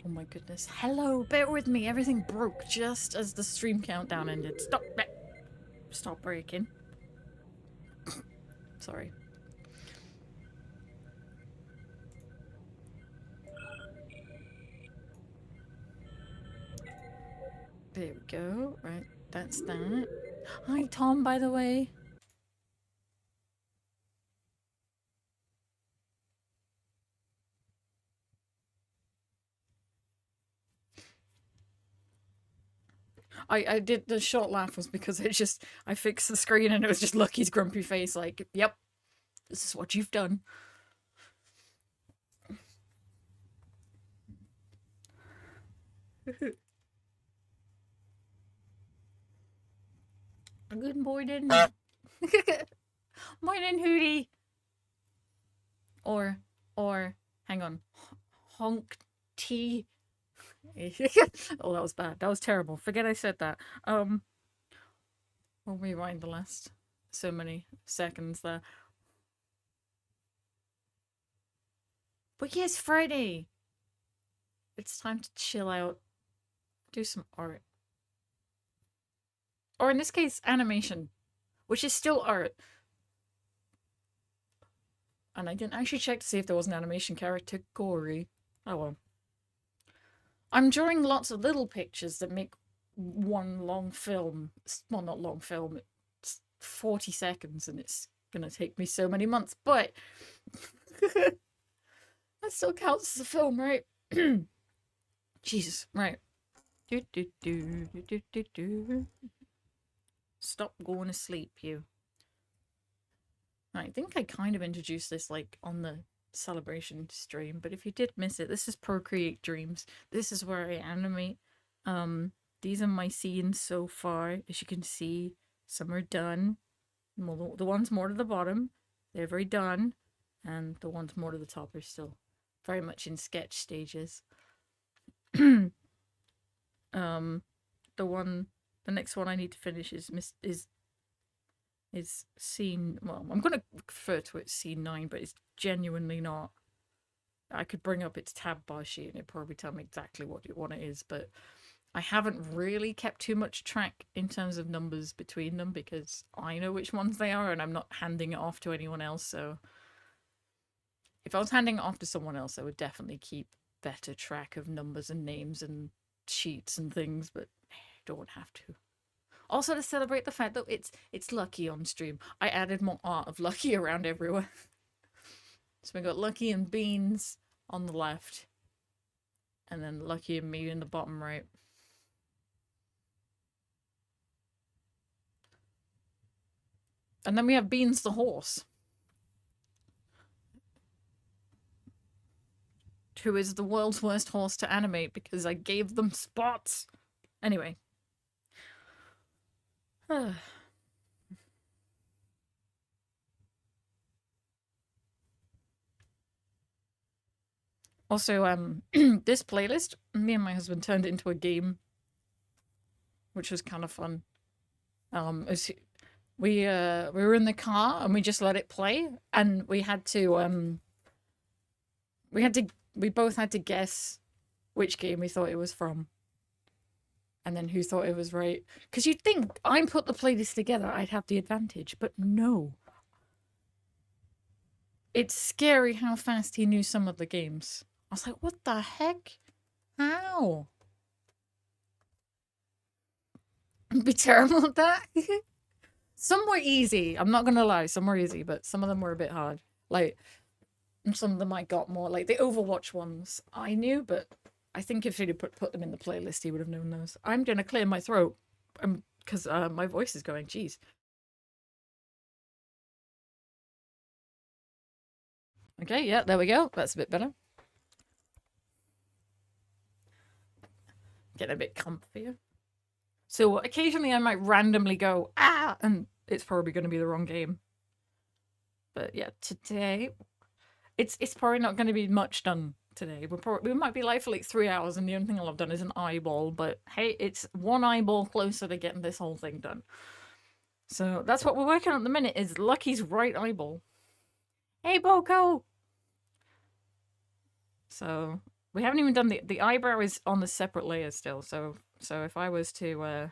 Oh my goodness. Hello, bear with me. Everything broke just as the stream countdown ended. Stop breaking. Sorry. There we go. Right, that's that. Hi, Tom, by the way. I did the short laugh was because I fixed the screen and it was just Lucky's grumpy face like, yep, this is what you've done. Good morning. Morning, Hootie. Or, hang on. Honk tea. Oh, that was bad. That was terrible. Forget I said that. We'll rewind the last so many seconds there. But yes, Friday. It's time to chill out. Do some art. Or in this case, animation. Which is still art. And I didn't actually check to see if there was an animation category. Oh well. I'm drawing lots of little pictures that make one long film. Well, not long film. It's 40 seconds and it's gonna take me so many months. But that still counts as a film, right? Jesus, right. Stop going to sleep, you. I think I kind of introduced this like on the celebration stream, but if you did miss it, this is Procreate Dreams. This is where I animate. These are my scenes so far. As you can see, some are done. The ones more to the bottom, they're very done, and the ones more to the top are still very much in sketch stages. The next one I need to finish is scene, well, I'm going to refer to it scene 9, but it's genuinely not. I could bring up its tab bar sheet and it'd probably tell me exactly what it is, but I haven't really kept too much track in terms of numbers between them because I know which ones they are and I'm not handing it off to anyone else. So if I was handing it off to someone else, I would definitely keep better track of numbers and names and sheets and things, but I don't have to. Also, to celebrate the fact that it's Lucky on stream, I added more art of Lucky around everywhere. So we got Lucky and Beans on the left, and then Lucky and me in the bottom right. And then we have Beans the horse, who is the world's worst horse to animate because I gave them spots. Anyway. Also, this playlist, me and my husband turned it into a game, which was kind of fun. We were in the car and we just let it play, and we both had to guess which game we thought it was from, and then who thought it was right. Because you'd think I put the playlist together, I'd have the advantage, but no. It's scary how fast he knew some of the games. I was like, what the heck? How? I'd be terrible at that. Some were easy. I'm not gonna lie, some were easy, but some of them were a bit hard. Like, some of them I got more. Like the Overwatch ones, I knew, but I think if he'd put them in the playlist, he would have known those. I'm gonna clear my throat, because my voice is going. Jeez. Okay, yeah, there we go. That's a bit better. Getting a bit comfier. So occasionally I might randomly go, ah, and it's probably going to be the wrong game. But yeah, today, it's probably not going to be much done today. We might be live for like 3 hours, and the only thing I'll have done is an eyeball. But hey, it's one eyeball closer to getting this whole thing done. So that's what we're working on at the minute. Is Lucky's right eyeball. Hey, Boko. So we haven't even done the eyebrow is on the separate layer still. So if I was to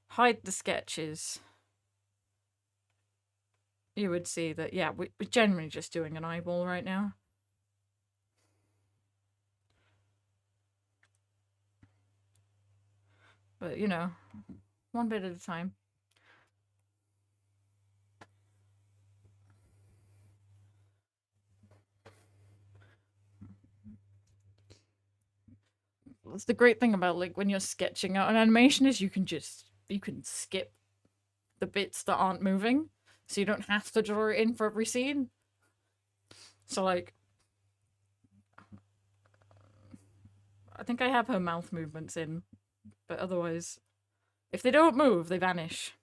hide the sketches, you would see that, yeah, we're generally just doing an eyeball right now. But, you know, one bit at a time. That's the great thing about, like, when you're sketching out an animation is you can skip the bits that aren't moving. So you don't have to draw it in for every scene. So, like, I think I have her mouth movements in, but otherwise, if they don't move, they vanish.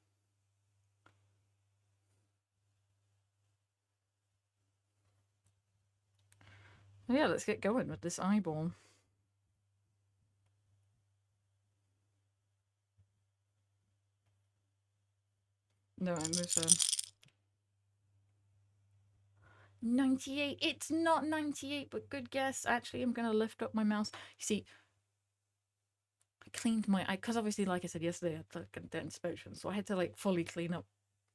Yeah, let's get going with this eyeball. No, I moved her. 98. It's not 98, but good guess. Actually, I'm going to lift up my mouse. You see, I cleaned my eye, because obviously, like I said yesterday, I had like a dead inspection, so I had to like fully clean up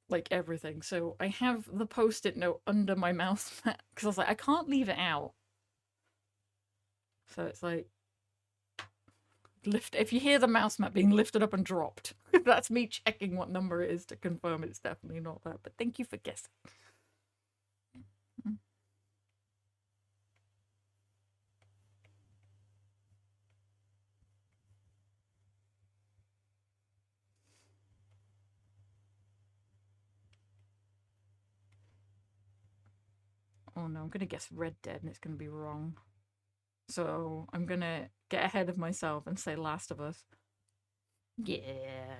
like everything. So I have the post-it note under my mouse mat because I was like, I can't leave it out. So it's like, if you hear the mouse mat being lifted up and dropped, that's me checking what number it is to confirm it's definitely not that. But thank you for guessing. Oh no, I'm gonna guess Red Dead and it's gonna be wrong. So I'm gonna get ahead of myself and say Last of Us. Yeah.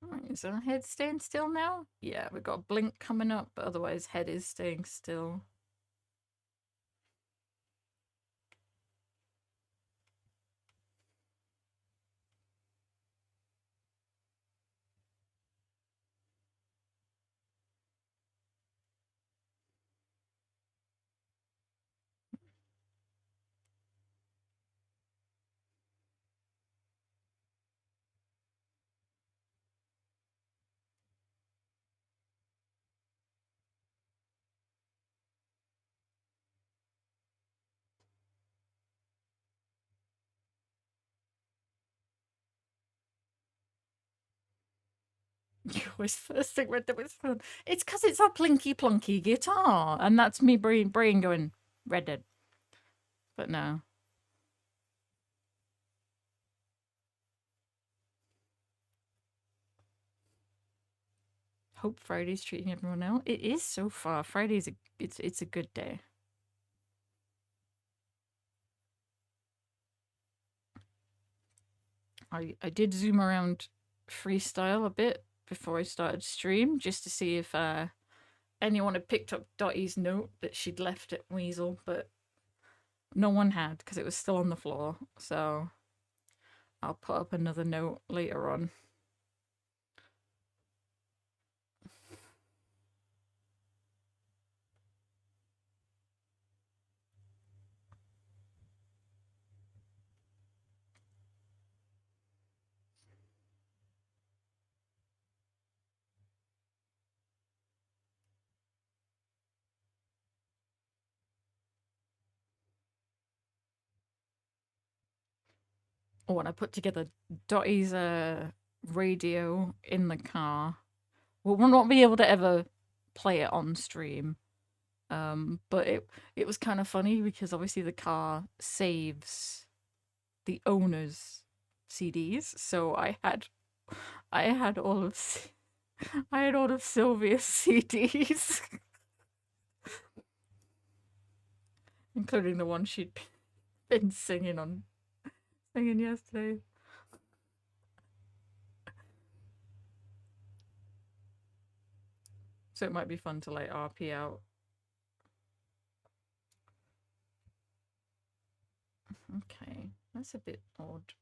Alright, is our head staying still now? Yeah, we've got a blink coming up, but otherwise head is staying still. You always first think Red Dead was fun. It's because it's a plinky plonky guitar, and that's me brain going Red Dead. But no. Hope Friday's treating everyone well. It is so far. Friday's it's a good day. I did zoom around freestyle a bit before I started stream just to see if anyone had picked up Dottie's note that she'd left at Weasel, but no one had because it was still on the floor. So I'll put up another note later on. Oh, and I put together Dottie's radio in the car. We'll not be able to ever play it on stream. But it was kind of funny because obviously the car saves the owner's CDs. So I had all of I had all of Sylvia's CDs, including the one she'd been singing yesterday. So it might be fun to like RP out. Okay, that's a bit odd.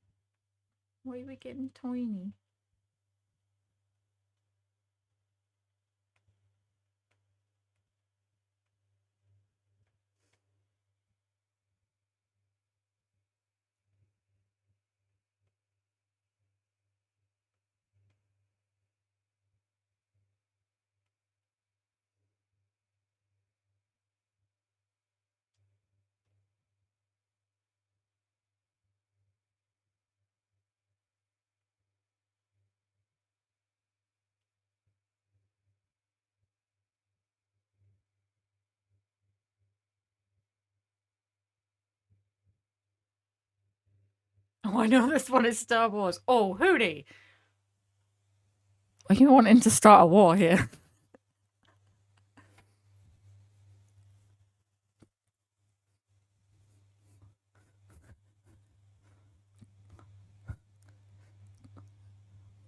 Why are we getting tiny? Oh, I know this one is Star Wars. Oh, Hootie! Are you wanting to start a war here?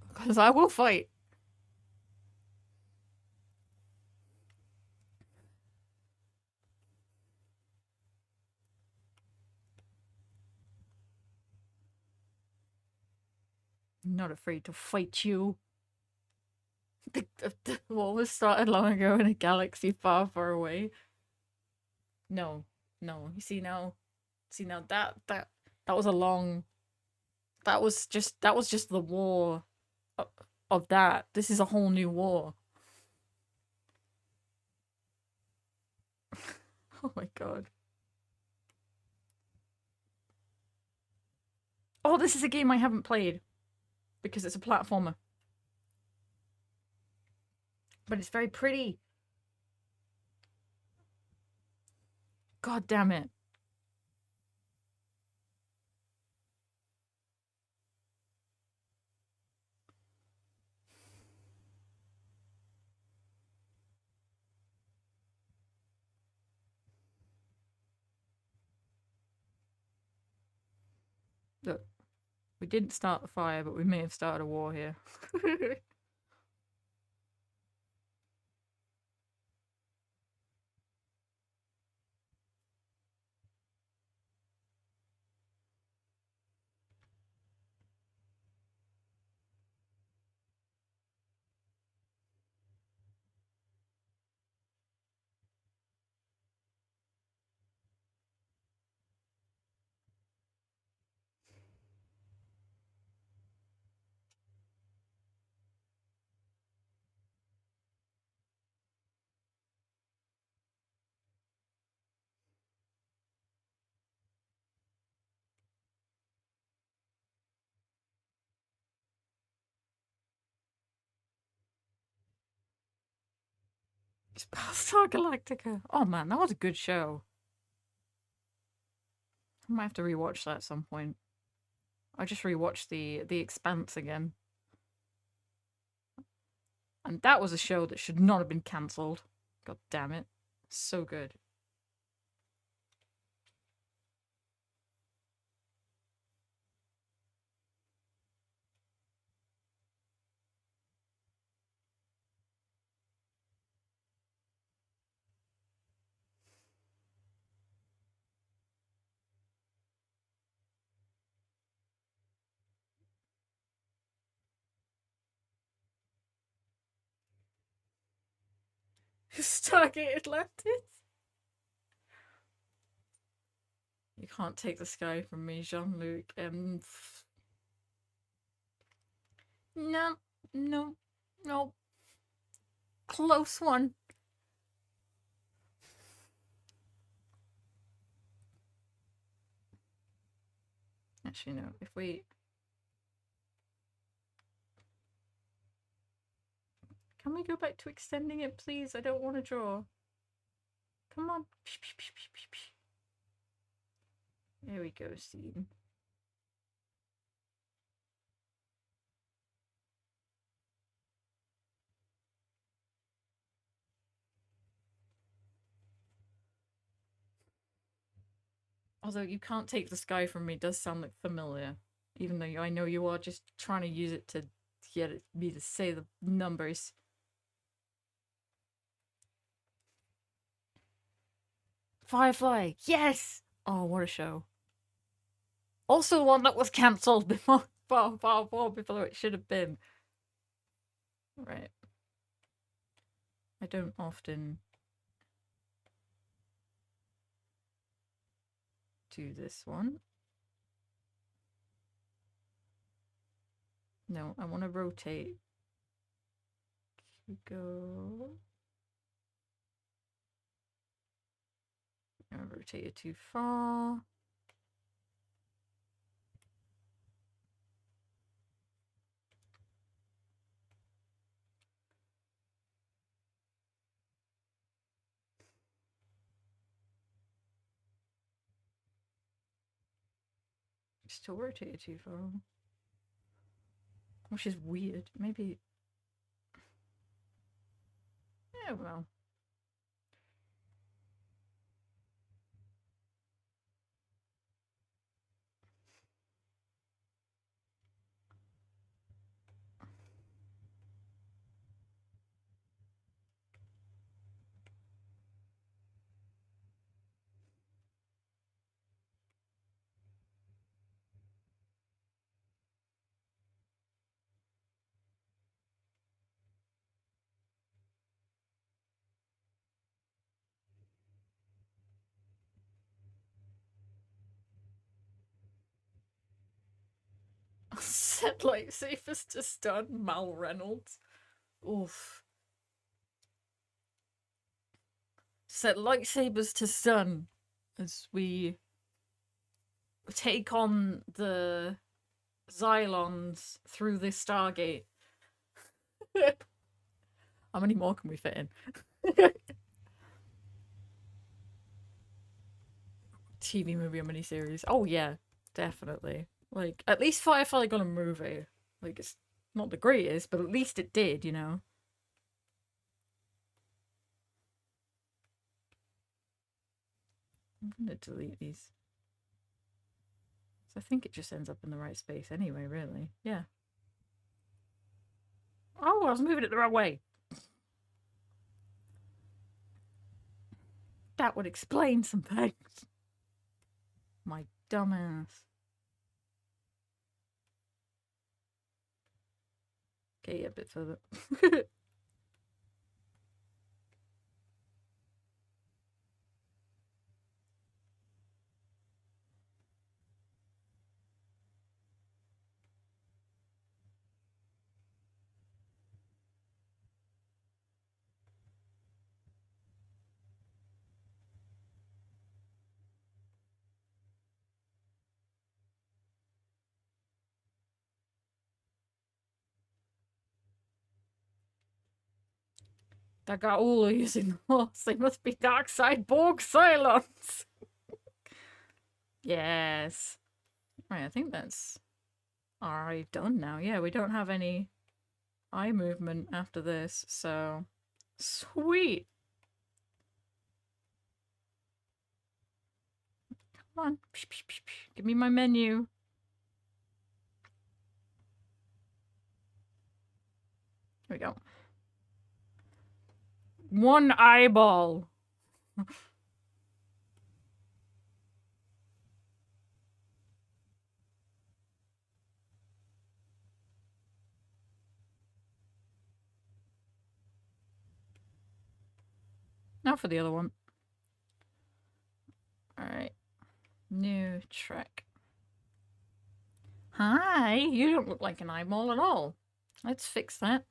Because I will fight. I'm not afraid to fight you. The war was started long ago in a galaxy far, far away. No, no. You see now that was a long. That was just the war of that. This is a whole new war. Oh my god. Oh, this is a game I haven't played because it's a platformer, but it's very pretty. God damn it. Look, we didn't start the fire, but we may have started a war here. It's Battlestar Galactica. Oh man, that was a good show. I might have to rewatch that at some point. I just rewatched the Expanse again, and that was a show that should not have been cancelled. God damn it, so good. Stargate Atlantis. You can't take the sky from me, Jean-Luc. No, no, no. Close one. Actually, no. If we can we go back to extending it, please? I don't want to draw. Come on. There we go, Steve. Although you can't take the sky from me does sound like familiar. Even though I know you are just trying to use it to get me to say the numbers. Firefly. Yes. Oh, what a show. Also one that was cancelled before, far before it should have been. Right. I don't often do this one. No, I want to rotate. Go. I rotate it too far. Still rotated too far. Which is weird. Maybe. Yeah, well. Set lightsabers to stun Mal Reynolds. Oof. Set lightsabers to stun as we take on the Xylons through this Stargate. How many more can we fit in? TV movie or miniseries? Oh yeah, definitely. Like at least Firefly got a movie. Like it's not the greatest, but at least it did, you know. I'm gonna delete these. So I think it just ends up in the right space anyway, really. Yeah. Oh, I was moving it the wrong way. That would explain some things. My dumbass. Okay, yeah, a bit further. Dagaulu using the horse. They must be dark side Borg Cylons. Yes. Right, I think that's already done now. Yeah, we don't have any eye movement after this, so sweet. Come on. Give me my menu. Here we go. One eyeball. Now for the other one. Alright. New track. Hi, you don't look like an eyeball at all. Let's fix that.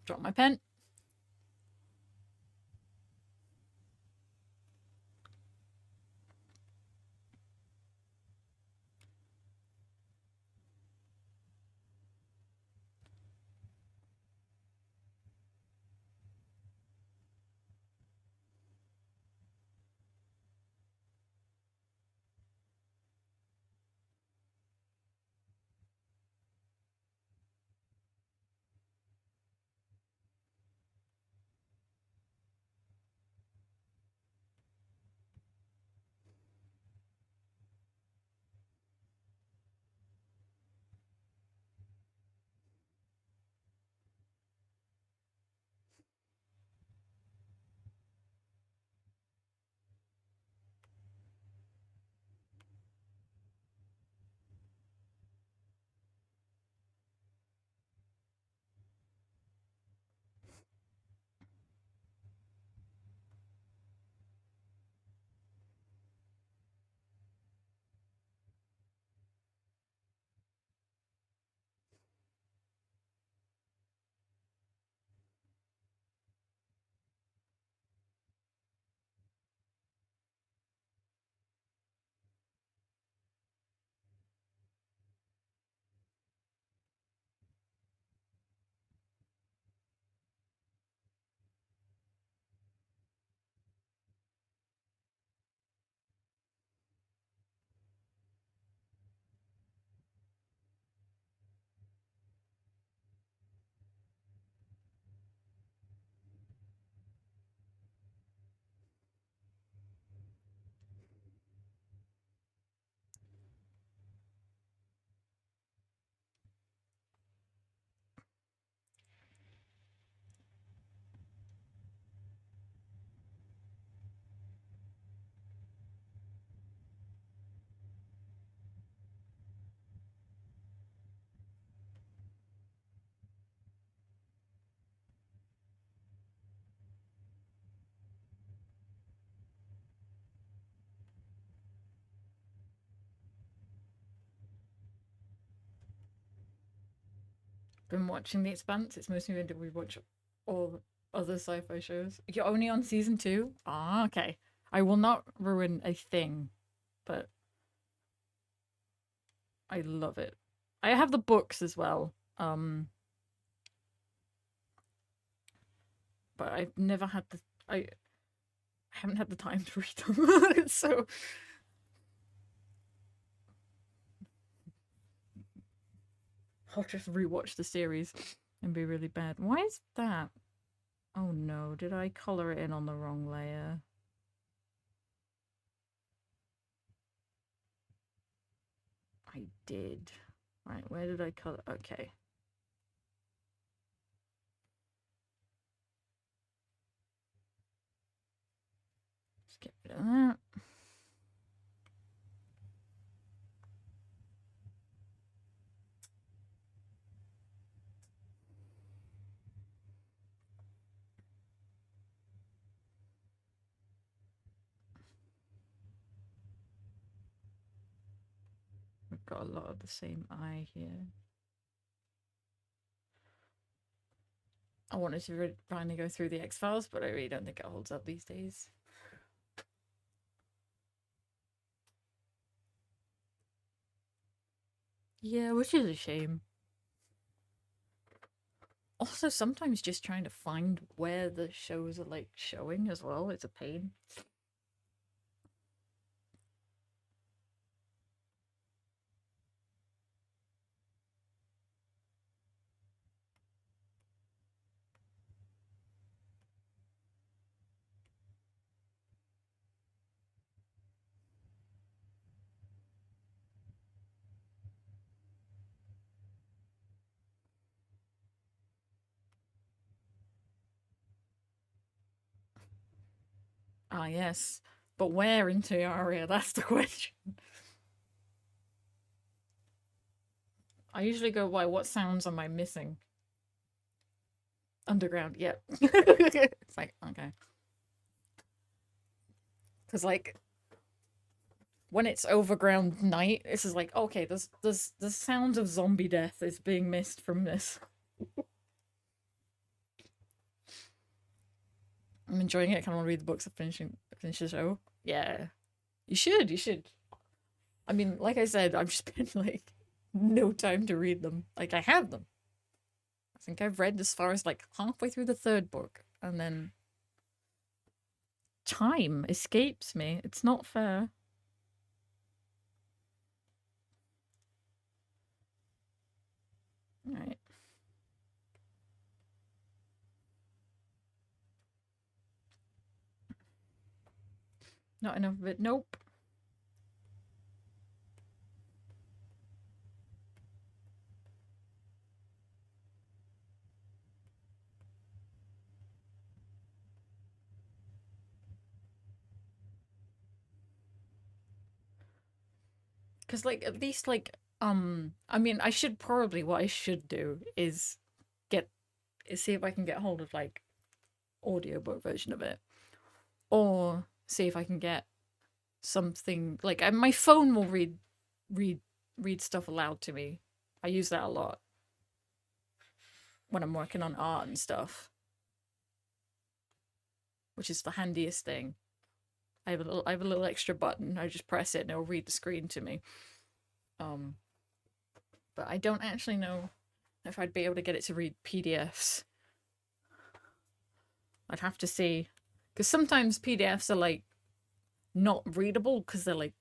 Drop my pen. been watching The Expanse. It's mostly been to rewatch all other sci-fi shows. You're only on season 2? Ah, okay. I will not ruin a thing, but I love it. I have the books as well. But I've never had the I haven't had the time to read them. So I'll just rewatch the series and be really bad. Why is that? Oh no, did I color it in on the wrong layer? I did. Right, where did I color? Okay. Let's get rid of that. We've got a lot of the same eye here. I wanted to finally go through the X-Files, but I really don't think it holds up these days. Yeah, which is a shame. Also, sometimes just trying to find where the shows are like showing as well, it's a pain. Ah, yes. But where in Terraria? That's the question. I usually go, why, what sounds am I missing? Underground, yep. It's like, okay. Because, like, when it's overground night, this is like, okay, there's the sounds of zombie death is being missed from this. I'm enjoying it. I kind of want to read the books of finish the show. Yeah. You should. I mean, like I said, I've just been like no time to read them. Like I have them. I think I've read as far as like halfway through the third book, and then time escapes me. It's not fair. All right. Not enough of it. Nope. Because like at least like I mean I should probably what I should do is get see if I can get hold of like audiobook version of it, or see if I can get something like my phone will read read stuff aloud to me. I use that a lot when I'm working on art and stuff, which is the handiest thing. I have a little extra button. I just press it and it'll read the screen to me. Um, but I don't actually know if I'd be able to get it to read PDFs. I'd have to see, because sometimes PDFs are like not readable because they're like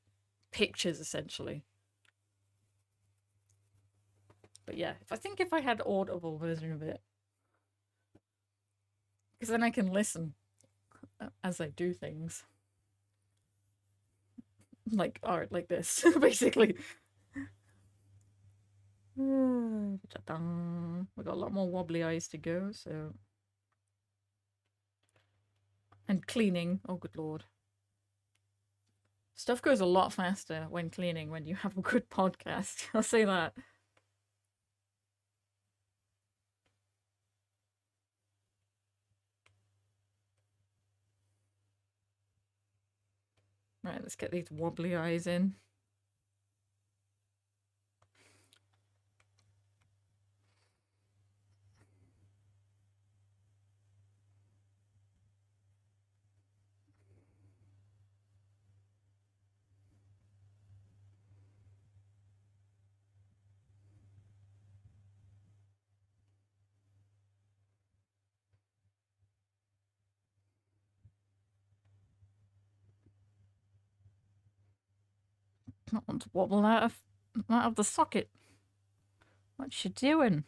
pictures essentially. But yeah, I think if I had audible version of it, because then I can listen as I do things, like art like this, basically. We got a lot more wobbly eyes to go, so. And cleaning, oh good lord. Stuff goes a lot faster when cleaning when you have a good podcast. I'll say that. Right, let's get these wobbly eyes in. I want to wobble out of the socket. What you doing?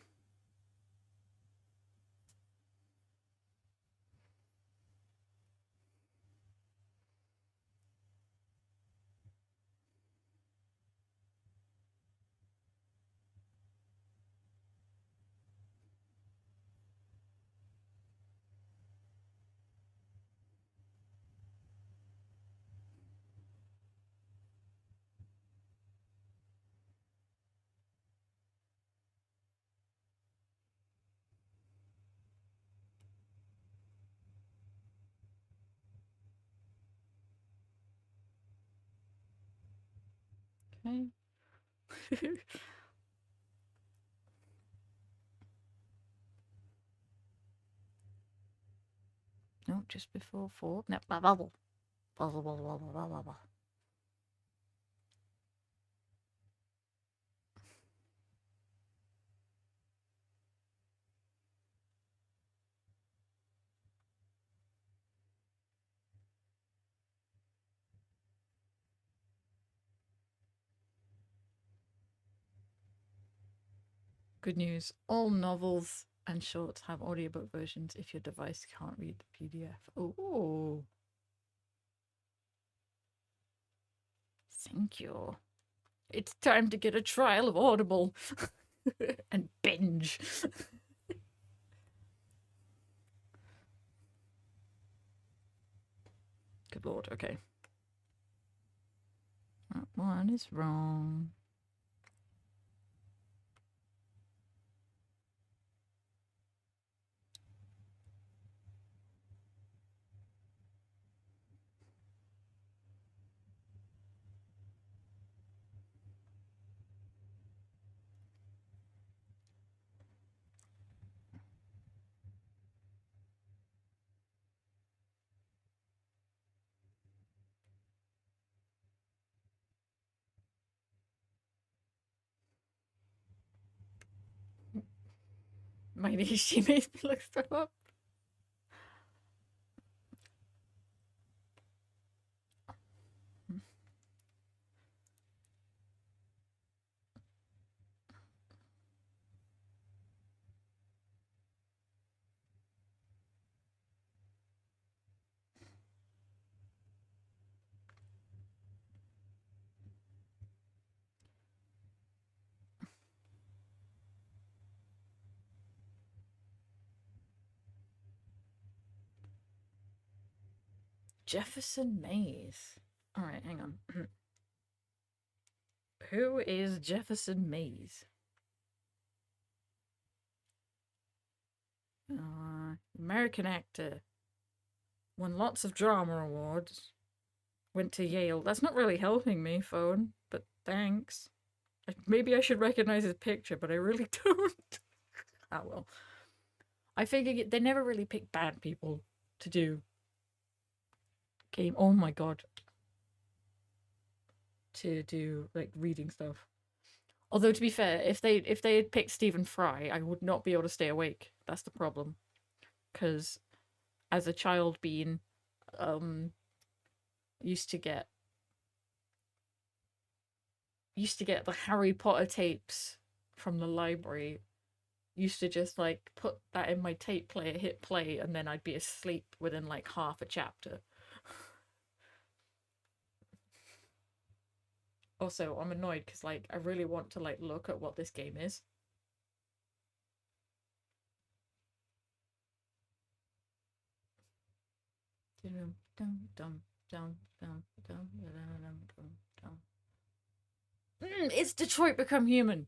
Okay. No, just before 4. No, bubble. Bubble, bubble, bubble, bubble, bubble. Good news. All novels and shorts have audiobook versions if your device can't read the PDF. Oh, thank you. It's time to get a trial of Audible and binge. Good lord, okay. That one is wrong. My niece, she made me look stuff up. Jefferson Mays. All right, hang on. Who is Jefferson Mays? American actor. Won lots of drama awards. Went to Yale. That's not really helping me, phone, but thanks. Maybe I should recognize his picture, but I really don't. Ah, well. I figure they never really pick bad people to do game. Oh my god. To do like reading stuff. Although to be fair, if they had picked Stephen Fry, I would not be able to stay awake. That's the problem. Because as a child being um used to get the Harry Potter tapes from the library. Used to just like put that in my tape player, hit play, and then I'd be asleep within like half a chapter. Also, I'm annoyed because like I really want to like look at what this game is. It's Detroit Become Human.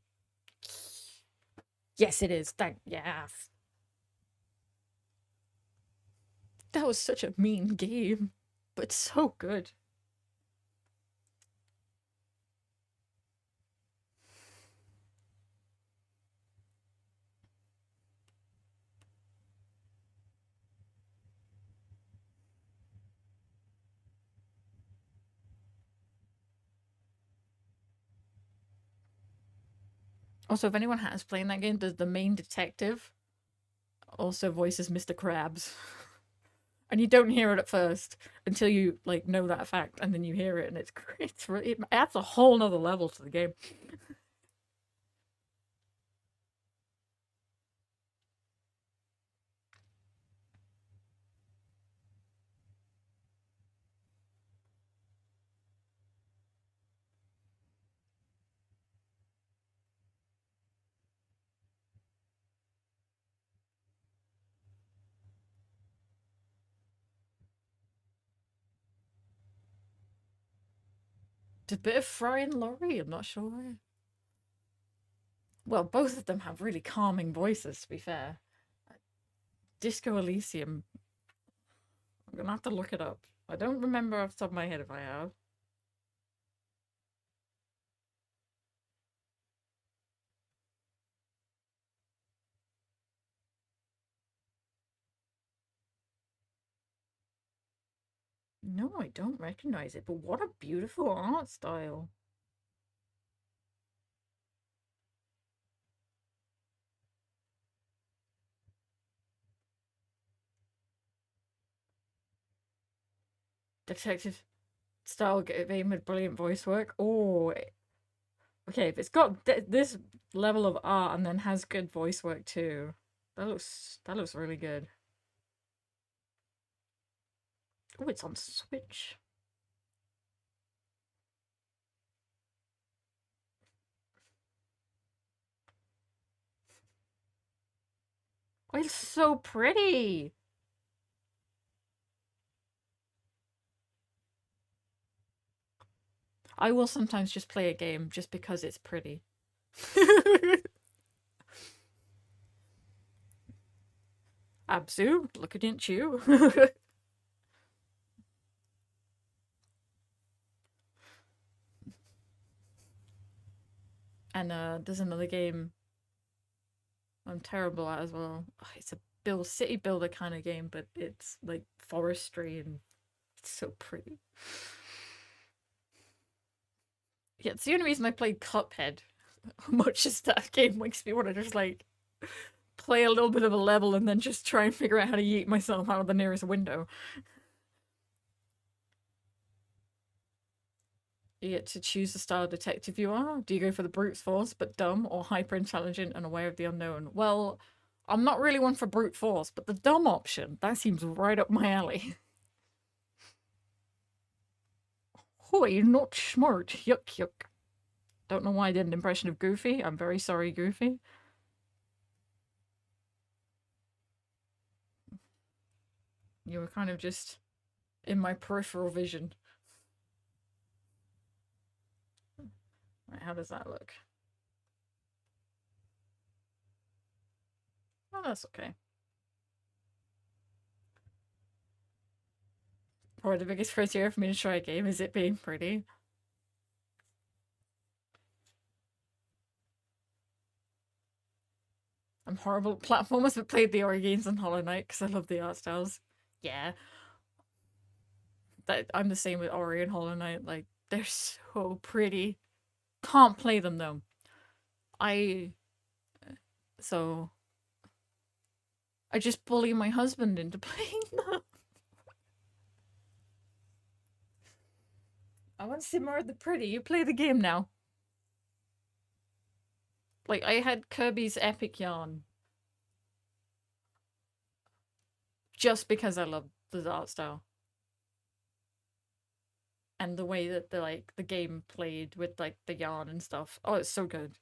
Yes, it is. Thank yes. That was such a mean game, but so good. Also, if anyone has played that game, the main detective also voices Mr. Krabs. And you don't hear it at first until you like know that fact, and then you hear it, and it's great. It adds a whole nother level to the game. It's a bit of Fry and Laurie. I'm not sure why. Well, both of them have really calming voices. To be fair, Disco Elysium. I'm gonna have to look it up. I don't remember off the top of my head if I have. No, I don't recognize it, but what a beautiful art style. Detective style game with brilliant voice work. Oh, okay, if it's got this level of art and then has good voice work too, that looks really good. Oh, it's on Switch. Oh, it's so pretty. I will sometimes just play a game just because it's pretty. Absu, look at you. And there's another game I'm terrible at as well. It's a city builder kind of game, but it's like forestry and it's so pretty. Yeah, it's the only reason I played Cuphead. Much as that game makes me want to just like play a little bit of a level and then just try and figure out how to yeet myself out of the nearest window. You get to choose the style of detective you are. Do you go for the brute force but dumb, or hyper intelligent and aware of the unknown? Well, I'm not really one for brute force, but the dumb option, that seems right up my alley. Oh, you're not smart. Yuck, yuck. Don't know why I did an impression of Goofy. I'm very sorry, Goofy. You were kind of just in my peripheral vision. Right, how does that look? Oh, that's okay. Probably the biggest criteria for me to try a game is it being pretty. I'm horrible at platformers, but played the Ori games on Hollow Knight because I love the art styles. Yeah, I'm the same with Ori and Hollow Knight. Like they're so pretty. Can't play them though. I so I just bully my husband into playing them. I want to see more of the pretty. You play the game now. Like I had Kirby's Epic Yarn just because I love the art style and the way that the game played with like the yarn and stuff. Oh, it's so good.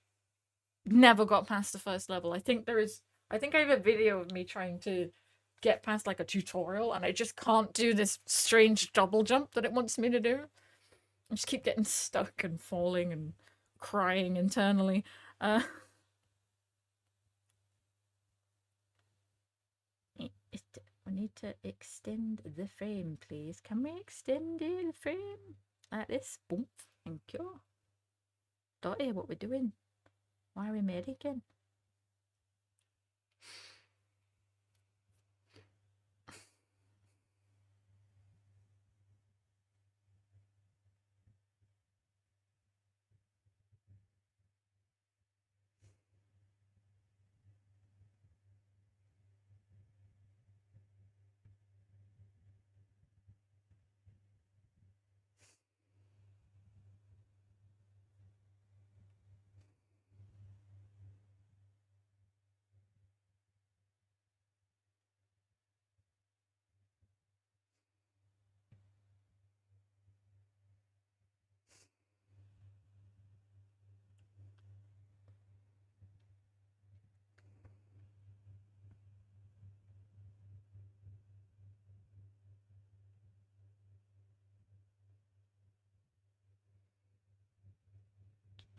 Never got past the first level. I think I have a video of me trying to get past like a tutorial and I just can't do this strange double jump that it wants me to do. I just keep getting stuck and falling and crying internally. Uh we need to extend the frame, please. Can we extend the frame? Like this. Boom. Thank you. Dotty, what we doing? Why are we married again?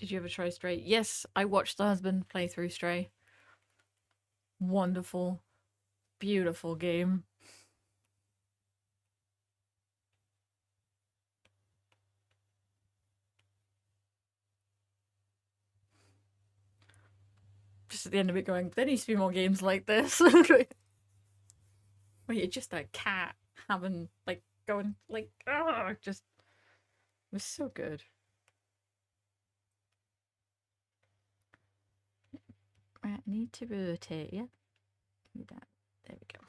Did you ever try Stray? Yes, I watched the husband play through Stray. Wonderful, beautiful game. Just at the end of it going, there needs to be more games like this. Where you're just a cat having, like, going, like, ah, just, it was so good. Right, I need to rotate you. Do that. There we go.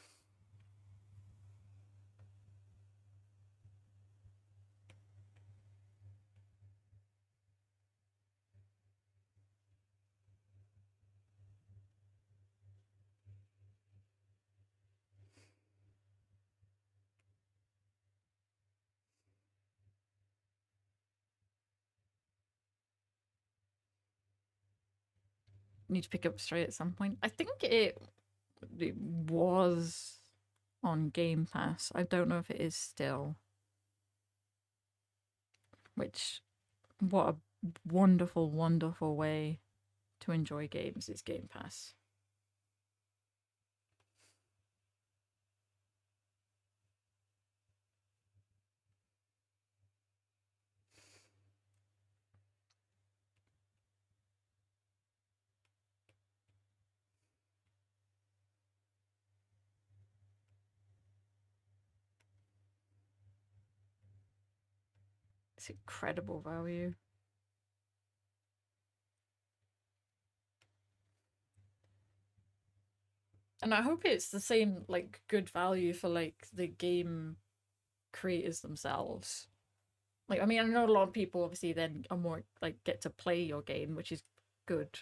Need to pick up Stray at some point. I think it was on Game Pass. I don't know if it is still. Which, what a wonderful, wonderful way to enjoy games is Game Pass. It's incredible value. And I hope it's the same, like, good value for, like, the game creators themselves. Like, I mean, I know a lot of people obviously then are more, like, get to play your game, which is good.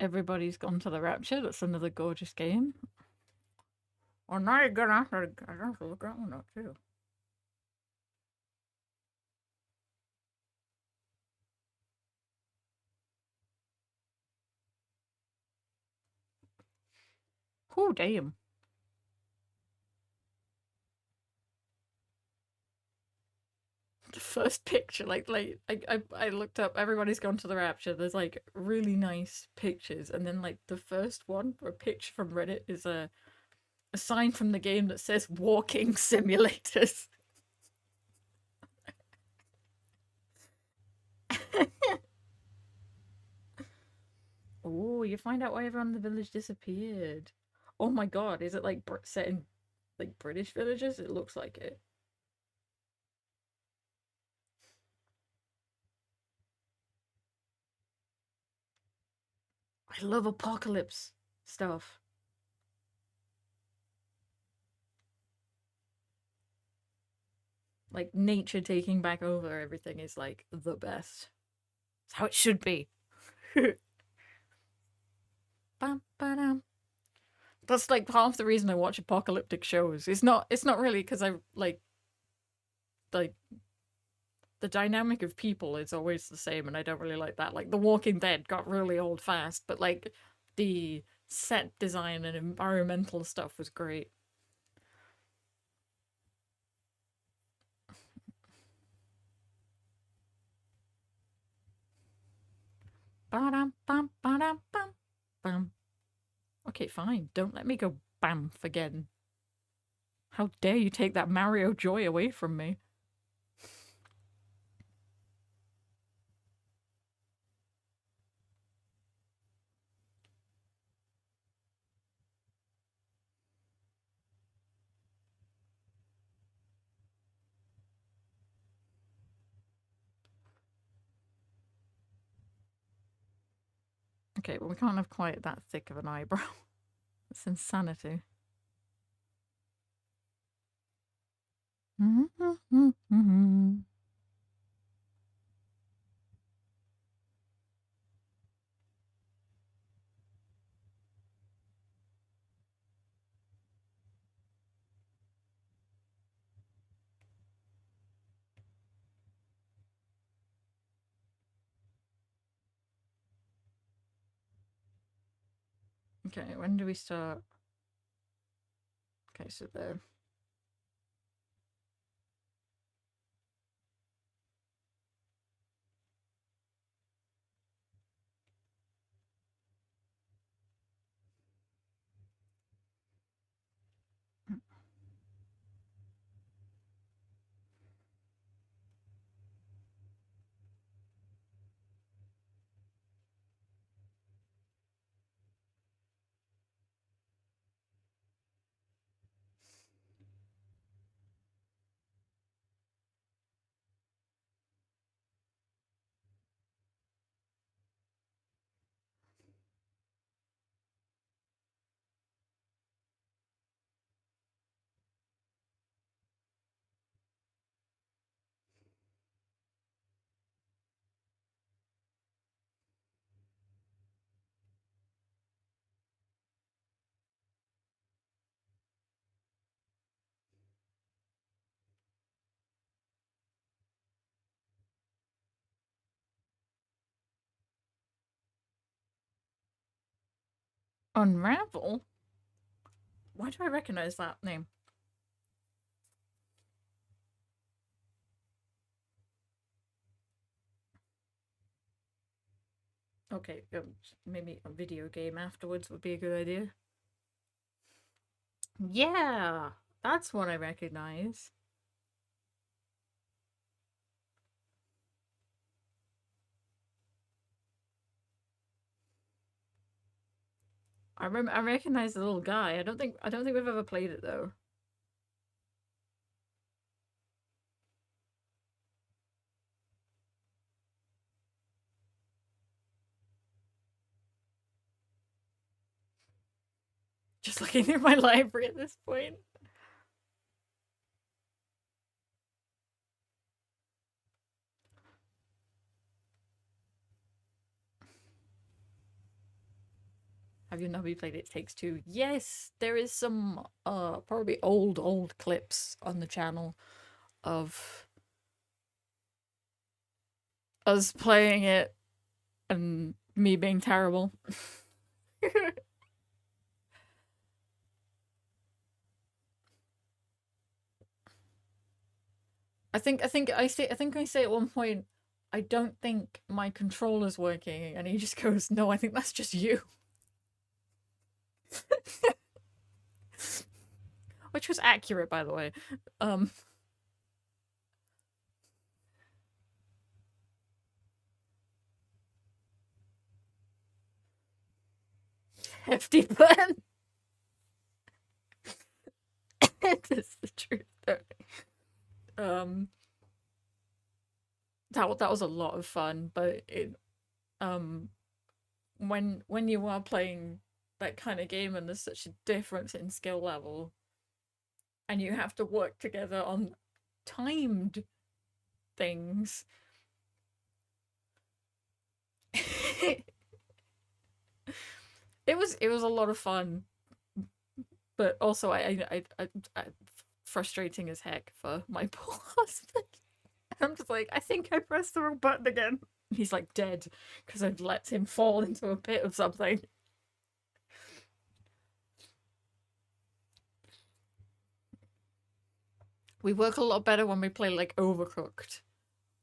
Everybody's Gone to the Rapture. That's another gorgeous game. Oh, now you're gonna have to look at one up too. Oh, damn. The first picture, I looked up Everybody's Gone to the Rapture. There's like really nice pictures, and then like the first one, a picture from Reddit, is a sign from the game that says walking simulators. Oh, you find out why everyone in the village disappeared. Oh my god, is it like set in like British villages? It looks like it. I love apocalypse stuff. Like nature taking back over everything is like the best. It's how it should be. That's like half the reason I watch apocalyptic shows. It's not really because I like the dynamic of people is always the same, and I don't really like that. Like The Walking Dead got really old fast, but like the set design and environmental stuff was great. Ba-dum, bum, ba-dum, bum, bum. Okay, fine. Don't let me go bamf again. How dare you take that Mario joy away from me? Okay, well, we can't have quite that thick of an eyebrow. It's insanity. Okay, when do we start? Okay, so there. Unravel? Why do I recognize that name? Okay, maybe a video game afterwards would be a good idea. Yeah, that's what I recognize. I recognize the little guy. I don't think we've ever played it though. Just looking through my library at this point. Have you not played It Takes Two? Yes, there is some probably old clips on the channel of us playing it and me being terrible. I think I say at one point, I don't think my controller's working, and he just goes, "No, I think that's just you," which was accurate, by the way. Um, Hefty burn. It is the truth. Though. Um, that was a lot of fun, but it um when you are playing that kind of game and there's such a difference in skill level, and you have to work together on timed things. it was a lot of fun, but also I frustrating as heck for my poor husband. I'm just like, I think I pressed the wrong button again. He's like dead because I've let him fall into a pit of something. We work a lot better when we play like Overcooked,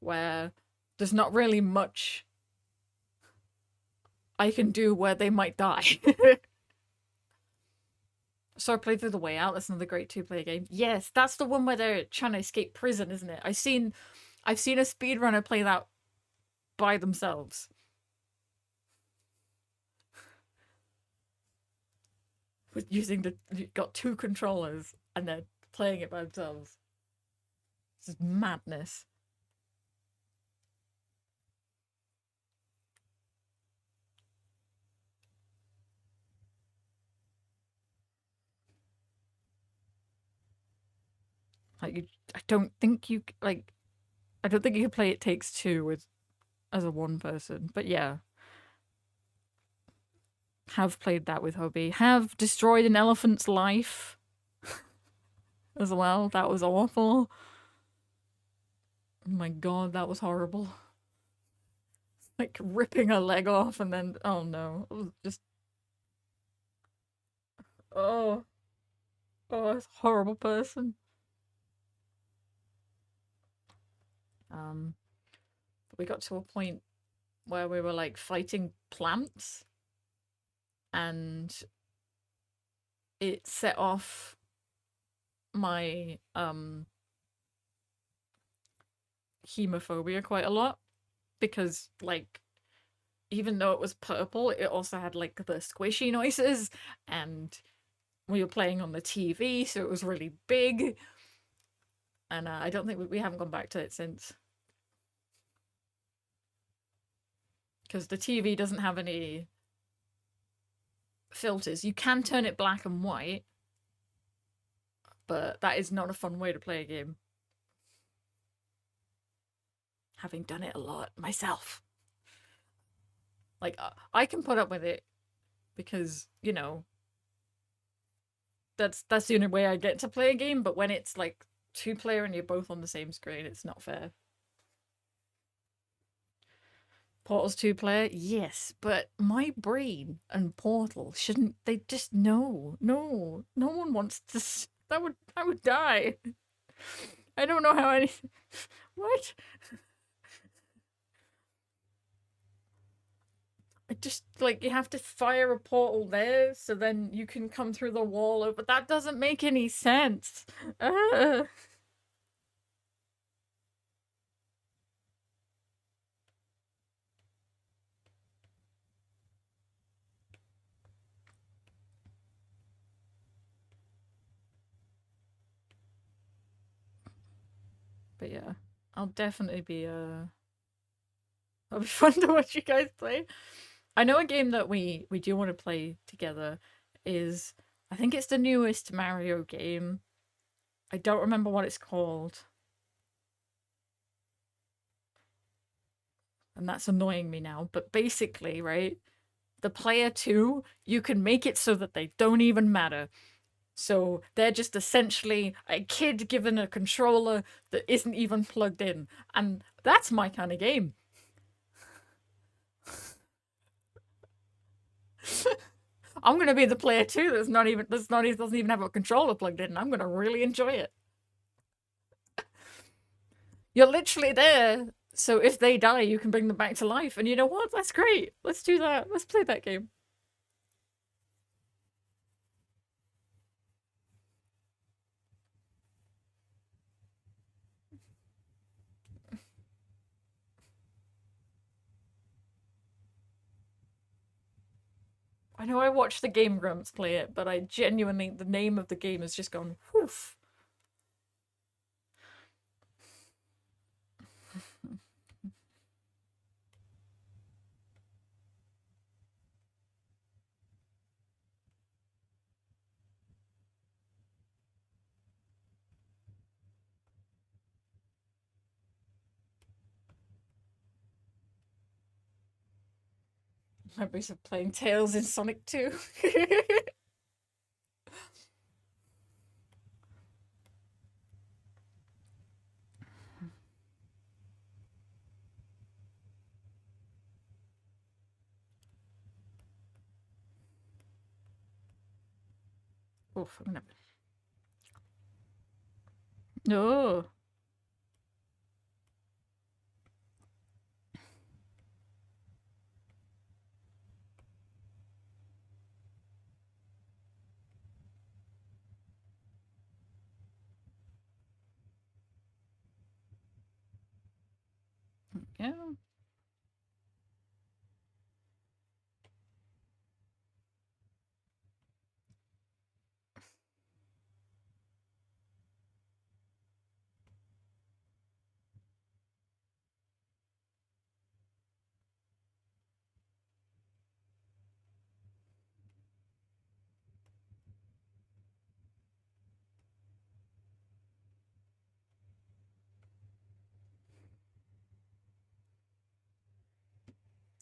where there's not really much I can do where they might die. So I played through The Way Out. That's another great two-player game. Yes, that's the one where they're trying to escape prison, isn't it? I've seen a speedrunner play that by themselves. With using got two controllers and they're playing it by themselves. This is madness. Like I don't think you like. I don't think you can play It Takes Two with as a one person. But yeah, have played that with hubby. Have destroyed an elephant's life as well. That was awful. Oh my god, that was horrible. Like ripping a leg off and then oh no, it was just oh it's a horrible person. Um, we got to a point where we were like fighting plants, and it set off my hemophobia quite a lot because like even though it was purple, it also had like the squishy noises, and we were playing on the TV, so it was really big. And I don't think we haven't gone back to it since because the TV doesn't have any filters. You can turn it black and white, but that is not a fun way to play a game. Having done it a lot myself. Like, I can put up with it because, that's the only way I get to play a game, but when it's like two player and you're both on the same screen, it's not fair. Portal's two player, yes, but my brain and Portal shouldn't. They just no one wants to. I would die. I don't know how any. What? I just like you have to fire a portal there, so then you can come through the wall. But that doesn't make any sense. Uh. But yeah, I'll definitely be. It'll be fun to watch you guys play. I know a game that we do want to play together is I think it's the newest Mario game. I don't remember what it's called. And that's annoying me now. But basically, right, the player two, you can make it so that they don't even matter. So they're just essentially a kid given a controller that isn't even plugged in. And that's my kind of game. I'm gonna be the player two doesn't even have a controller plugged in. I'm gonna really enjoy it. You're literally there, so if they die, you can bring them back to life. And you know what? That's great. Let's do that. Let's play that game. I know I watched the Game Grumps play it, but I genuinely the name of the game has just gone whoof. Memories of playing Tails in Sonic 2. Oof, I'm gonna... No. Yeah.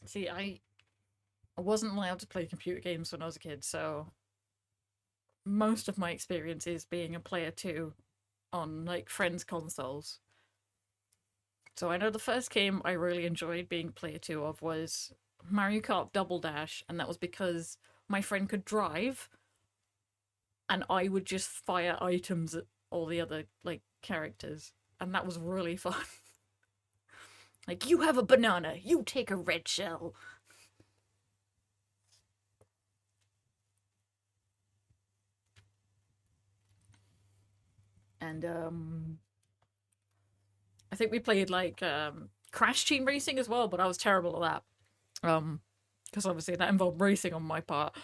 See, I wasn't allowed to play computer games when I was a kid, so most of my experience is being a player two on like friends' consoles. So I know the first game I really enjoyed being player two of was Mario Kart Double Dash, and that was because my friend could drive and I would just fire items at all the other like characters, and that was really fun. Like, you have a banana, you take a red shell. And I think we played like Crash Team Racing as well, but I was terrible at that. Because obviously that involved racing on my part.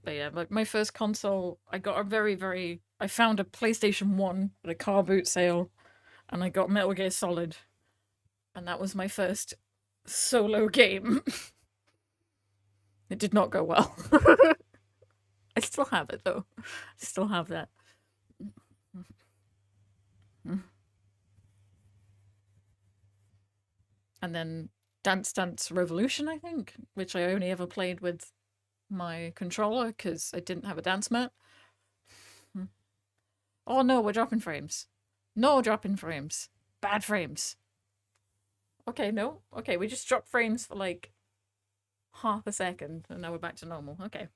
But yeah, like my first console, I got a I found a PlayStation 1 at a car boot sale, and I got Metal Gear Solid, and that was my first solo game. It did not go well. I still have it though. I still have that. And then Dance Dance Revolution, I think, which I only ever played with my controller because I didn't have a dance mat. Oh no, we're dropping frames. No dropping frames. Bad frames. Okay, no. Okay, we just dropped frames for like half a second and now we're back to normal. Okay.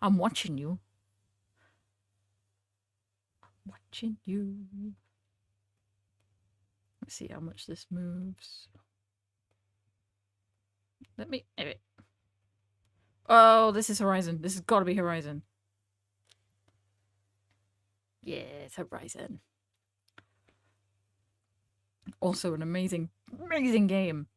I'm watching you. Watching you. Let's see how much this moves. Let me. Anyway. Oh, this is Horizon. This has got to be Horizon. Yeah, it's Horizon. Also, an amazing, amazing game.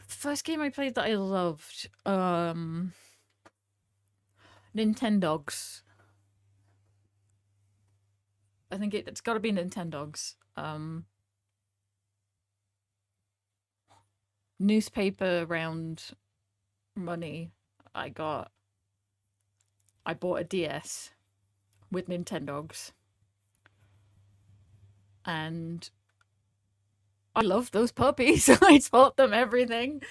First game I played that I loved, Nintendogs. I think it's got to be Nintendogs. Newspaper round money. I got. I bought a DS with Nintendogs, and I loved those puppies. I taught them everything.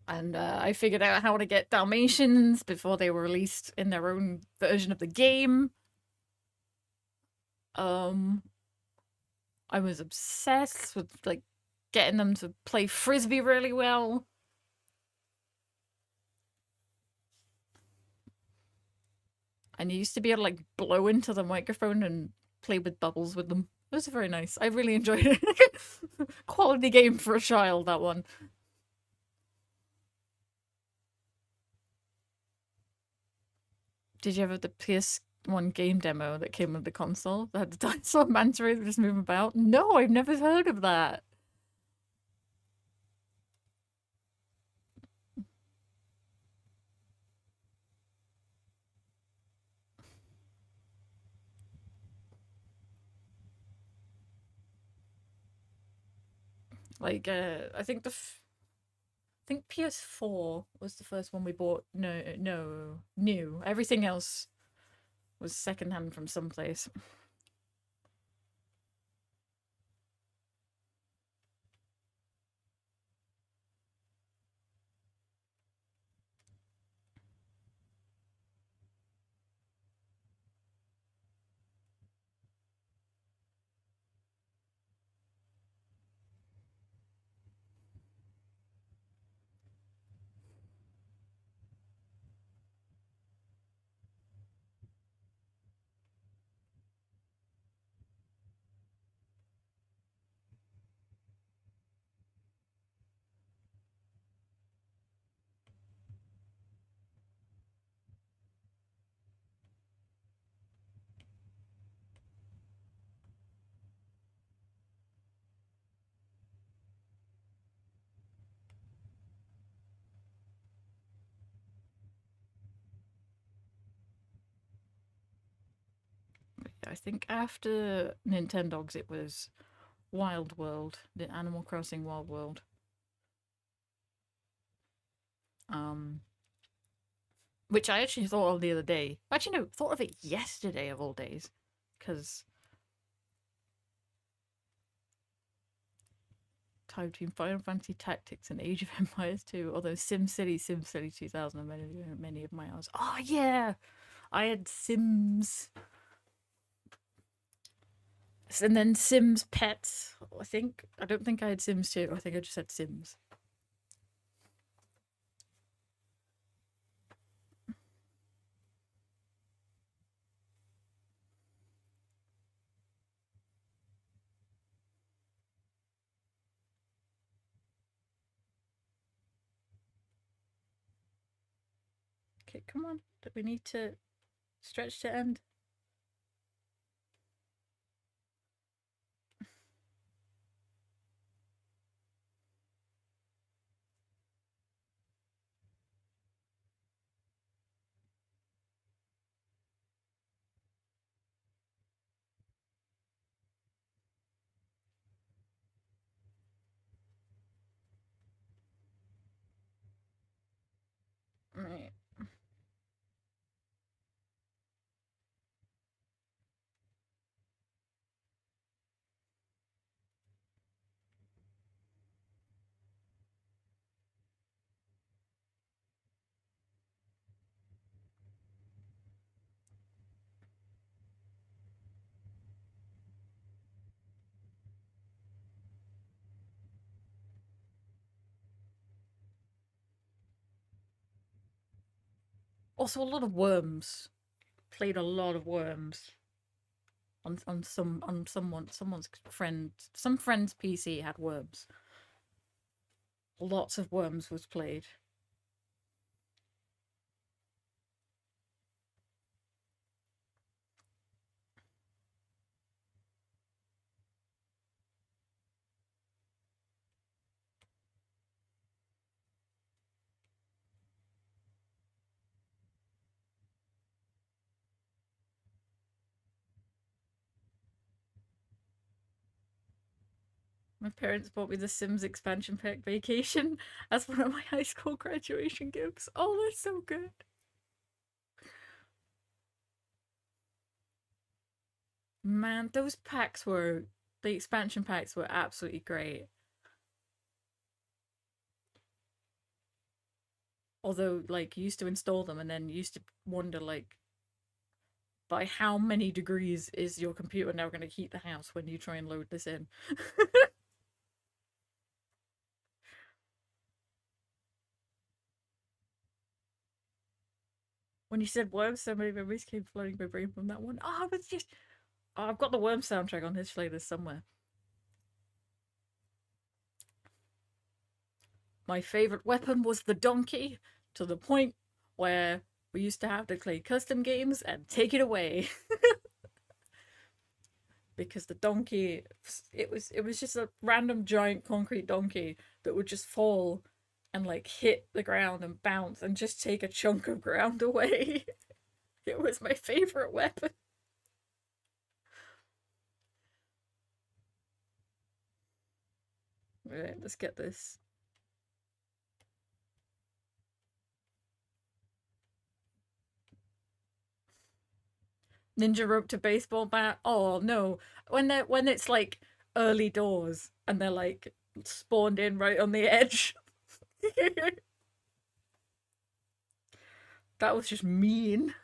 And I figured out how to get Dalmatians before they were released in their own version of the game. Um, I was obsessed with like getting them to play frisbee really well. And you used to be able to like blow into the microphone and play with bubbles with them. It was very nice. I really enjoyed it. Quality game for a child, that one. Did you ever have the PS1 game demo that came with the console that had the dinosaur manta ray that just move about? No, I've never heard of that. Like, I think PS4 was the first one we bought. No, no, new. Everything else was secondhand from someplace. I think after Nintendogs, it was Wild World, the Animal Crossing Wild World. Um, which I actually thought of the other day. Actually, no, thought of it yesterday of all days, because tie between Final Fantasy Tactics and Age of Empires 2, although SimCity 2000, and many of my hours. Oh yeah, I had Sims, and then Sims Pets. I think I don't think I had Sims 2. I think I just had Sims. Okay, come on. Do we need to stretch to end? Right. Also, a lot of worms. Played a lot of worms on someone's friend, some friend's PC had worms. Lots of worms was played. My parents bought me the Sims expansion pack Vacation as one of my high school graduation gifts. Oh, that's so good. Man, those packs were the expansion packs were absolutely great. Although, like, you used to install them and then you used to wonder, like, by how many degrees is your computer now going to heat the house when you try and load this in? When you said worms, so many memories came flooding my brain from that one. Oh, I was just. Oh, I've got the worm soundtrack on his playlist somewhere. My favourite weapon was the donkey, to the point where we used to have to play custom games and take it away. Because the donkey, it was just a random giant concrete donkey that would just fall and like hit the ground and bounce and just take a chunk of ground away. It was my favorite weapon. Right, let's get this. Ninja rope to baseball bat. Oh no. When it's like early doors and they're like spawned in right on the edge. That was just mean.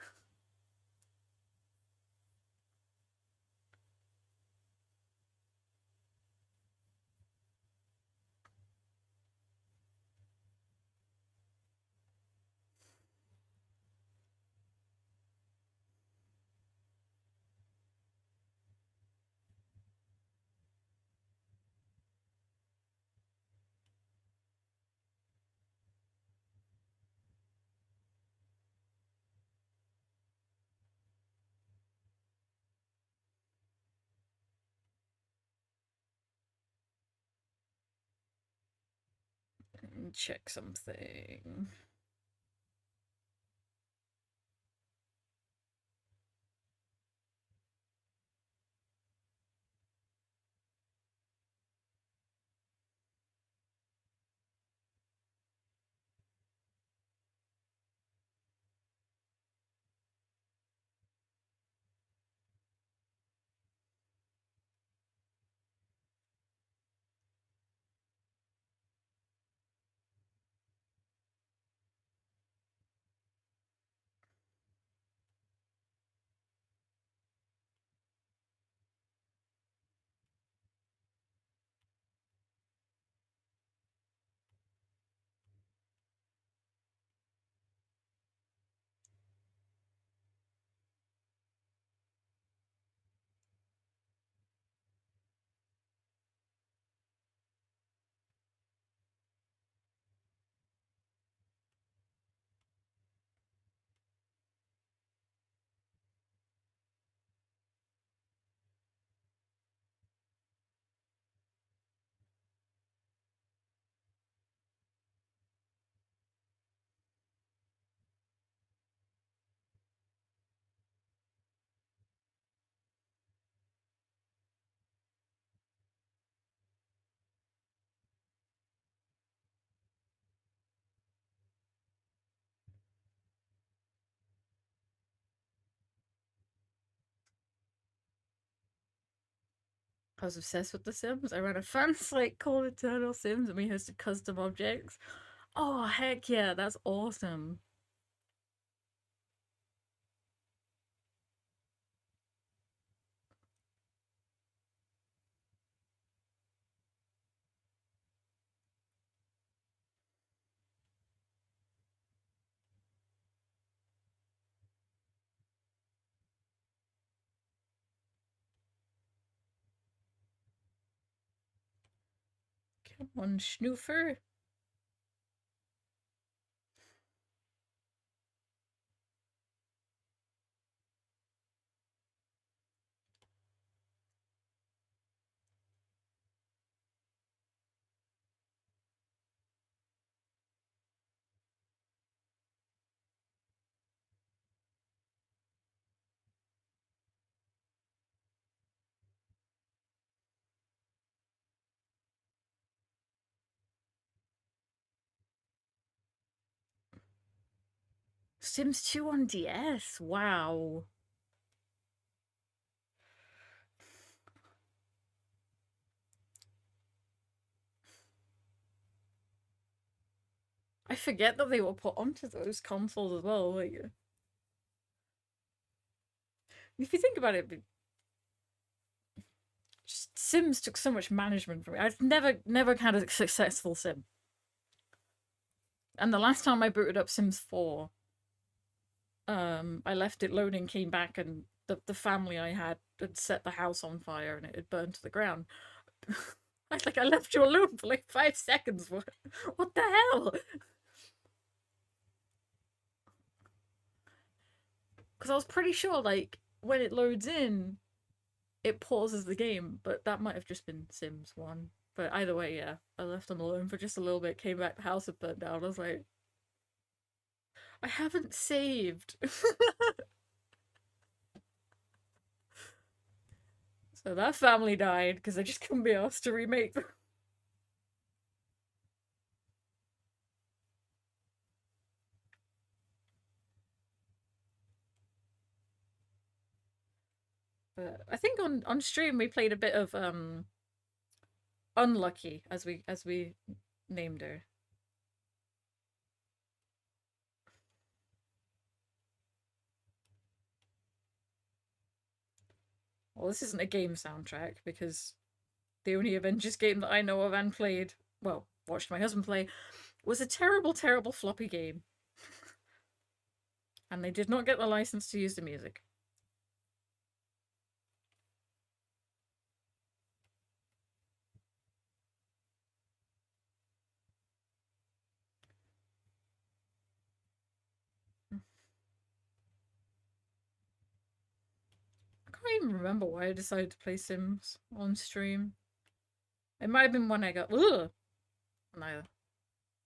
Check something. I was obsessed with The Sims. I ran a fan site called Eternal Sims and we hosted custom objects. Oh, heck yeah, that's awesome. Come on, Schnoofer. Sims 2 on DS. Wow. I forget that they were put onto those consoles as well. Like, if you think about it, just Sims took so much management from me. I've never had a successful Sim. And the last time I booted up Sims 4, I left it loading, came back, and the family I had set the house on fire and it had burned to the ground. I left you alone for like 5 seconds. What the hell? Because I was pretty sure like when it loads in, it pauses the game, but that might have just been Sims 1. But either way, yeah, I left them alone for just a little bit, came back, the house had burned down. I was like, I haven't saved. So that family died because I just couldn't be asked to remake them. But I think on stream we played a bit of Unlucky, as we named her. Well, this isn't a game soundtrack because the only Avengers game that I know of and played, well, watched my husband play, was a terrible, terrible floppy game. And they did not get the license to use the music. I can't even remember why I decided to play Sims on stream. It might have been when I got, ugh, neither.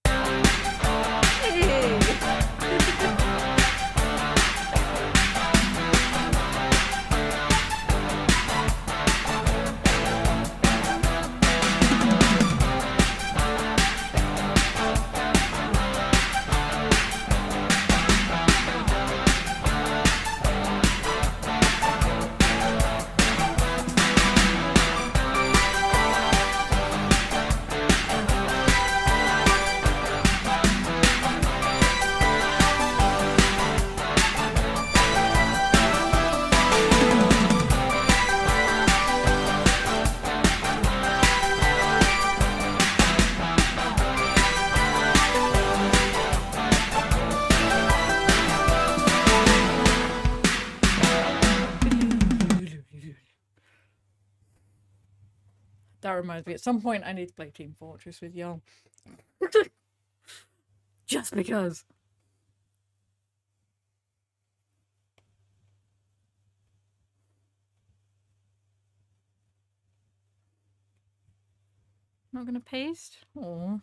Hey! That reminds me, at some point I need to play Team Fortress with y'all. Just because. Not gonna paste? Oh.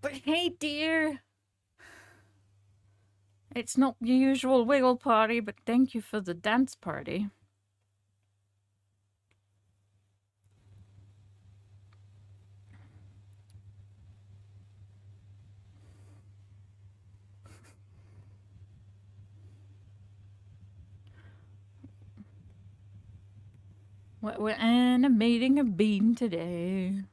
But hey, dear. It's not your usual wiggle party, but thank you for the dance party. We're animating a bean today.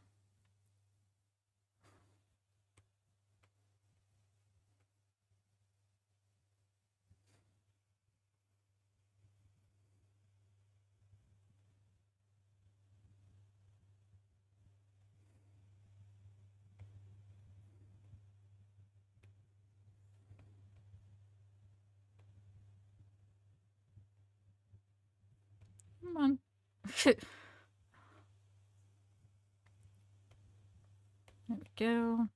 Come on. There we go.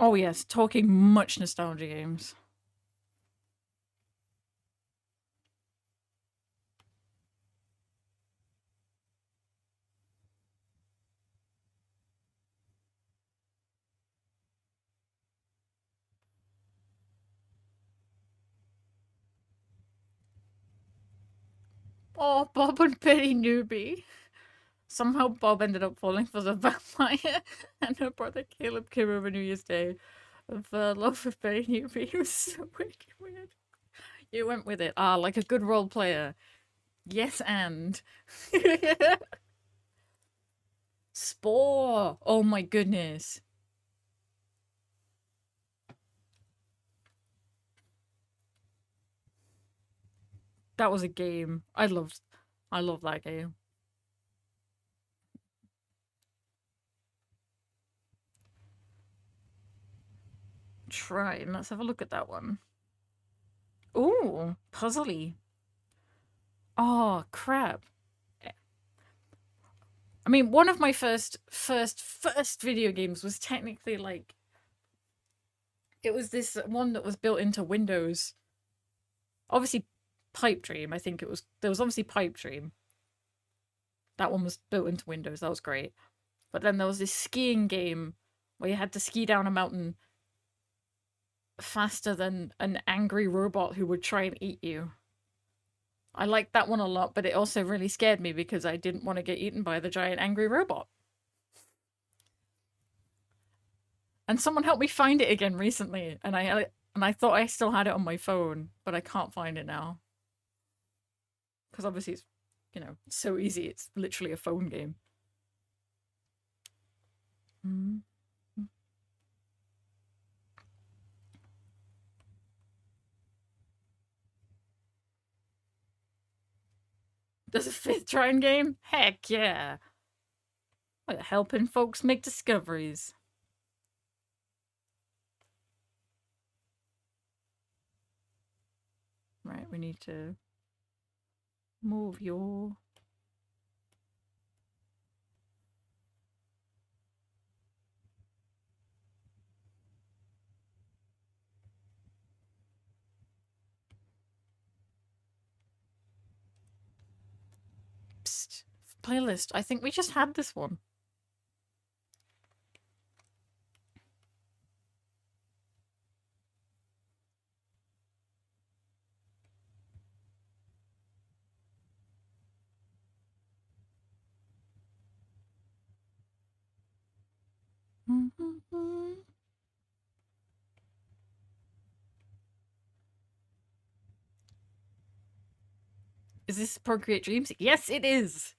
Oh yes, talking much nostalgia games. Oh, Bob and Betty Newbie. Somehow Bob ended up falling for the vampire, and her brother Caleb came over New Year's Day of love with Betty Newbie. It was so wicked weird. You went with it. Ah, like a good role player. Yes, and. Spore! Oh my goodness. That was a game. I loved that game. Try, let's have a look at that one. Ooh, puzzly. Oh, crap. I mean, one of my first video games was technically like, it was this one that was built into Windows. Obviously, Pipe Dream. I think there was obviously Pipe Dream. That one was built into Windows. That was great. But then there was this skiing game where you had to ski down a mountain faster than an angry robot who would try and eat you. I liked that one a lot, but it also really scared me because I didn't want to get eaten by the giant angry robot. And someone helped me find it again recently, and I thought I still had it on my phone, but I can't find it now. Because obviously it's, so easy. It's literally a phone game. Mm-hmm. There's a fifth trying game? Heck yeah. We're helping folks make discoveries. Right, we need to move your... Psst. Playlist. I think we just had this one. Is this Procreate Dreams? Yes, it is!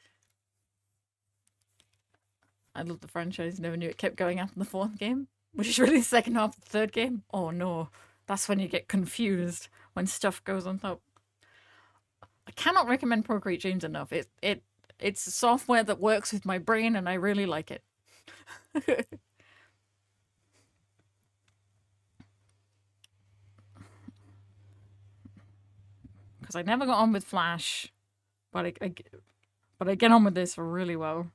I love the franchise. Never knew it kept going after the fourth game. Which is really the second half of the third game. Oh no. That's when you get confused when stuff goes on top. I cannot recommend Procreate Dreams enough. It's software that works with my brain and I really like it. Because I never got on with Flash, but I get on with this really well.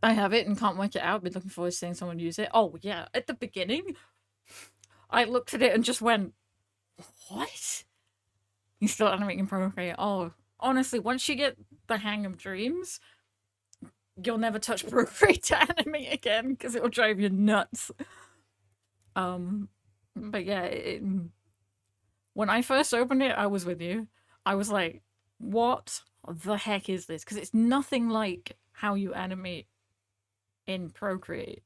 I have it and can't work it out. Been looking forward to seeing someone use it. Oh yeah, at the beginning, I looked at it and just went, "What? He's still animating Procreate?" Oh, honestly, once you get the hang of Dreams, you'll never touch Procreate to animate again because it will drive you nuts. But yeah, when I first opened it, I was with you. I was like, "What the heck is this?" Because it's nothing like how you animate in Procreate.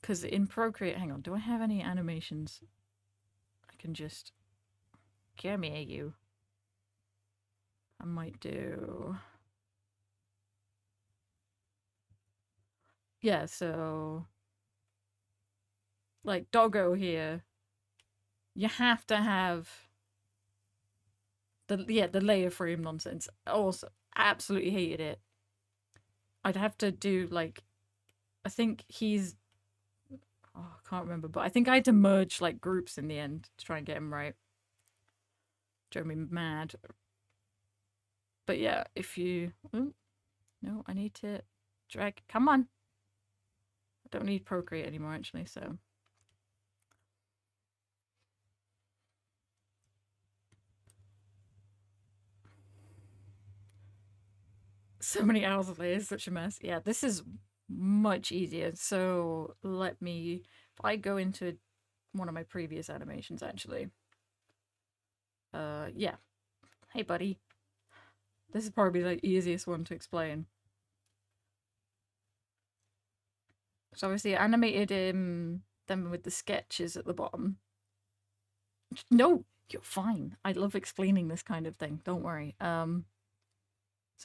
Because in Procreate, hang on, do I have any animations? I can just gimme you. I might do. Yeah, so like Doggo here, you have to have the layer frame nonsense. Also, absolutely hated it. I'd have to do like, I think he's, oh, I can't remember, but I think I had to merge like groups in the end to try and get him right. Drove me mad. But yeah, if you, oh, no, I need to drag. Come on. I don't need Procreate anymore actually, so. So many hours of layers, such a mess. Yeah, this is much easier. So let me, if I go into one of my previous animations actually, Yeah. Hey, buddy. This is probably the easiest one to explain. So obviously I animated them with the sketches at the bottom. No, you're fine. I love explaining this kind of thing. Don't worry. So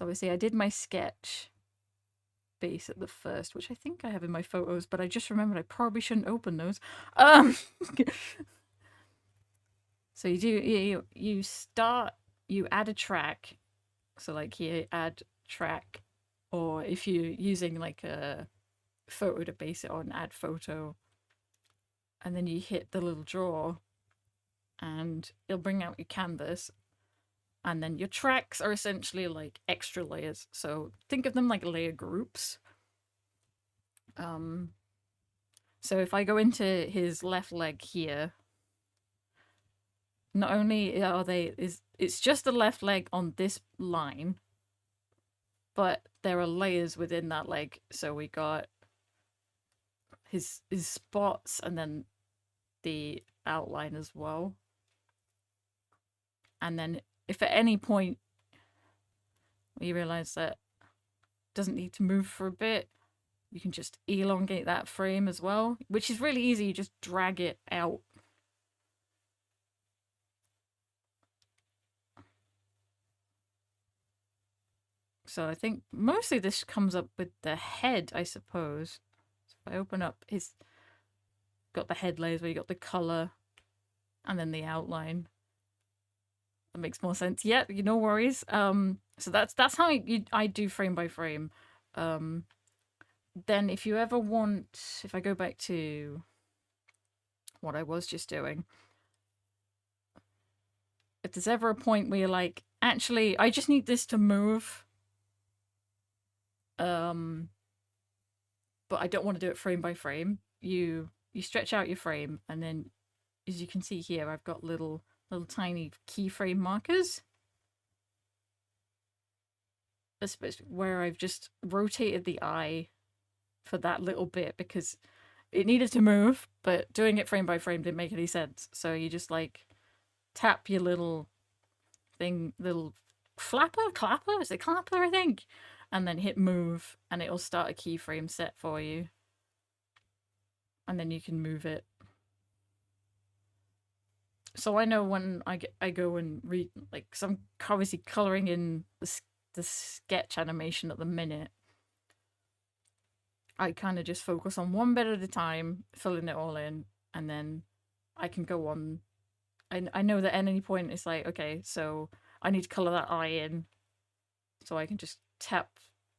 obviously I did my sketch base at the first, which I think I have in my photos, but I just remembered I probably shouldn't open those. Um, so you start, you add a track. So like here, add track, or if you're using like a photo to base it on, add photo, and then you hit the little draw, and it'll bring out your canvas. And then your tracks are essentially like extra layers. So think of them like layer groups. Um, so if I go into his left leg here, not only are it's just the left leg on this line, but there are layers within that leg. So we got his spots and then the outline as well. And then if at any point you realize that it doesn't need to move for a bit, you can just elongate that frame as well, which is really easy. You just drag it out. So I think mostly this comes up with the head, I suppose. So if I open up his, got the head layers where you got the color and then the outline. That makes more sense. Yeah, no worries. So that's how I do frame by frame. Then if you ever want, if I go back to what I was just doing, if there's ever a point where you're like, actually, I just need this to move, but I don't want to do it frame by frame, you stretch out your frame, and then as you can see here, I've got little tiny keyframe markers. Especially where I've just rotated the eye for that little bit because it needed to move, but doing it frame by frame didn't make any sense. So you just like tap your little thing, little clapper, is it clapper, I think? And then hit move and it'll start a keyframe set for you. And then you can move it. So I know when I go and read, like, cause I'm obviously coloring in the sketch animation at the minute. I kind of just focus on one bit at a time, filling it all in, and then I can go on. I know that at any point it's like, okay, so I need to color that eye in, so I can just tap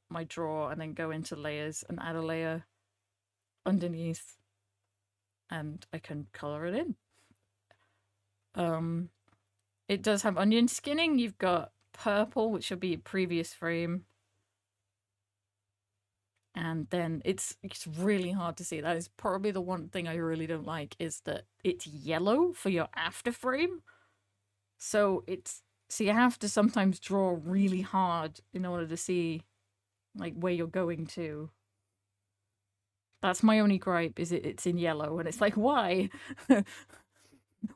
my draw and then go into layers and add a layer underneath, and I can color it in. It does have onion skinning. You've got purple, which will be a previous frame. And then it's really hard to see. That is probably the one thing I really don't like, is that it's yellow for your after frame. So you have to sometimes draw really hard in order to see like where you're going to. That's my only gripe, is it's in yellow, and it's like, why?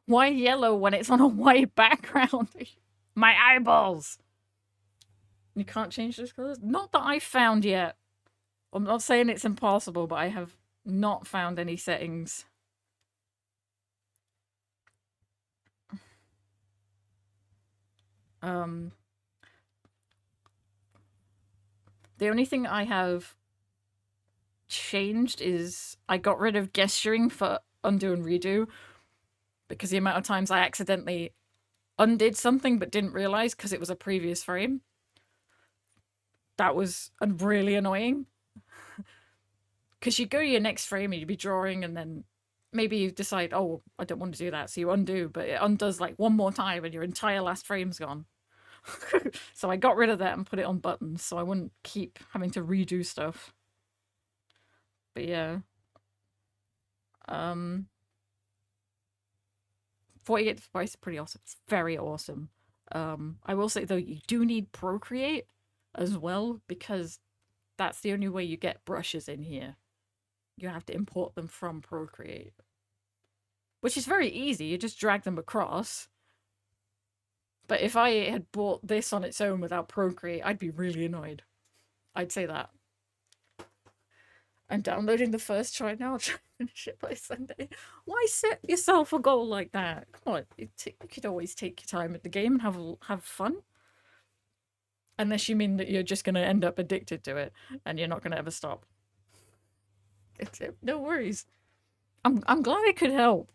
Why yellow when it's on a white background? My eyeballs! You can't change those colors? Not that I've found yet. I'm not saying it's impossible, but I have not found any settings. The only thing I have changed is I got rid of gesturing for undo and redo, because the amount of times I accidentally undid something but didn't realize because it was a previous frame. That was really annoying. Because you go to your next frame and you'd be drawing, and then maybe you decide, oh, I don't want to do that, so you undo, but it undoes like one more time and your entire last frame's gone. So I got rid of that and put it on buttons so I wouldn't keep having to redo stuff. But yeah. 48 device is pretty awesome. It's very awesome. I will say though, you do need Procreate as well, because that's the only way you get brushes in here. You have to import them from Procreate, which is very easy. You just drag them across. But if I had bought this on its own without Procreate, I'd be really annoyed. I'd say that. I'm downloading the first try now. I'll try to finish it by Sunday. Why set yourself a goal like that? Come on, you could always take your time at the game and have fun. Unless you mean that you're just going to end up addicted to it and you're not going to ever stop. No worries. I'm glad it could help.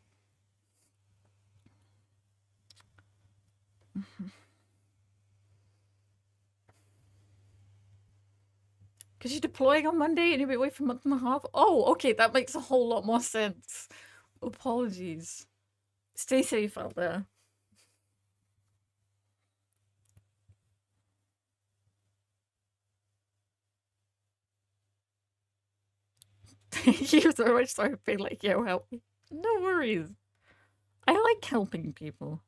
Because you're deploying on Monday and you'll be away for a month and a half. Oh, okay, that makes a whole lot more sense. Apologies. Stay safe out there. Thank you so much. Sorry for being like, yo, help me. No worries. I like helping people.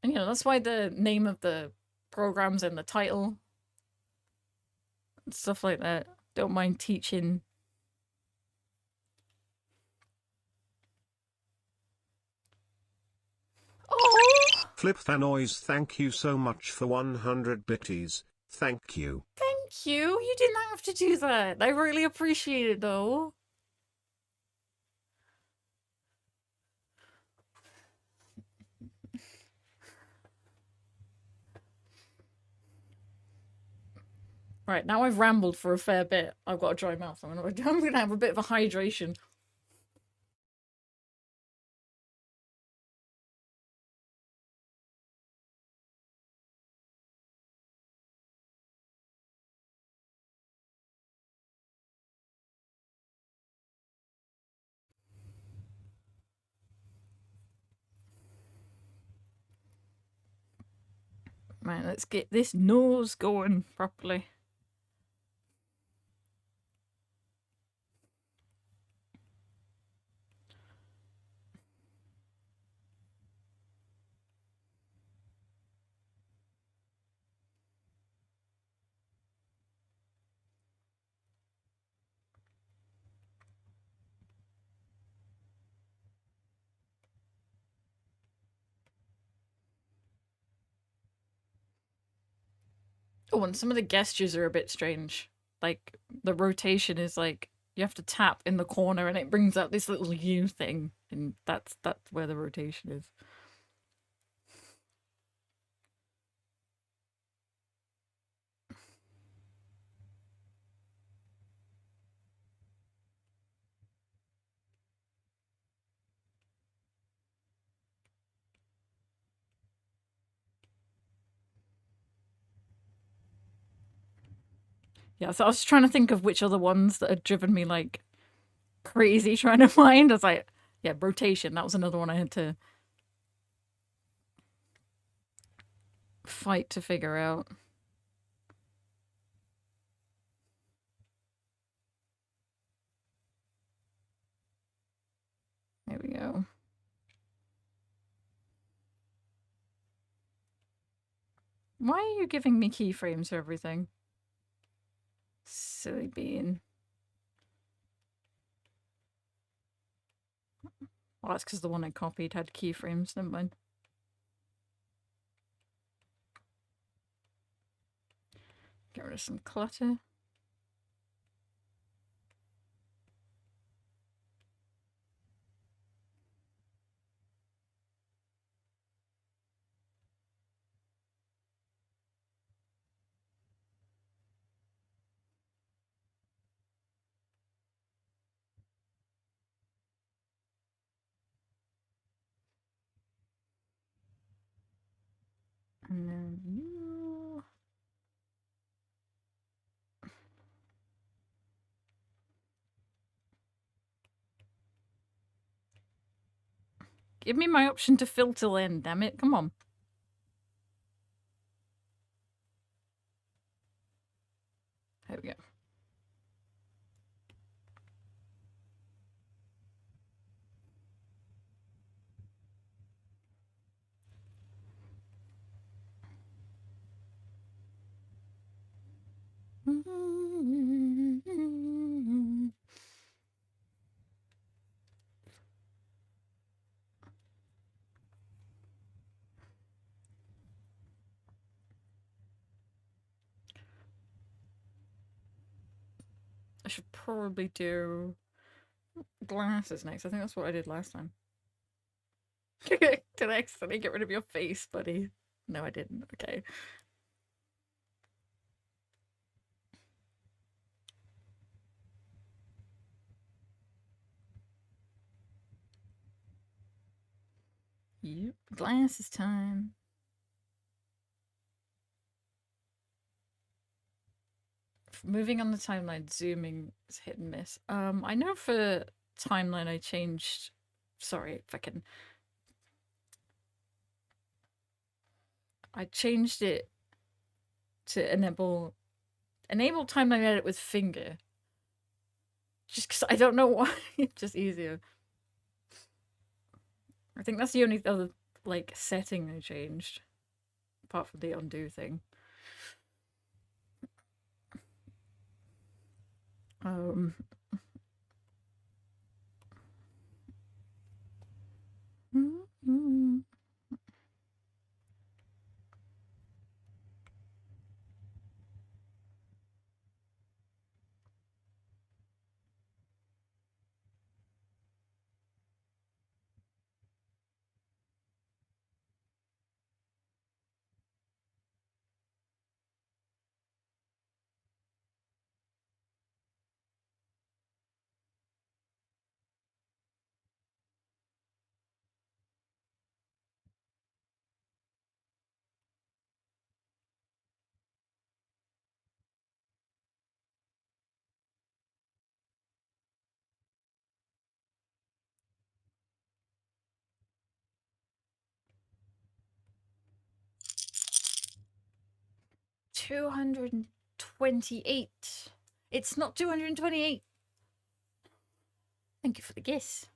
And that's why the name of the program's in the title. And stuff like that. Don't mind teaching. Oh! Flip Fanoise, thank you so much for 100 bitties. Thank you. Thank you. You didn't have to do that. I really appreciate it, though. Right, now I've rambled for a fair bit. I've got a dry mouth. I'm gonna have a bit of a hydration. Right, let's get this nose going properly. Oh, and some of the gestures are a bit strange. Like, the rotation is like, you have to tap in the corner and it brings out this little U thing. And that's where the rotation is. Yeah, so I was trying to think of which other ones that had driven me like crazy trying to find. I was like, yeah, rotation. That was another one I had to fight to figure out. There we go. Why are you giving me keyframes for everything? Silly bean. Well, that's because the one I copied had keyframes. Never mind. Get rid of some clutter. And then you. Give me my option to filter then, damn it. Come on. There we go. I should probably do glasses next. I think that's what I did last time. Did I accidentally get rid of your face, buddy? No, I didn't. Okay. Yep. Glasses time. Moving on the timeline, zooming is hit and miss. I know for timeline I changed. Sorry if I can. I changed it to enable timeline edit with finger. Just because I don't know why. It's just easier. I think that's the only other like setting I changed, apart from the undo thing. Um. mm, 228. It's not 228. Thank you for the guess.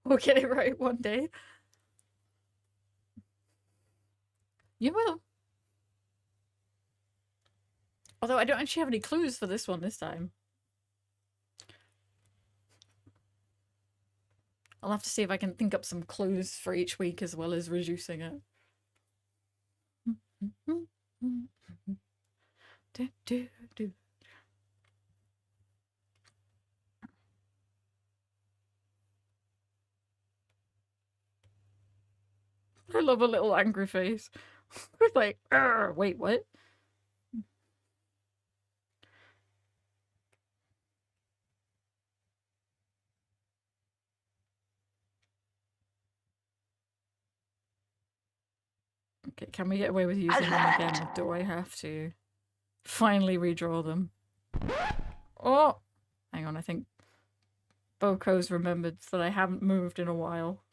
We'll get it right one day. You will. Although I don't actually have any clues for this one this time. I'll have to see if I can think up some clues for each week as well as reducing it. I love a little angry face. It's like, wait, what? Okay, can we get away with using them again, or do I have to finally redraw them? Oh! Hang on, I think Boko's remembered that I haven't moved in a while.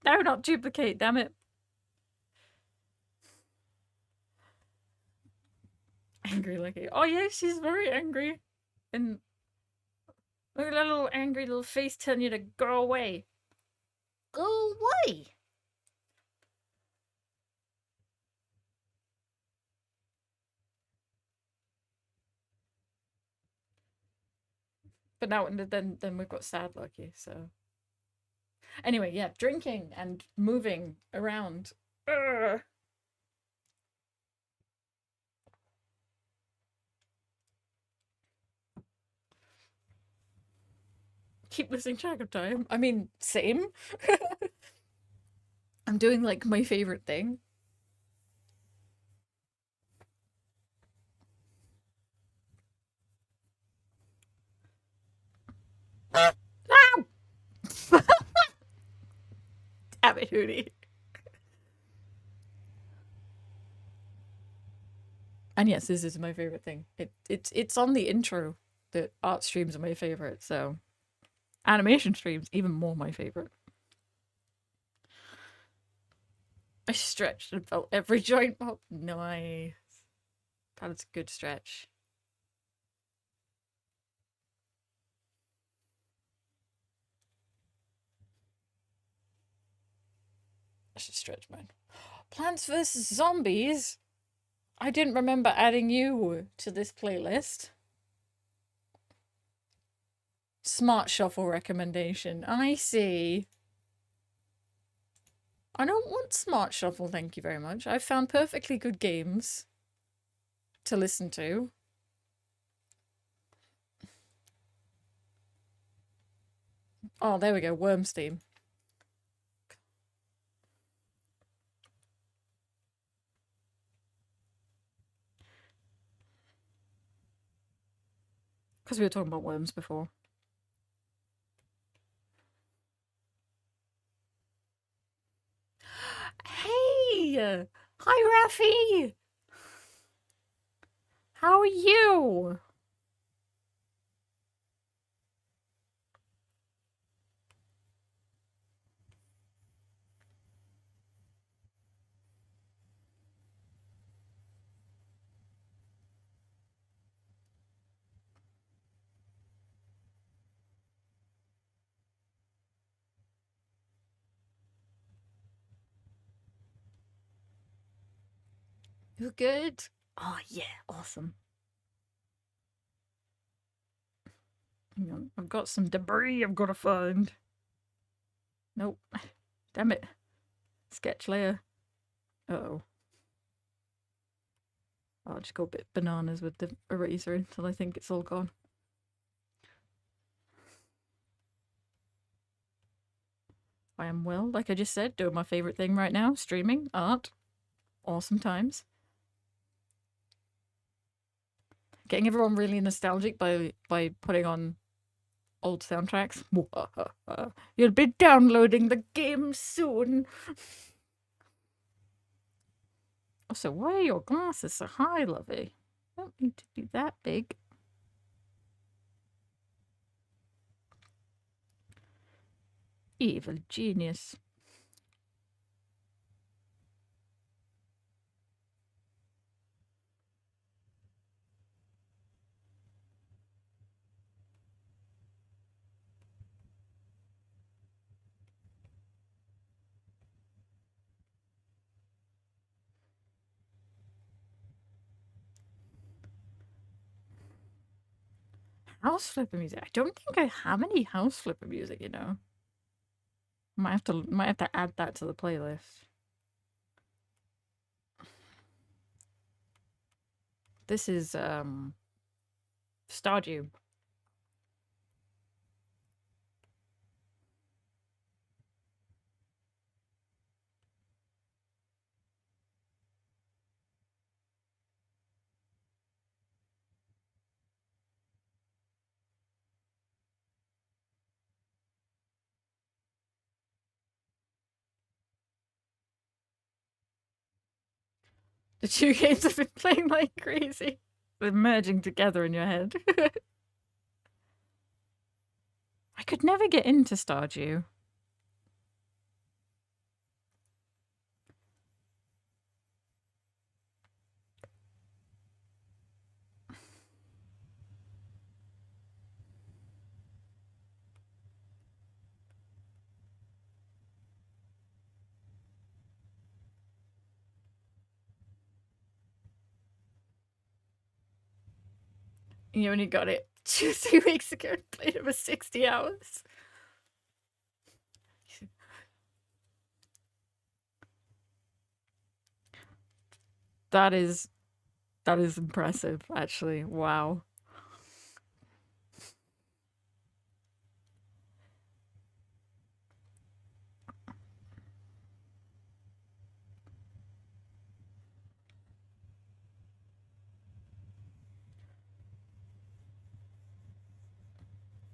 No, not duplicate, damn it. Angry Lucky. Oh, yeah, she's very angry. And look at that little angry little face telling you to go away. Go away! But now, then we've got Sad Lucky, so. Anyway, yeah, drinking and moving around. Ugh. Keep losing track of time. I mean, same. I'm doing like my favorite thing. Ow! Damn it, Hootie. And yes, this is my favorite thing. It's on the intro that art streams are my favorite, so Animation streams, even more my favorite. I stretched and felt every joint pop. Nice. That's a good stretch. I should stretch mine. Plants vs. Zombies? I didn't remember adding you to this playlist. Smart Shuffle recommendation. I see. I don't want Smart Shuffle, thank you very much. I've found perfectly good games to listen to. Oh, there we go. Worms theme. Because we were talking about worms before. Hey! Hi, Rafi! How are you? You good? Oh, yeah, awesome. Hang on, I've got some debris I've got to find. Nope. Damn it. Sketch layer. Uh-oh. I'll just go a bit bananas with the eraser until I think it's all gone. I am well, like I just said, doing my favorite thing right now, streaming, art, awesome times. Getting everyone really nostalgic by putting on old soundtracks. You'll be downloading the game soon. Also, why are your glasses so high, lovey? Don't need to be that big. Evil genius. House flipper music. I don't think I have any house flipper music, you know. Might have to add that to the playlist. This is Stardew. The two games have been playing like crazy. They're merging together in your head. I could never get into Stardew. You only got it 2, 3 weeks ago and played it for 60 hours. That is impressive, actually. Wow.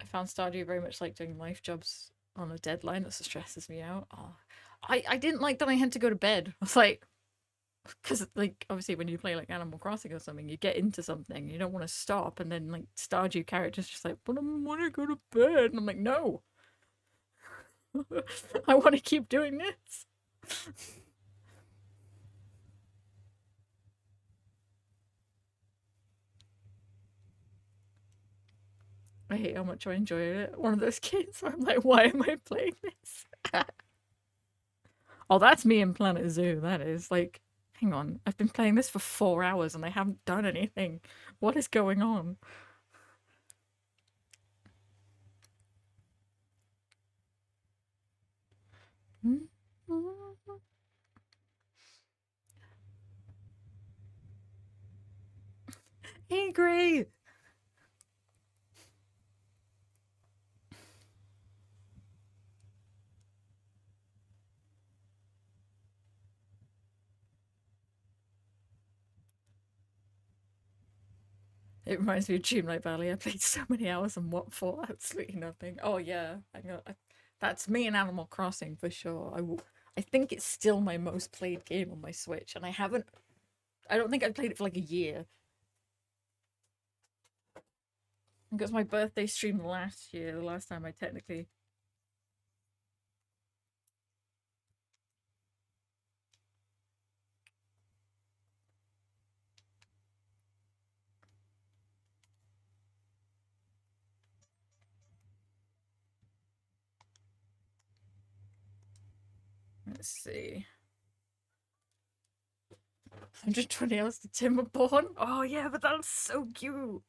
I found Stardew very much like doing life jobs on a deadline. That stresses me out. Oh. I didn't like that I had to go to bed. I was like, Because like obviously when you play like Animal Crossing or something, you get into something, you don't want to stop, and then like Stardew characters just like, but I want to go to bed, and I'm like, no, I want to keep doing this. I hate how much I enjoy it. One of those games where I'm like, why am I playing this? Oh, that's me in Planet Zoo. That is like, hang on, I've been playing this for 4 hours and I haven't done anything. What is going on? Hey, Gray. It reminds me of Dreamlight Valley. I played so many hours and what for? Absolutely nothing. Oh yeah, that's me in Animal Crossing for sure. I think it's still my most played game on my Switch, and I haven't. I don't think I've played it for like a year. I think it was my birthday stream last year, the last time I technically. Let's see. 120 hours to Timberborn. Oh yeah, but that's so cute.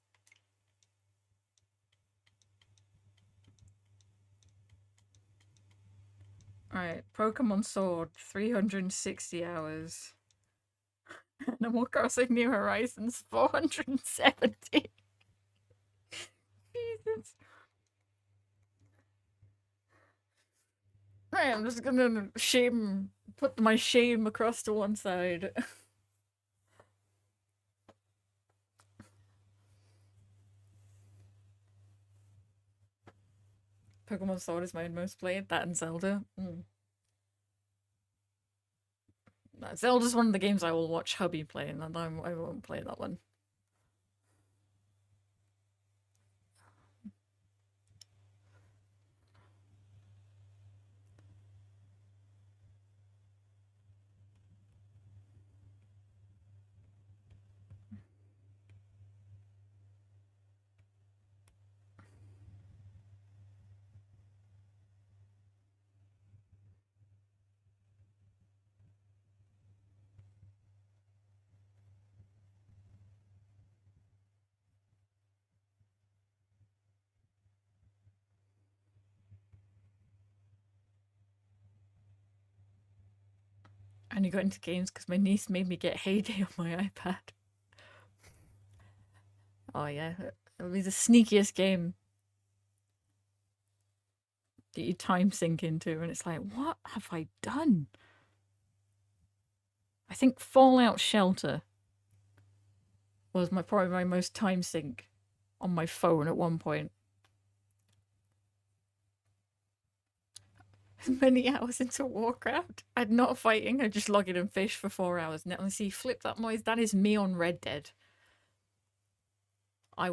Alright, Pokemon Sword, 360 hours. Animal Crossing New Horizons, 470. Jesus. Right, I'm just gonna put my shame across to one side. Pokemon Sword is my most played, that and Zelda. Zelda's one of the games I will watch hubby play, and I won't play that one. I only got into games because my niece made me get Heyday on my iPad. Oh yeah, it'll be the sneakiest game that you time sink into, and it's like, what have I done? I think Fallout Shelter was probably my most time sink on my phone at one point. Many hours into Warcraft. I'd not fighting, I just log in and fish for 4 hours. Now, see, flip that noise. That is me on Red Dead. I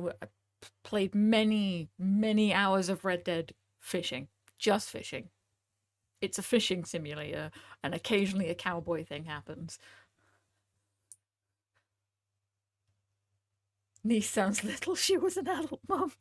played many hours of Red Dead fishing, just fishing. It's a fishing simulator, and occasionally a cowboy thing happens. Niece sounds little. She was an adult mom.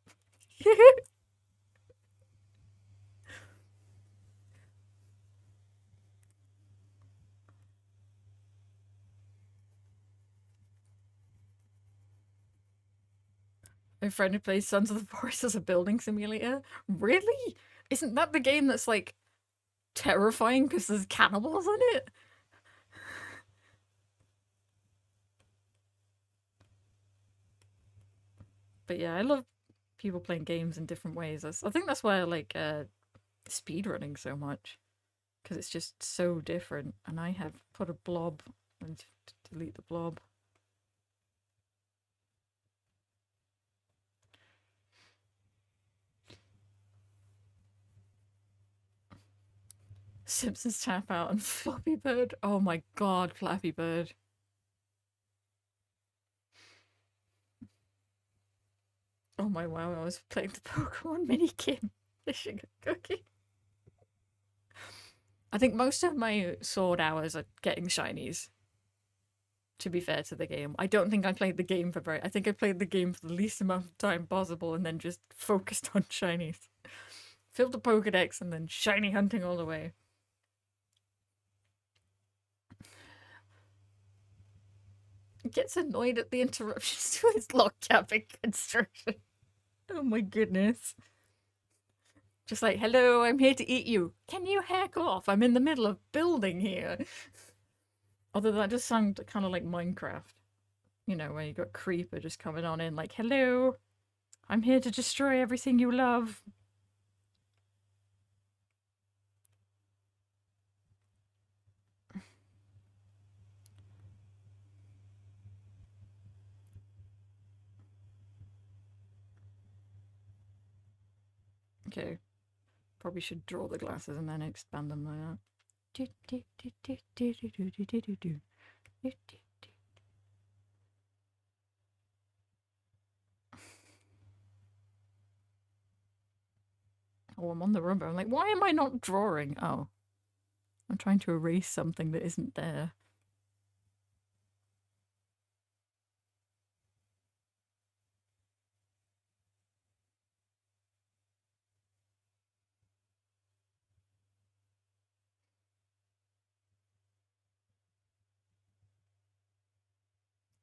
My friend who plays Sons of the Forest as a building simulator. Really? Isn't that the game that's like terrifying because there's cannibals in it? But yeah, I love people playing games in different ways. I think that's why I like speedrunning so much, because it's just so different. And I have put a blob and delete the blob. Simpsons Tap Out and Floppy Bird. Oh my god, Flappy Bird. Oh my wow, I was playing the Pokemon mini game. The sugar cookie. I think most of my sword hours are getting shinies, to be fair to the game. I don't think I played the game for very I think I played the game for the least amount of time possible and then just focused on shinies. Filled the Pokedex and then shiny hunting all the way. Gets annoyed at the interruptions to his log cabin construction. Oh my goodness. Just like, hello, I'm here to eat you. Can you heck off? I'm in the middle of building here. Although that does sound kind of like Minecraft. You know, where you got Creeper just coming on in like, hello, I'm here to destroy everything you love. Okay, probably should draw the glasses and then expand them like that. Oh, I'm on the rubber. I'm like, why am I not drawing? Oh, I'm trying to erase something that isn't there.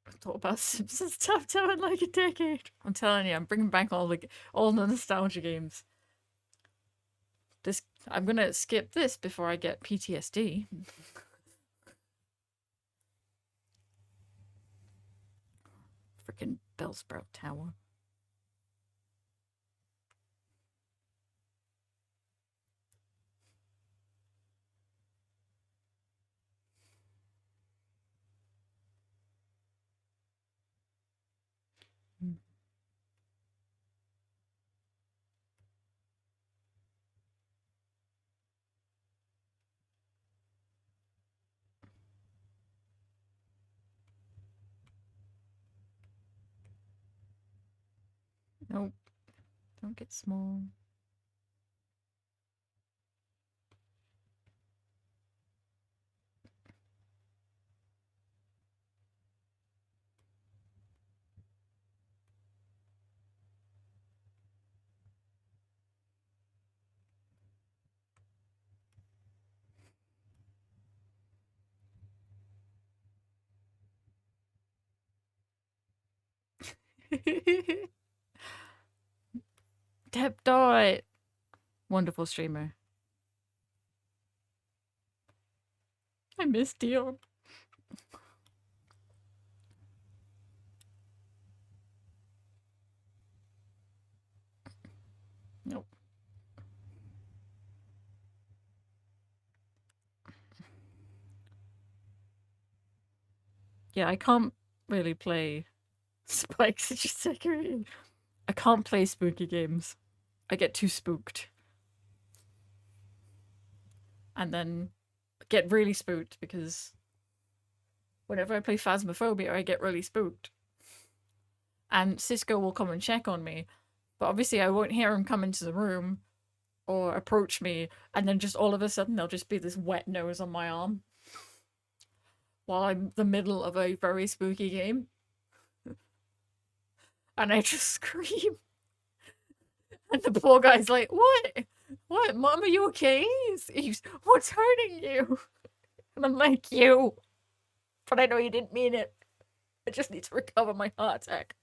I thought about Simpsons tapped out in like a decade. I'm telling you, I'm bringing back all the nostalgia games. This I'm gonna skip this before I get PTSD. Freaking Bellsprout Tower. Nope, don't get small. Tap Dot! Wonderful streamer. I miss Dion. Nope. Yeah, I can't really play Spikes. It's just decorating. I can't play spooky games. I get too spooked. And then get really spooked because whenever I play Phasmophobia, I get really spooked. And Cisco will come and check on me, but obviously I won't hear him come into the room or approach me, and then just all of a sudden there'll just be this wet nose on my arm while I'm in the middle of a very spooky game. And I just scream. And the poor guy's like, what? What, Mom, are you okay? What's hurting you? And I'm like, you. But I know you didn't mean it. I just need to recover my heart attack.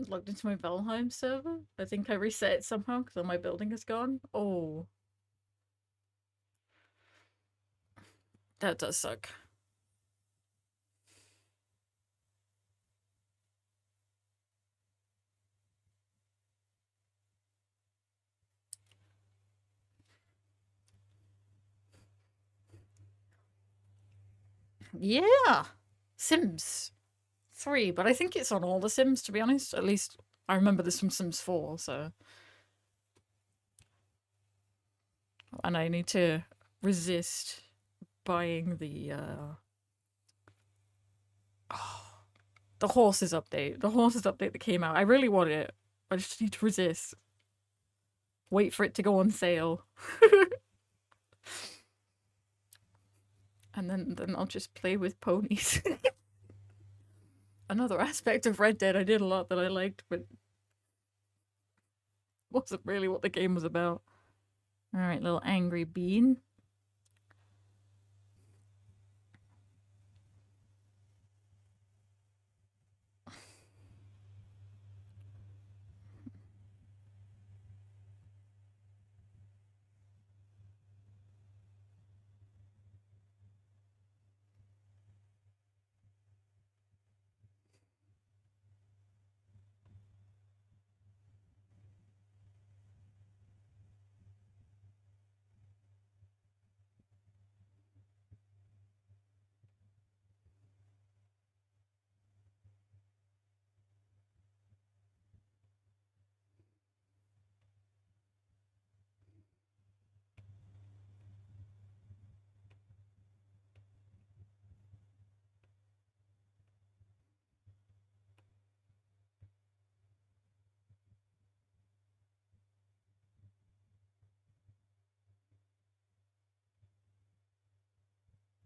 Logged into my Valheim server. I think I reset it somehow because all my building is gone. Oh, that does suck. Yeah, Sims 3, but I think it's on all the Sims, to be honest. At least I remember this from Sims 4, so. And I need to resist buying the horses update. The horses update that came out. I really want it. I just need to resist. Wait for it to go on sale. And then I'll just play with ponies. Another aspect of Red Dead I did a lot that I liked, but wasn't really what the game was about. Alright, little angry bean.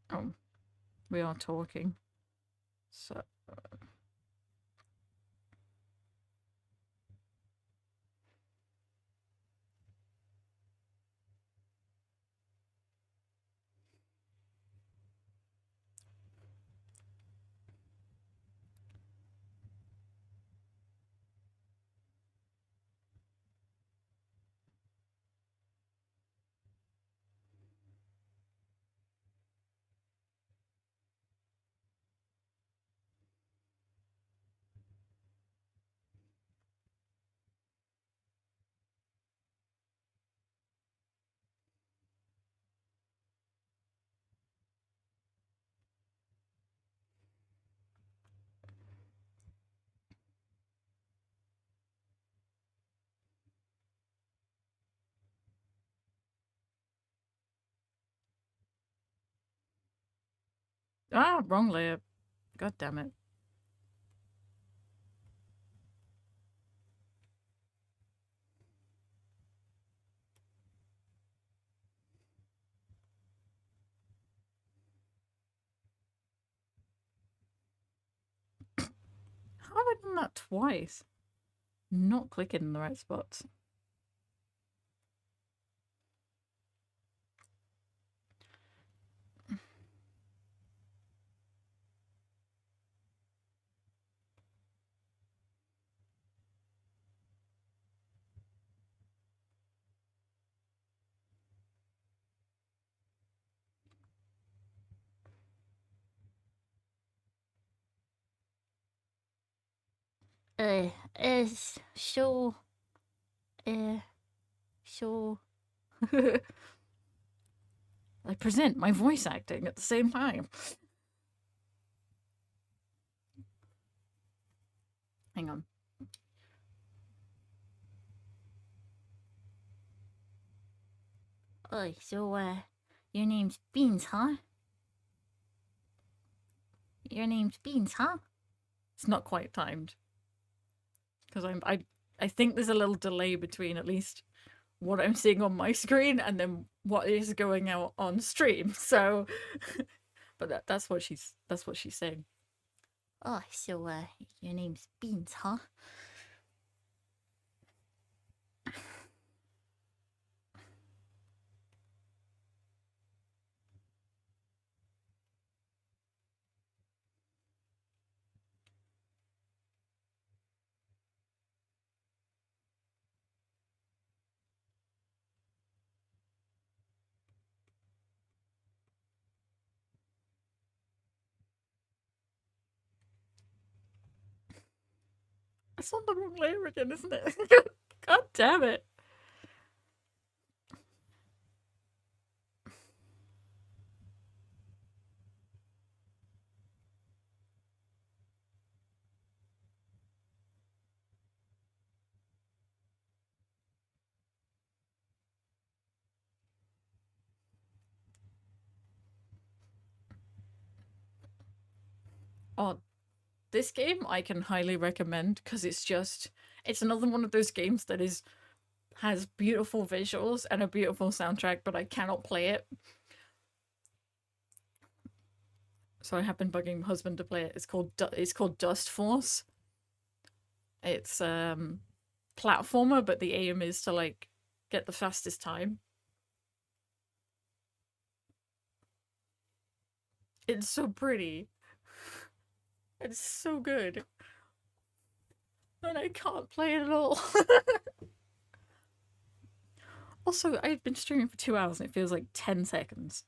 Oh, we are talking. So. Ah, wrong layer. God damn it. How have I done that twice? Not clicking in the right spots. Uh, is so, uh, so. I present my voice acting at the same time. Hang on. Oh, so, your name's Beans, huh? Your name's Beans, huh? It's not quite timed because I think there's a little delay between at least what I'm seeing on my screen and then what is going out on stream. So, but that's what she's saying. Oh, so your name's Beans, huh? It's on the wrong layer again, isn't it? God damn it. Oh, this game I can highly recommend because it's another one of those games that has beautiful visuals and a beautiful soundtrack, but I cannot play it. So I have been bugging my husband to play it. It's called Dust Force. It's platformer, but the aim is to like get the fastest time. It's so pretty. It's so good. And I can't play it at all. Also, I've been streaming for 2 hours and it feels like 10 seconds.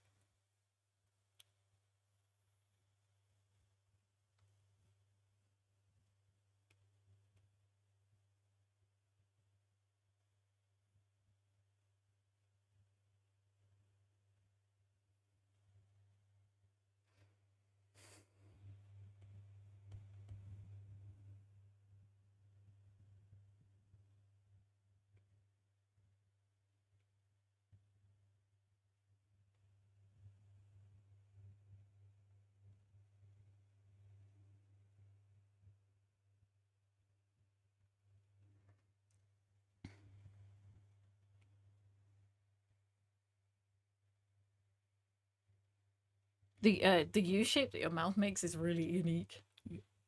The U shape that your mouth makes is really unique.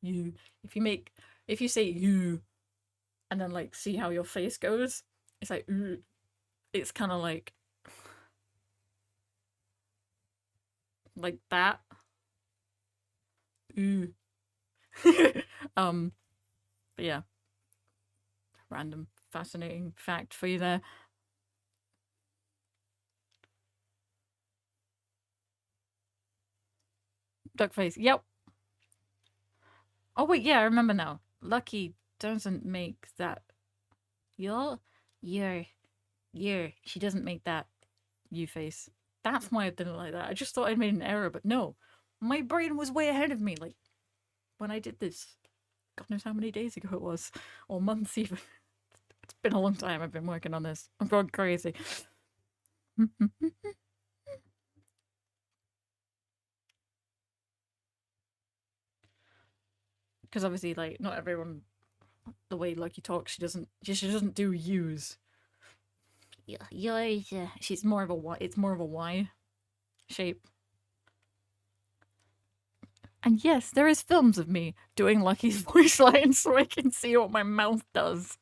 You if you make if you say you and then like see how your face goes, it's like ooh. It's kind of like that. Ooh. um but yeah, random fascinating fact for you there. Duck face. Yep. Oh wait, yeah, I remember now. Lucky doesn't make that. You're, you're, She doesn't make that you face. That's why I didn't like that. I just thought I'd made an error, but no, my brain was way ahead of me. Like when I did this, God knows how many days ago it was, or months even. It's been a long time. I've been working on this. I'm going crazy. Because obviously, like, not everyone the way Lucky talks, she doesn't do U's. Yeah, yeah. She's more of a Y. It's more of a Y shape. And yes, there is films of me doing Lucky's voice lines so I can see what my mouth does.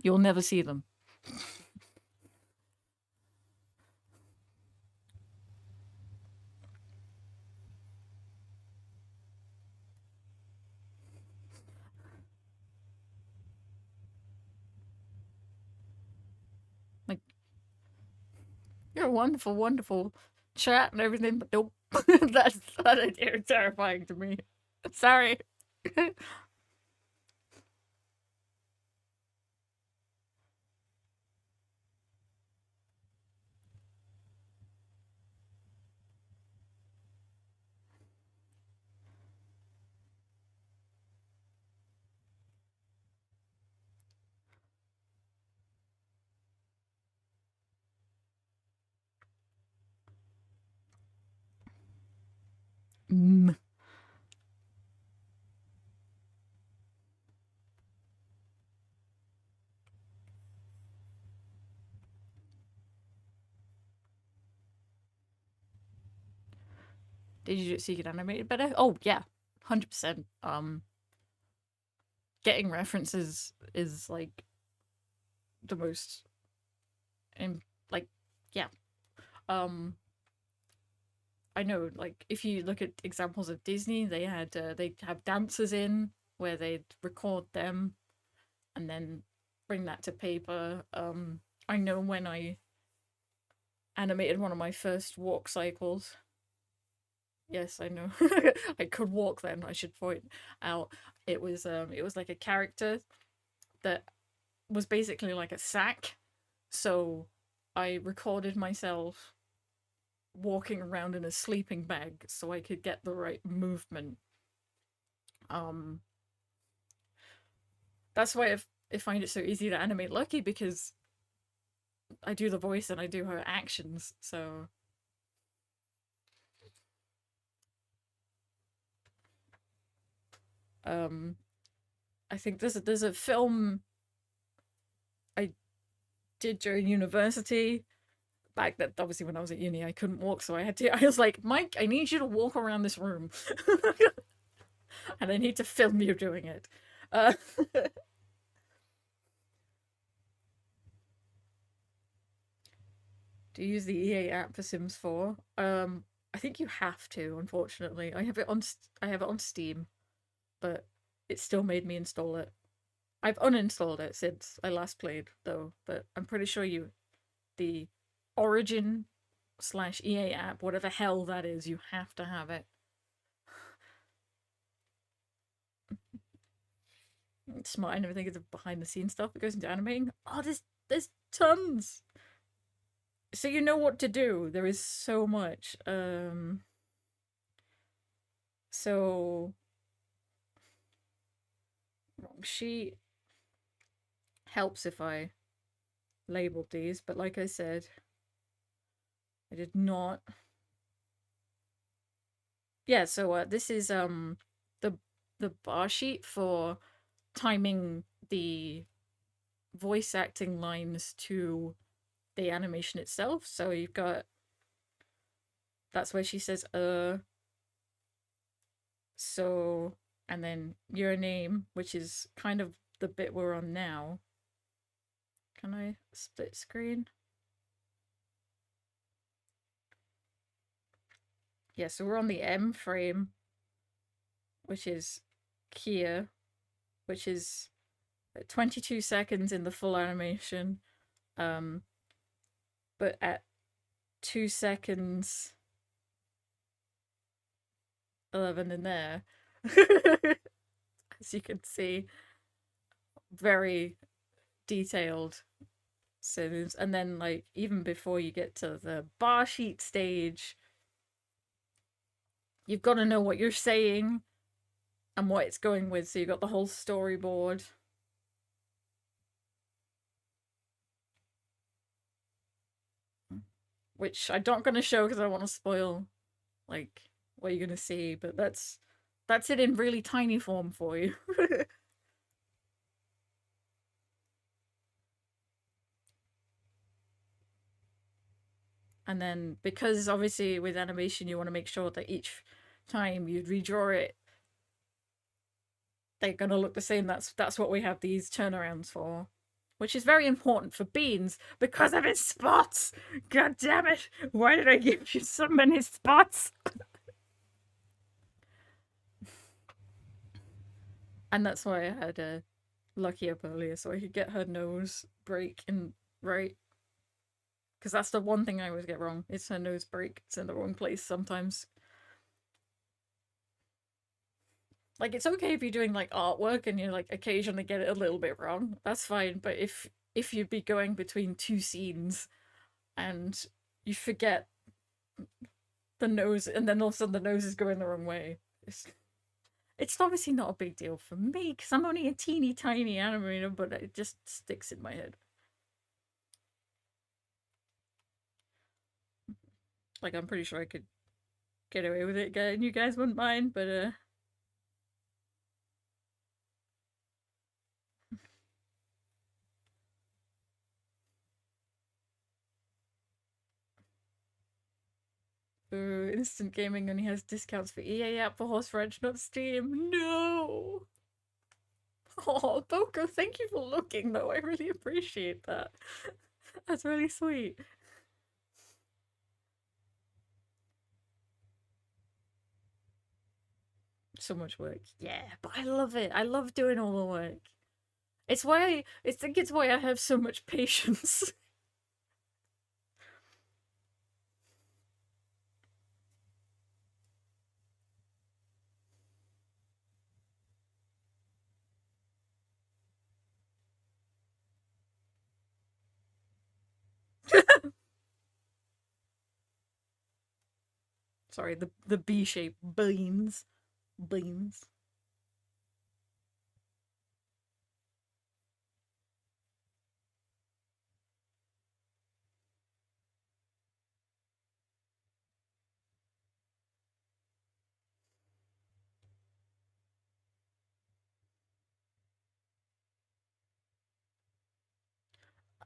You'll never see them. Like, you're a wonderful, wonderful chat and everything, but nope. That's that idea terrifying to me. Sorry. Mm. Did you see it animated better? Oh yeah, 100%. Getting references is like the most, and like, yeah. Um, I know, like, if you look at examples of Disney, they have dancers in where they'd record them and then bring that to paper. I know when I animated one of my first walk cycles. Yes, I know. I could walk then, I should point out. It was like a character that was basically like a sack. So I recorded myself walking around in a sleeping bag so I could get the right movement. Um that's why I find it so easy to animate Lucky, because I do the voice and I do her actions. So um I think there's a film I did during university back that, obviously when I was at uni I couldn't walk, so I was like, Mike, I need you to walk around this room. And I need to film you doing it. Uh, do you use the EA app for Sims 4? I think you have to, unfortunately. I have it on Steam, but it still made me install it. I've uninstalled it since I last played though, but I'm pretty sure the Origin slash EA app, whatever hell that is, you have to have it. It's smart. I never think of the behind the scenes stuff that goes into animating. Oh, there's tons. So you know what to do. There is so much. So wrong sheet helps if I labeled these, but like I said, I did not. Yeah, so this is the the bar sheet for timing the voice acting lines to the animation itself. So you've got, that's where she says so, and then your name, which is kind of the bit we're on now. Can I split screen? Yeah, so we're on the M frame, which is here, which is 22 seconds in the full animation. But at 2 seconds 11 in there, as you can see, very detailed scenes. And then, like, even before you get to the bar sheet stage, you've got to know what you're saying and what it's going with. So you've got the whole storyboard. Which I'm not going to show because I want to spoil, like, what you're going to see. But that's it in really tiny form for you. And then, because obviously with animation you want to make sure that each time you redraw it, they're gonna look the same. That's what we have these turnarounds for, which is very important for Beans because of his spots. God damn it! Why did I give you so many spots? And that's why I had Lucky up earlier, so I could get her nose break in right. Because that's the one thing I always get wrong. It's her nose break. It's in the wrong place sometimes. Like, it's okay if you're doing like artwork and you like occasionally get it a little bit wrong. That's fine. But if you'd be going between two scenes and you forget the nose, and then all of a sudden the nose is going the wrong way, it's obviously not a big deal for me because I'm only a teeny tiny animator, but it just sticks in my head. Like, I'm pretty sure I could get away with it, and you guys wouldn't mind, but ooh, Instant Gaming only has discounts for EA app for Horse Ranch, not Steam. No. Oh, Boko, thank you for looking, though. I really appreciate that. That's really sweet. So much work. Yeah, but I love it. I love doing all the work. I think it's why I have so much patience. Sorry, the B shape beans. Beans.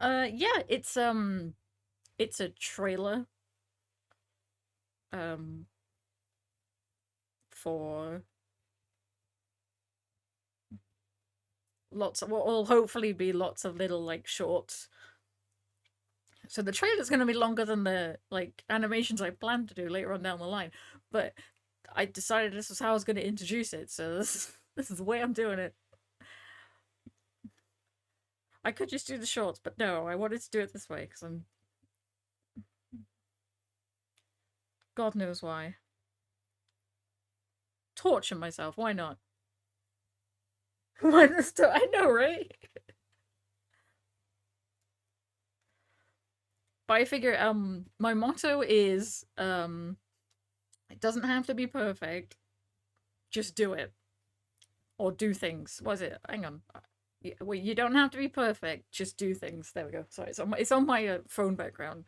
Yeah, it's a trailer um for lots of what will hopefully be lots of little like shorts. So the trailer's going to be longer than the like animations I plan to do later on down the line, but I decided this was how I was going to introduce it. So this is the way I'm doing it. I could just do the shorts, but no, I wanted to do it this way because I'm God knows why. Torture myself. Why not? Why this? I know, right? But I figure my motto is it doesn't have to be perfect. Just do it or do things. What is it? Hang on. Wait, you don't have to be perfect. Just do things. There we go. Sorry, it's on my phone background.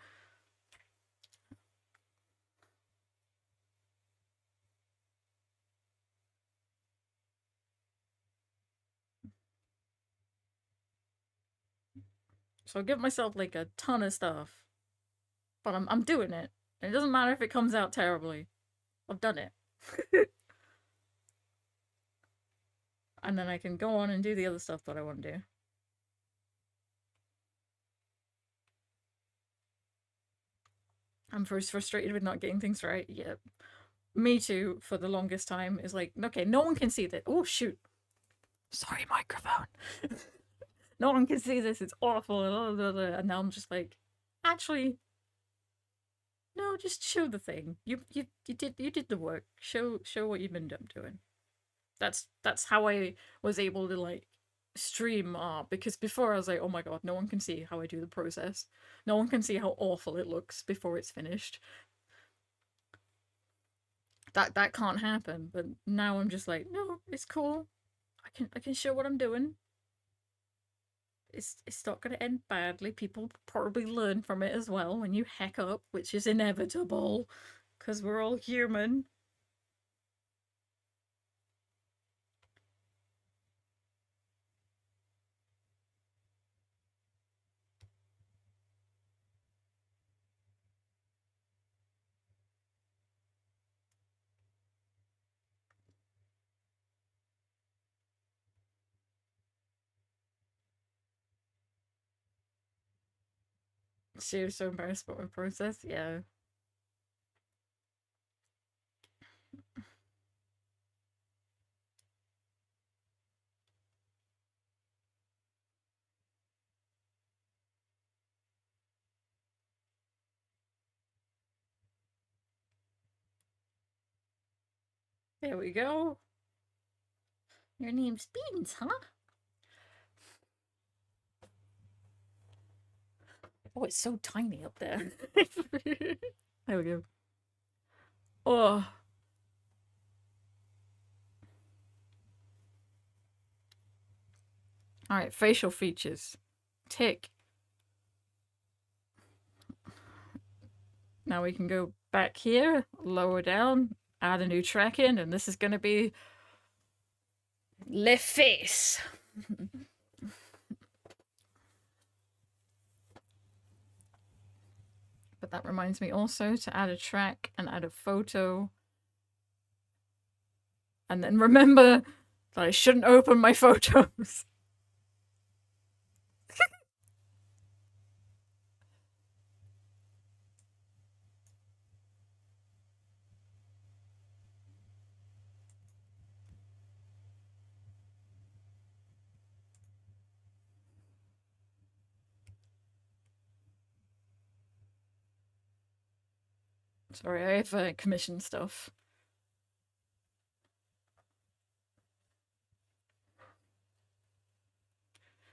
So I give myself like a ton of stuff, but I'm doing it. And it doesn't matter if it comes out terribly. I've done it. And then I can go on and do the other stuff that I want to do. I'm first frustrated with not getting things right. Yeah, me too. For the longest time, is like, okay, no one can see that. Oh shoot! Sorry, microphone. No one can see this. It's awful. And now I'm just like, actually, no. Just show the thing. You did the work. Show what you've been doing. That's how I was able to like stream art, because before I was like, oh my god, no one can see how I do the process. No one can see how awful it looks before it's finished. That can't happen. But now I'm just like, no, it's cool. I can show what I'm doing. It's not going to end badly. People probably learn from it as well when you hack up, which is inevitable because we're all human. She was so embarrassed about my process. Yeah. There we go. Your name's Beans, huh? Oh, it's so tiny up there. There we go. Oh. Alright, facial features. Tick. Now we can go back here, lower down, add a new track in, and this is going to be Le Face. But that reminds me also to add a track and add a photo. And then remember that I shouldn't open my photos. Sorry, I have commission stuff.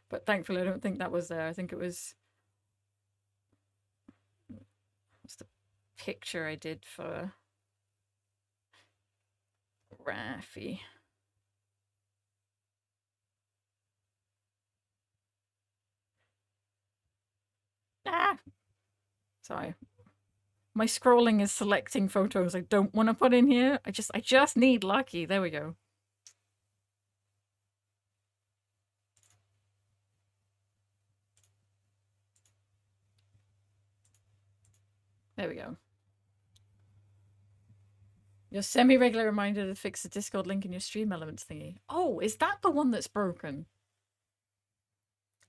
But thankfully, I don't think that was there. I think it was picture I did for Raffy. Ah! Sorry. My scrolling is selecting photos I don't want to put in here. I just need Lucky. There we go. There we go. Your semi-regular reminder to fix the Discord link in your stream elements thingy. Oh, is that the one that's broken?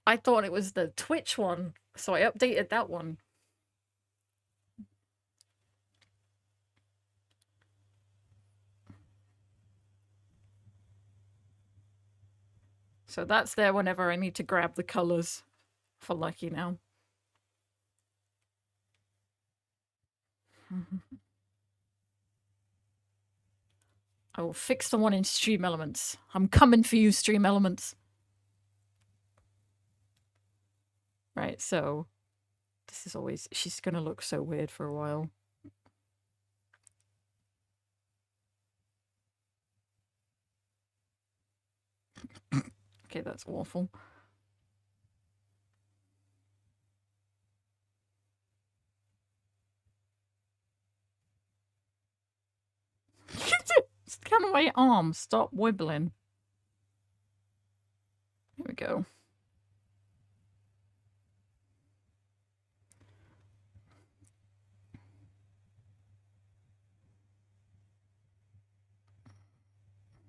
I thought it was the Twitch one, so I updated that one. So that's there whenever I need to grab the colors for Lucky now. I will fix the one in Stream Elements. I'm coming for you, Stream Elements. Right, so this is always... She's gonna look so weird for a while. Okay, that's awful. It's kind of my arm. Stop wibbling. Here we go.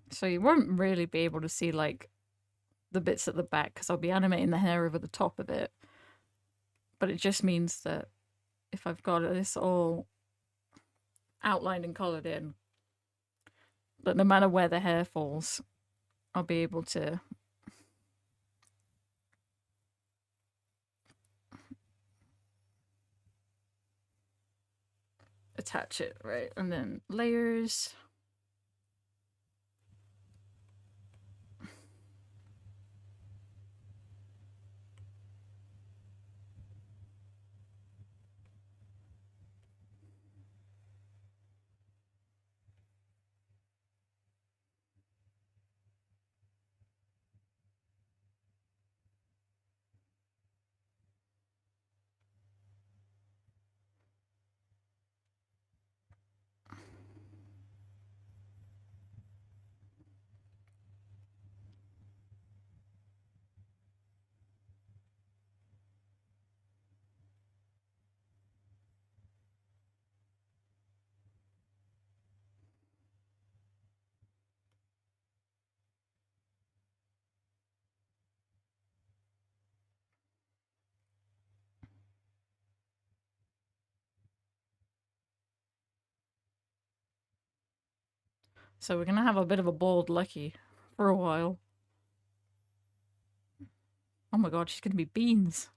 So you won't really be able to see, like, the bits at the back because I'll be animating the hair over the top of it. But it just means that if I've got this all outlined and coloured in, that no matter where the hair falls, I'll be able to attach it, right? And then layers. So we're gonna have a bit of a bald Lucky for a while. Oh my god, she's gonna be beans.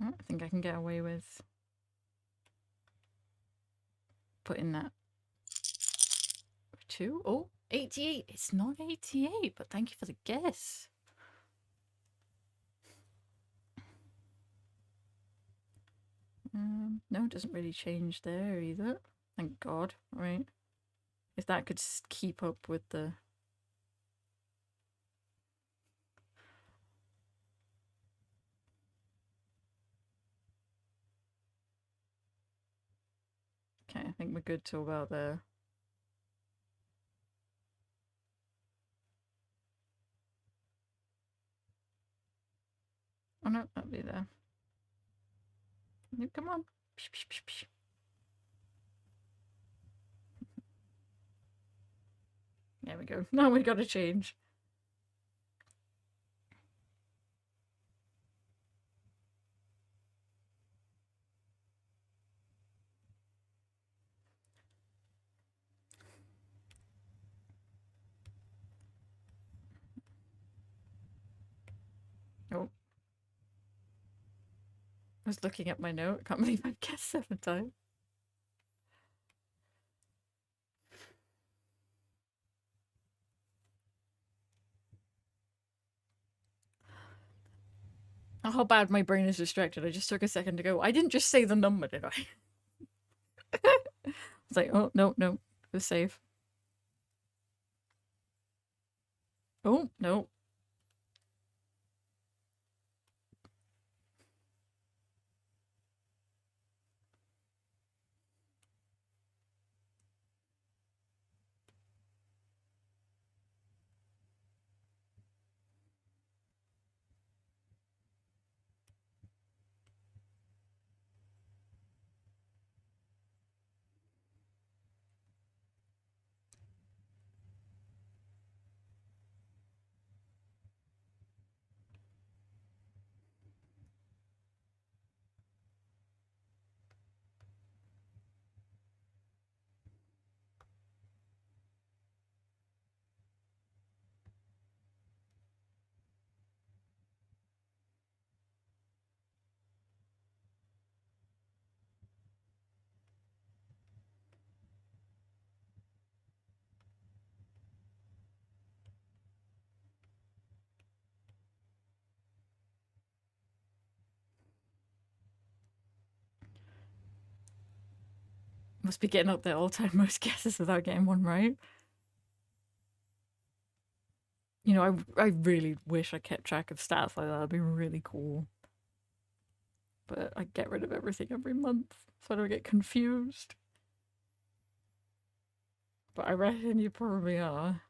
I think I can get away with putting that two. Oh, 88. It's not 88, but thank you for the guess. No, it doesn't really change there either. Thank God, right? If that could keep up with the... Okay, I think we're good till about there. Oh no, that'll be there. No, come on. Psh, psh, psh, psh. There we go. Now we got to change. Oh, I was looking at my note. I can't believe I've guessed 7 times. Oh, how bad my brain is distracted. I just took a second to go. I didn't just say the number, did I? It's like, oh, no, no. It was safe. Oh, no. Must be getting up there all time most guesses without getting one right. You know, I really wish I kept track of stats like that. That'd be really cool. But I get rid of everything every month so I don't get confused. But I reckon you probably are.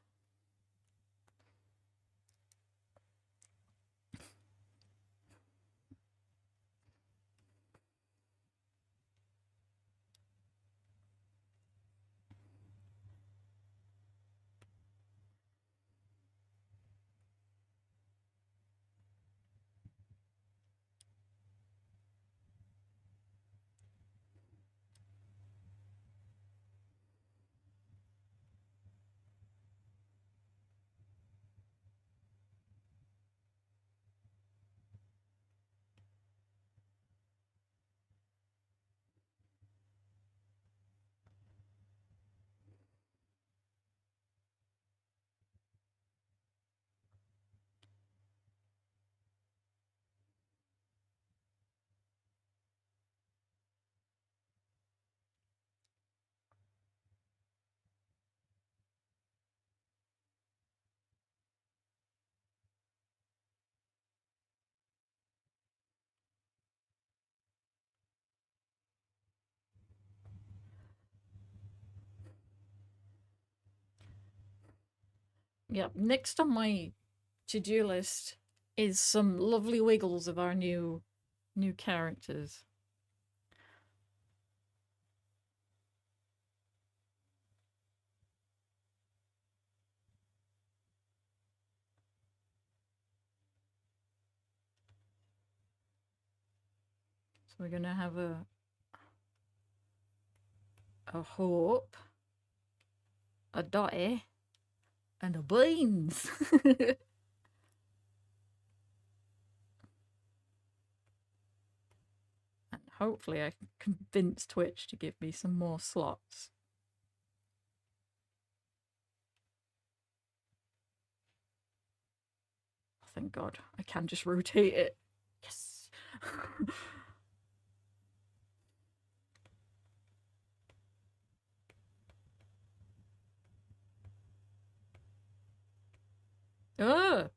Yep. Next on my to-do list is some lovely wiggles of our new characters. So we're gonna have a Hope, a Dottie, and a Beans. And hopefully I can convince Twitch to give me some more slots. Oh, thank God. I can just rotate it. Yes. Oh,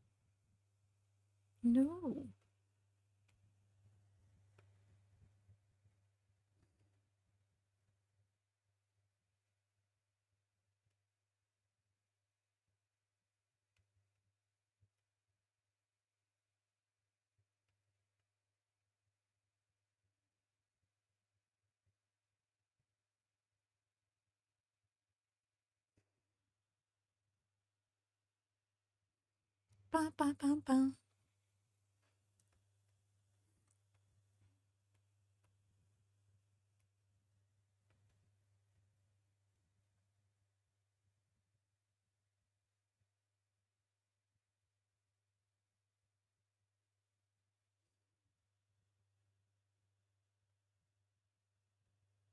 no. Ba, ba, ba, ba.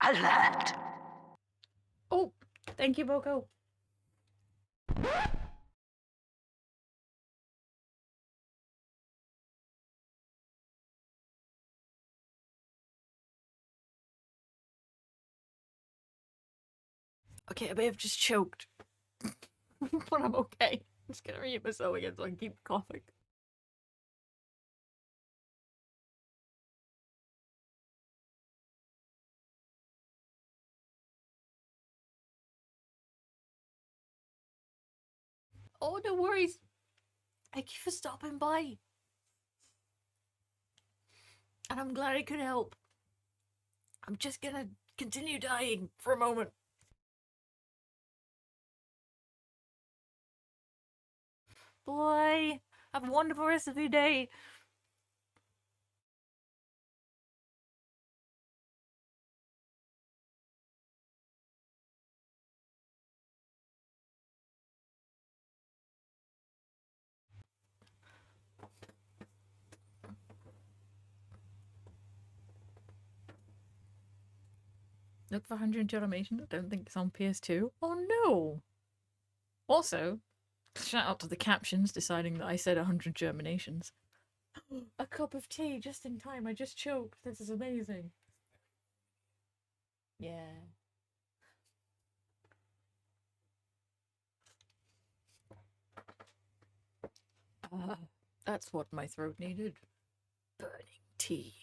Alert! Oh, thank you, Boko. Okay, I may have just choked. But I'm okay. I'm just gonna mute myself again so I can keep coughing. Oh, no worries. Thank you for stopping by. And I'm glad I could help. I'm just gonna continue dying for a moment. Bye. Have a wonderful rest of your day. Look for 100 animation. I don't think it's on PS2. Oh no! Also, shout out to the captions deciding that I said 100 germinations. A cup of tea just in time. I just choked. This is amazing. Yeah. That's what my throat needed. Burning tea.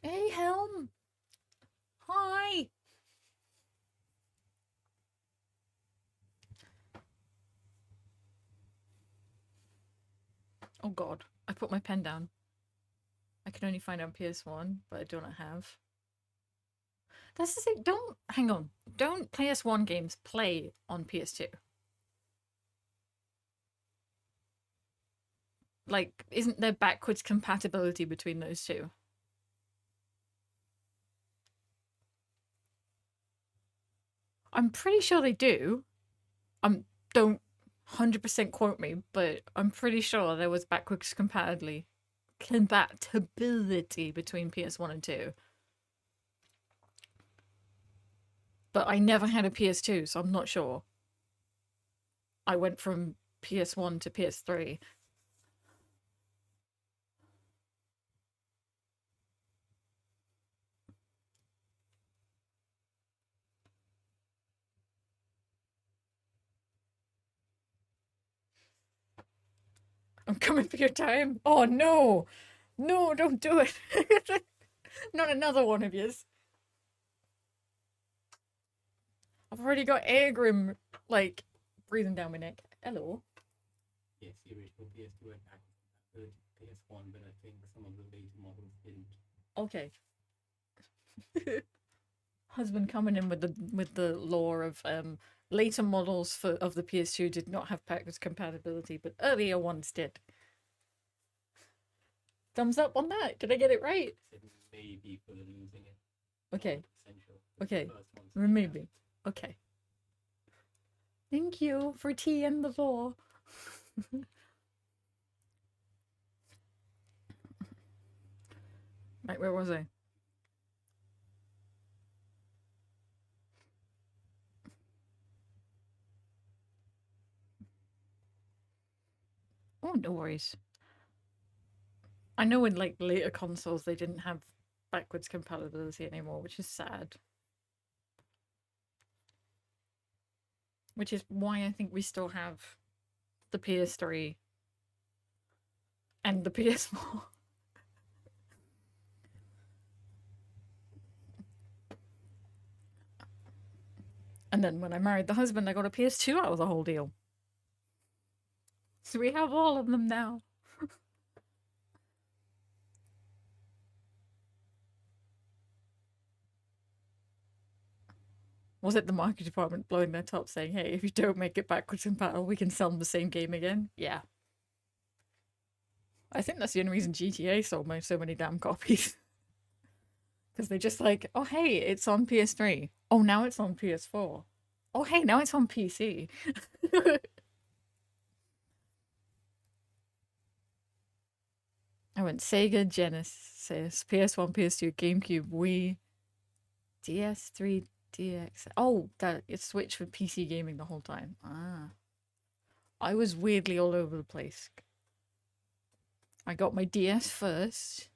Hey, Helm. Hi. Oh god, I put my pen down. I can only find it on PS1, but I do not have. That's the thing. Don't hang on. Don't PS1 games play on PS2. Like, isn't there backwards compatibility between those two? I'm pretty sure they do. Don't 100% quote me, but I'm pretty sure there was backwards compatibility between PS1 and 2. But I never had a PS2, so I'm not sure. I went from PS1 to PS3. I'm coming for your time. Oh no! No, don't do it. Not another one of yous. I've already got Aegrim, like, breathing down my neck. Hello. Yes, the original PS2 went back to PS1, but I think some of the later models didn't. Okay. Husband coming in with the lore of later models of the PS2 did not have backwards compatibility, but earlier ones did. Thumbs up on that. Did I get it right? Said maybe for losing it. Okay. Essential. Okay. Maybe. Okay. Thank you for tea and the lore. Right, where was I? Oh, no worries. I know in like later consoles they didn't have backwards compatibility anymore, which is sad. Which is why I think we still have the PS3 and the PS4. And then when I married the husband, I got a PS2 out of the whole deal. So we have all of them now. Was it the marketing department blowing their top saying, hey, if you don't make it backwards compatible, we can sell them the same game again? Yeah. I think that's the only reason GTA sold so many damn copies. Because they're just like, oh, hey, it's on PS3. Oh, now it's on PS4. Oh, hey, now it's on PC. I went Sega, Genesis, PS1, PS2, GameCube, Wii, DS3, DX. Oh, that it's Switch for PC gaming the whole time. Ah. I was weirdly all over the place. I got my DS first.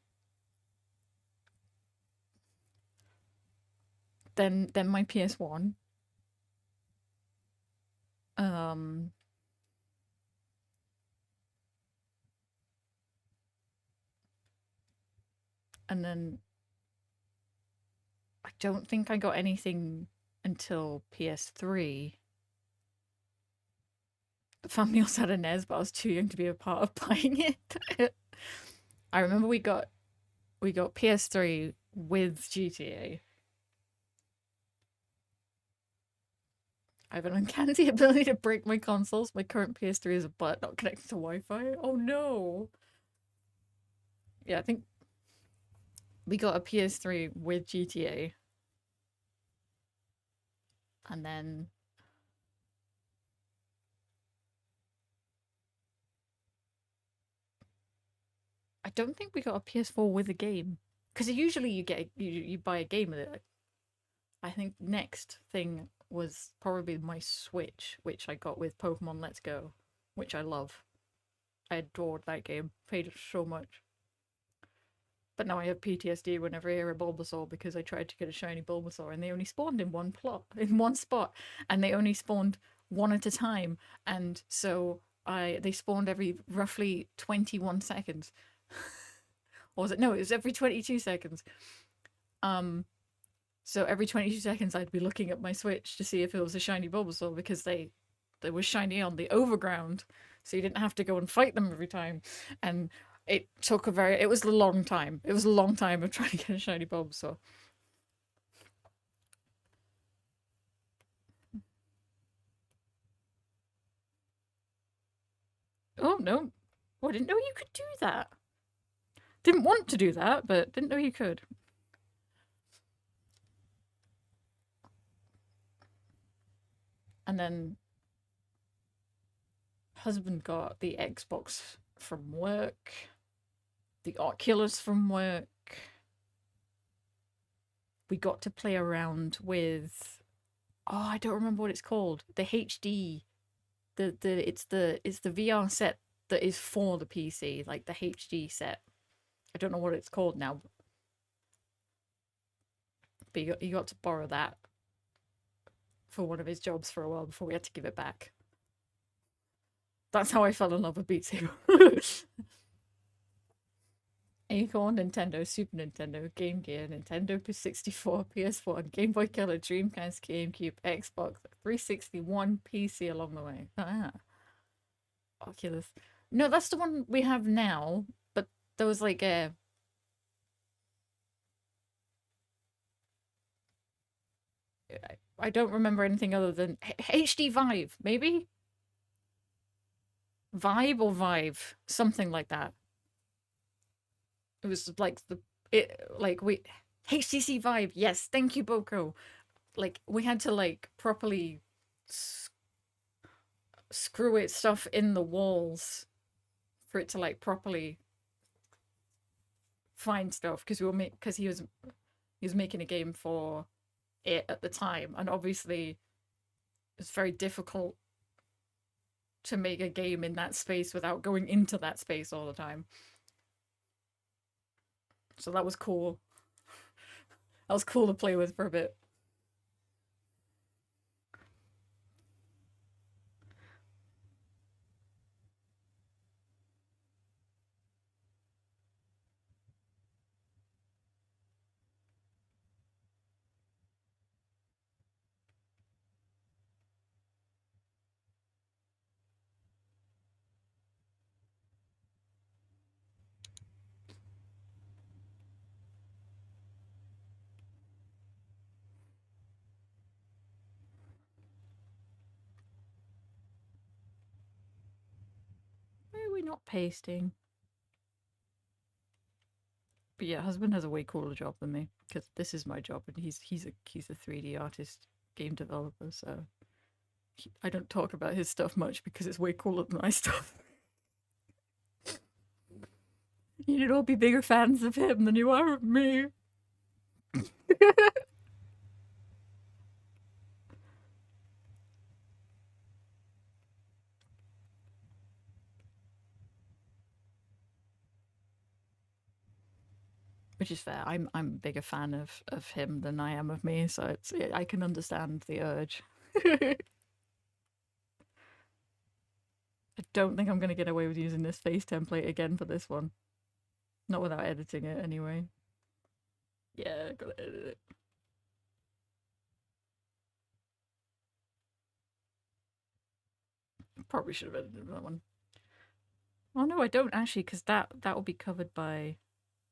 Then my PS1. Um and then I don't think I got anything until PS3. The family also had a NES, but I was too young to be a part of buying it. I remember we got PS3 with GTA. I have an uncanny ability to break my consoles. My current PS3 is a butt not connected to Wi-Fi. Oh no. Yeah, I think we got a PS3 with GTA. And then I don't think we got a PS4 with a game. Because usually you buy a game with it. I think next thing was probably my Switch, which I got with Pokemon Let's Go, which I love. I adored that game. Played it so much. But now I have PTSD whenever I hear a Bulbasaur because I tried to get a shiny Bulbasaur and they only spawned in one spot, and they only spawned one at a time, and so they spawned every roughly 21 seconds. Or was it? No, it was every 22 seconds. So every 22 seconds I'd be looking at my Switch to see if it was a shiny Bulbasaur because they were shiny on the overground, so you didn't have to go and fight them every time. And it was a long time. It was a long time of trying to get a shiny Bulbasaur. Oh no. Oh, I didn't know you could do that. Didn't want to do that, but didn't know you could. And then husband got the Xbox from work, the Oculus from work. We got to play around with, oh, I don't remember what it's called. The HD, it's the VR set that is for the PC, like the HD set. I don't know what it's called now, but he got to borrow that for one of his jobs for a while before we had to give it back. That's how I fell in love with Beat Saber. Acorn, Nintendo, Super Nintendo, Game Gear, Nintendo 64, PS1, Game Boy Color, Dreamcast, GameCube, Xbox, 361, PC along the way. Ah, Oculus. No, that's the one we have now, but there was like a. I don't remember anything other than HD Vive, maybe? Vibe or Vive, something like that. It was like we HTC Vive. Yes, thank you, Boko. Like we had to like properly screw it stuff in the walls for it to like properly find stuff because he was making a game for it at the time, and obviously it's very difficult to make a game in that space without going into that space all the time. So that was cool. That was cool to play with for a bit. not pasting. But yeah, husband has a way cooler job than me because this is my job, and he's a 3D artist, game developer. So I don't talk about his stuff much because it's way cooler than my stuff. You'd all be bigger fans of him than you are of me. Which is fair. I'm a bigger fan of him than I am of me, so I can understand the urge. I don't think I'm gonna get away with using this face template again for this one. Not without editing it, anyway. Yeah, gotta edit it. Probably should have edited that one. Oh no, I don't actually, because that will be covered by.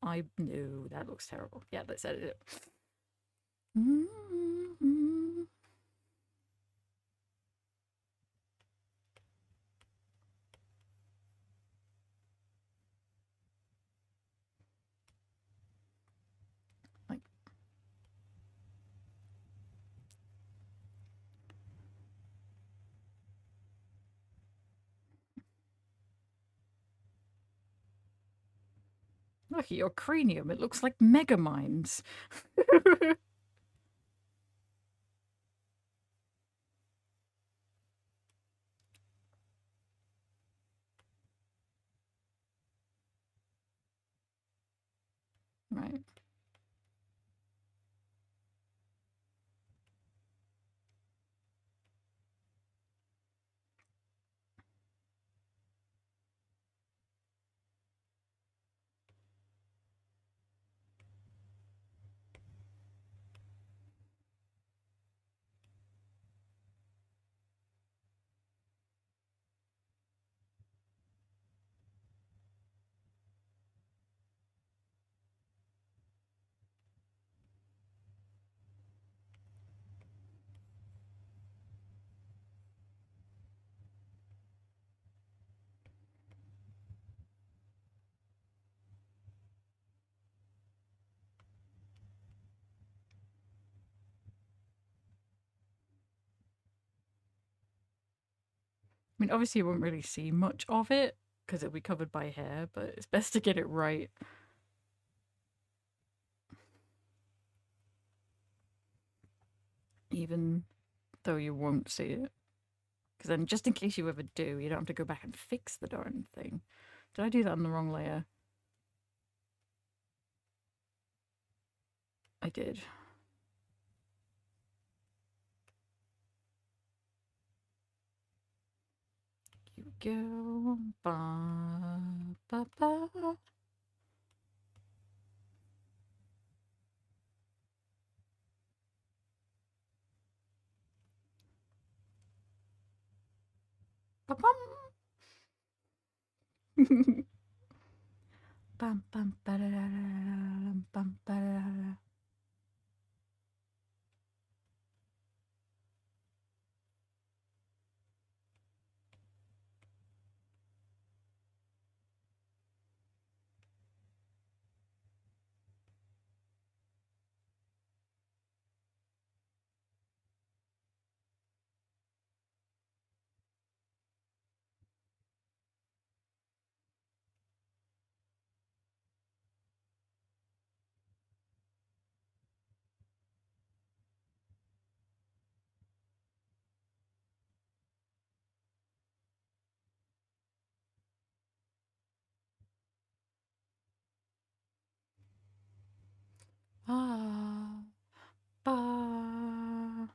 I no, that looks terrible. Yeah, let's edit it. Like, look at your cranium. It looks like Megaminds. Right. I mean, obviously, you won't really see much of it because it'll be covered by hair, but it's best to get it right. Even though you won't see it. Because then, just in case you ever do, you don't have to go back and fix the darn thing. Did I do that on the wrong layer? I did. Here we go. Ba, ba, ba. Ba, bum. Bum, bum, ba, da, da, da, bum, ba, da, da. Ah, ba.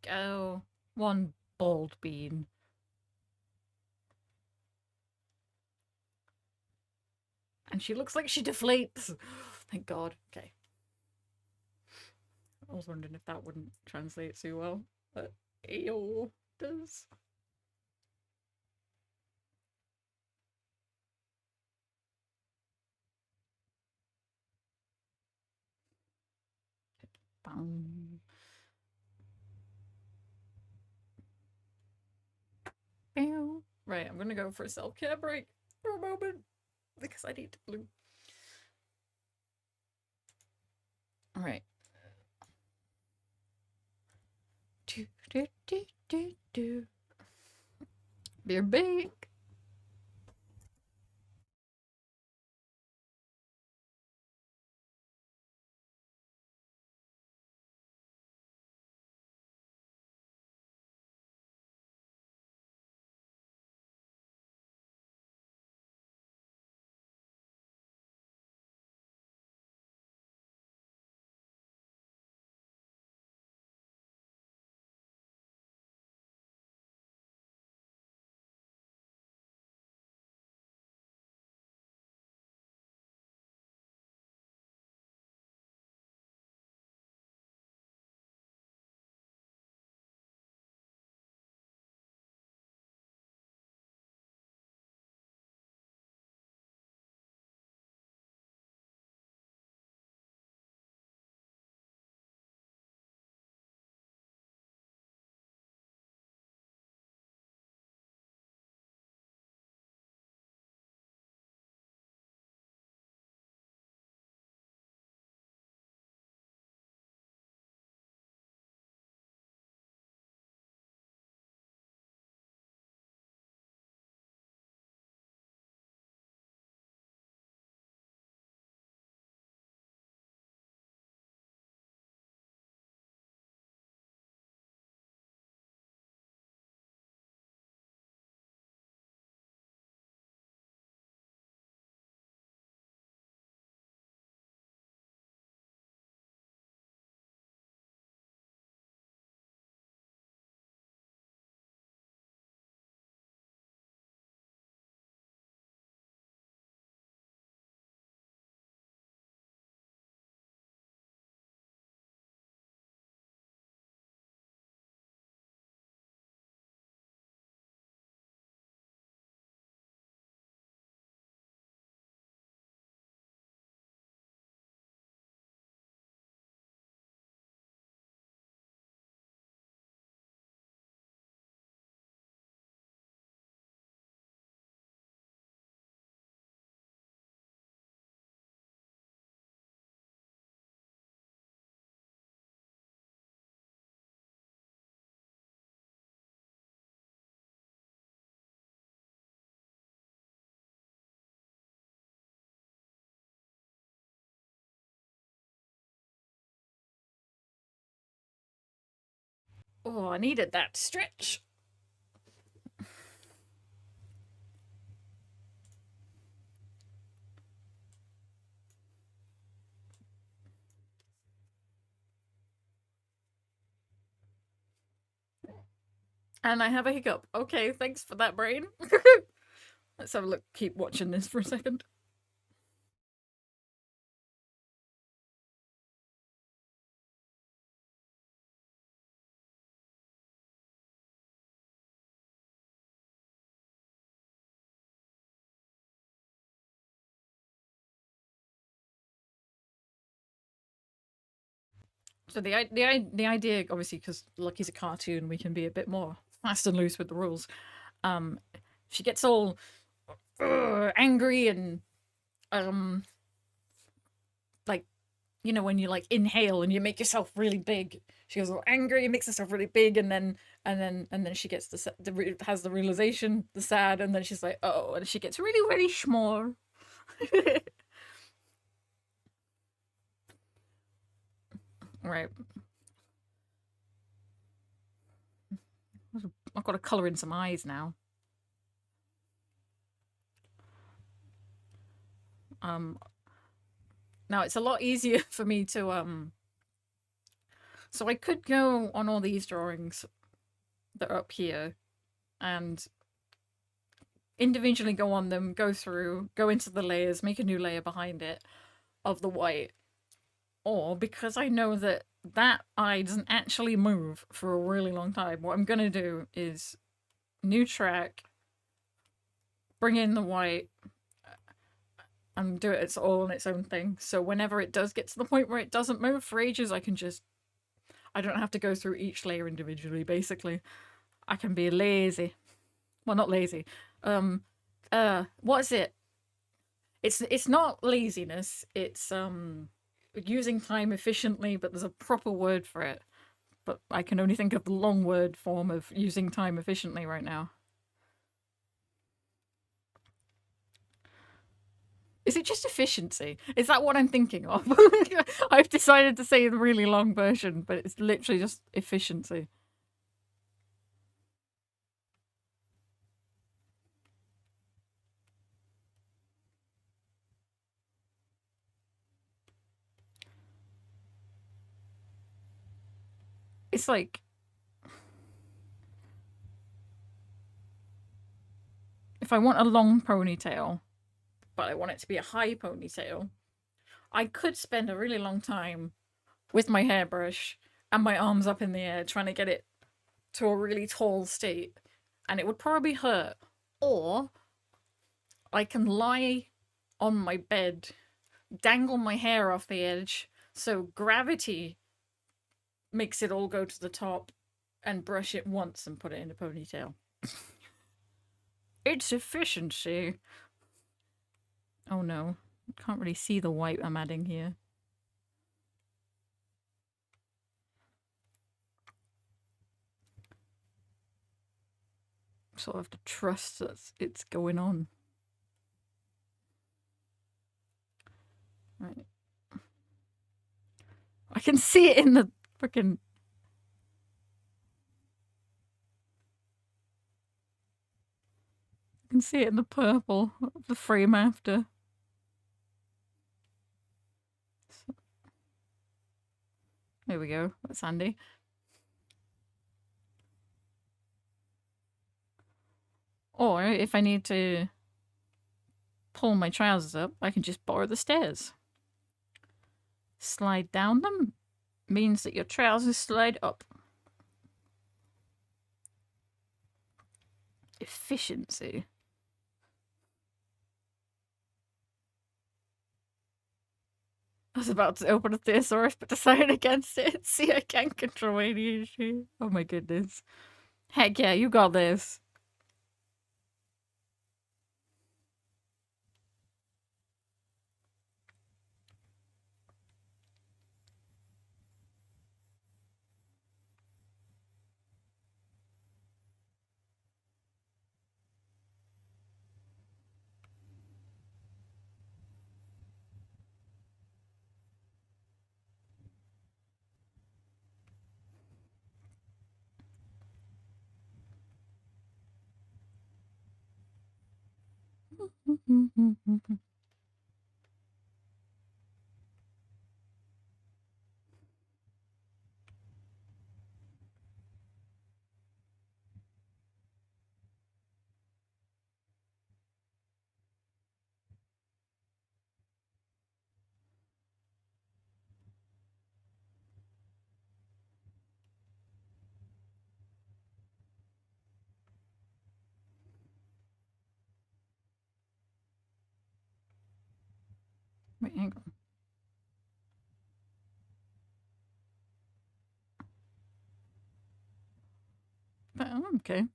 go. One bald bean. And she looks like she deflates. Thank God. Okay. I was wondering if that wouldn't translate too well, but ew, does. Bang. Bam. Right, I'm gonna go for a self-care break for a moment because I need to blue. All right. Do, do, do, do, do. Beer bake. Oh, I needed that stretch. And I have a hiccup. Okay, thanks for that, brain. Let's have a look. Keep watching this for a second. So the idea, obviously, because Lucky's a cartoon, we can be a bit more fast and loose with the rules. She gets all angry and like when you like inhale and you make yourself really big. She goes all angry, makes herself really big, and then she gets has the realization, the sad, and then she's like, oh, and she gets really really small. Right. I've got to color in some eyes now. Now it's a lot easier for me to So I could go on all these drawings that are up here and individually go on them, go through, go into the layers, make a new layer behind it of the white. Or because I know that that eye doesn't actually move for a really long time, what I'm going to do is new track, bring in the white, and do it. It's all on its own thing. So whenever it does get to the point where it doesn't move for ages, I don't have to go through each layer individually, basically. I can be lazy. Well, not lazy. What is it? It's not laziness. It's using time efficiently, but there's a proper word for it. But I can only think of the long word form of using time efficiently right now. Is it just efficiency? Is that what I'm thinking of? I've decided to say the really long version, but it's literally just efficiency. It's like if I want a long ponytail, but I want it to be a high ponytail, I could spend a really long time with my hairbrush and my arms up in the air trying to get it to a really tall state, and it would probably hurt. Or I can lie on my bed, dangle my hair off the edge, so gravity makes it all go to the top, and brush it once and put it in a ponytail. It's efficiency. Oh no, can't really see the white I'm adding here. Sort of have to trust that it's going on. Right. I can see it in the freaking. I can see it in the purple of the frame after. So, there we go. That's handy. Or if I need to pull my trousers up, I can just borrow the stairs. Slide down them means that your trousers slide up. Efficiency. I was about to open a thesaurus, but decided against it. See, I can't control ADHD. Oh my goodness. Heck yeah, you got this. Wait, hang on. Okay.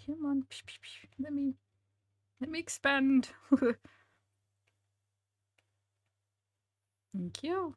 Come on. Let me expand. Thank you.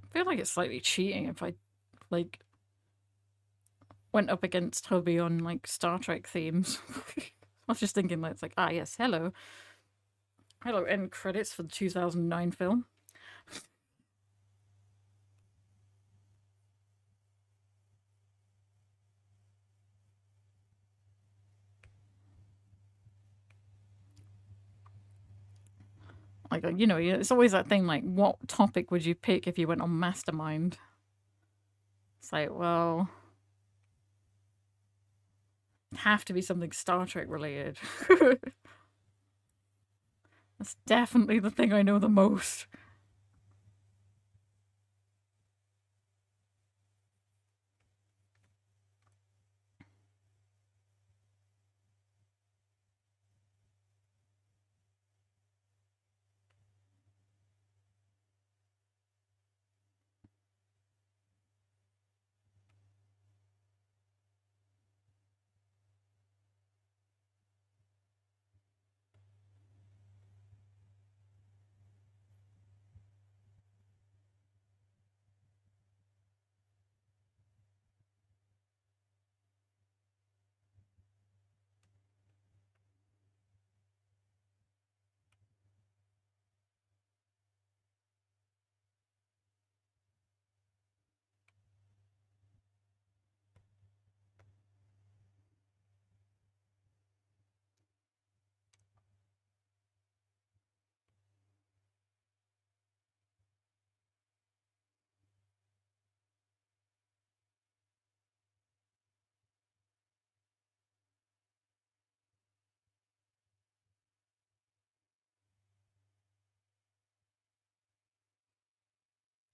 I feel like it's slightly cheating if I like went up against Hubby on like Star Trek themes. I was just thinking like it's like, yes, hello. Hello, end credits for the 2009 film. Like, it's always that thing like, what topic would you pick if you went on Mastermind? It's like, well, it'd have to be something Star Trek related. That's definitely the thing I know the most.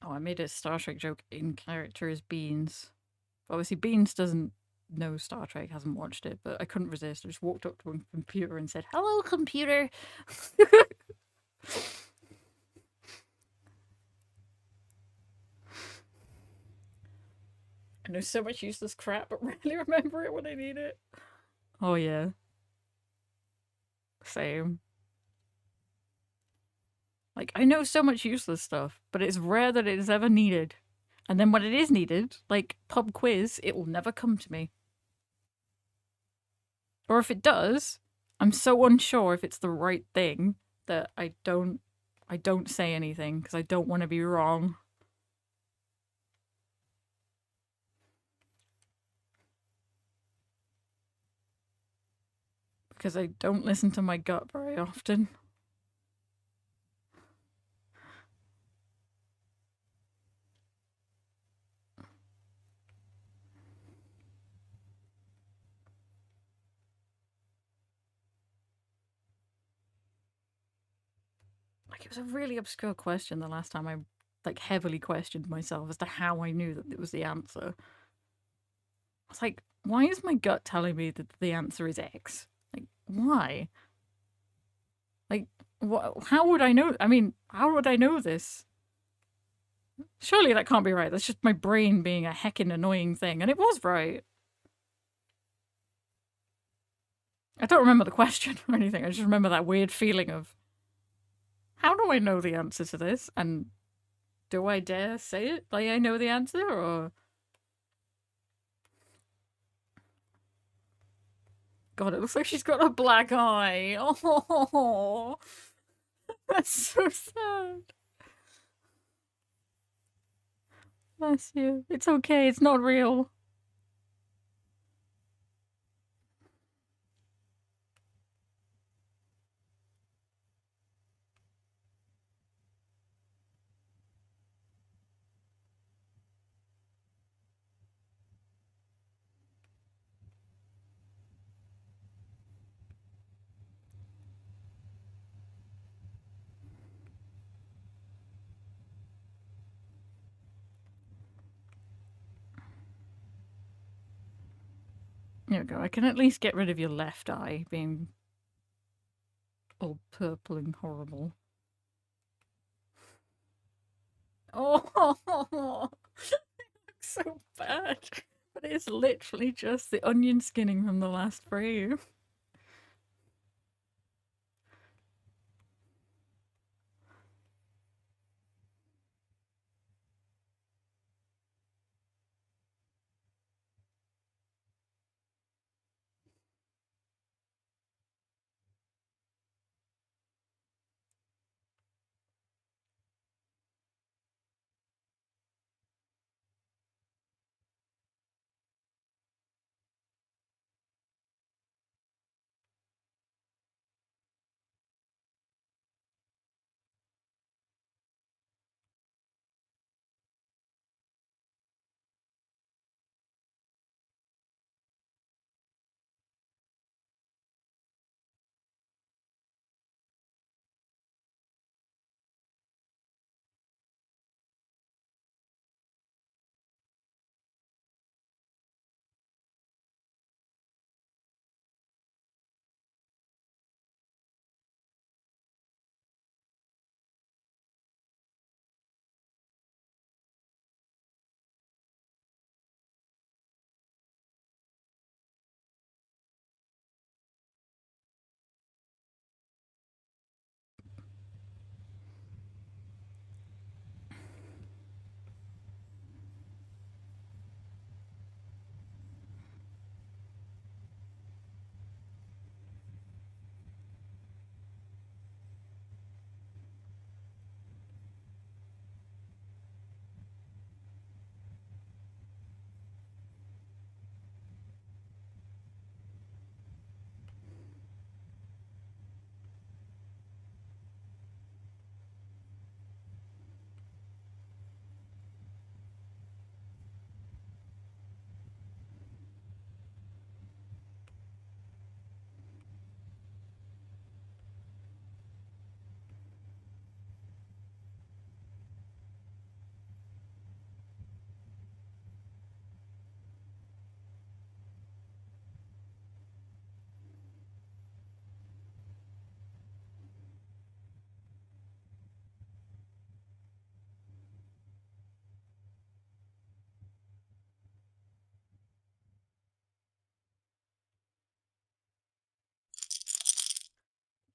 Oh, I made a Star Trek joke in character as Beans. Obviously, Beans doesn't know Star Trek, hasn't watched it, but I couldn't resist. I just walked up to a computer and said, "Hello, computer." I know so much useless crap, but rarely remember it when I need it. Oh, yeah. Same. Like, I know so much useless stuff, but it's rare that it is ever needed. And then when it is needed, like pub quiz, it will never come to me. Or if it does, I'm so unsure if it's the right thing that I don't say anything because I don't want to be wrong. Because I don't listen to my gut very often. Like, it was a really obscure question the last time I like heavily questioned myself as to how I knew that it was the answer. I was like, why is my gut telling me that the answer is X? Like, why? Like, what? How would I know? I mean, how would I know this? Surely that can't be right. That's just my brain being a heckin' annoying thing. And it was right. I don't remember the question or anything. I just remember that weird feeling of, how do I know the answer to this? And do I dare say it like I know the answer? Or. God, it looks like she's got a black eye. Oh, that's so sad. Bless you. It's okay. It's not real. There we go. I can at least get rid of your left eye being all purple and horrible. Oh, so bad. But it's literally just the onion skinning from the last frame.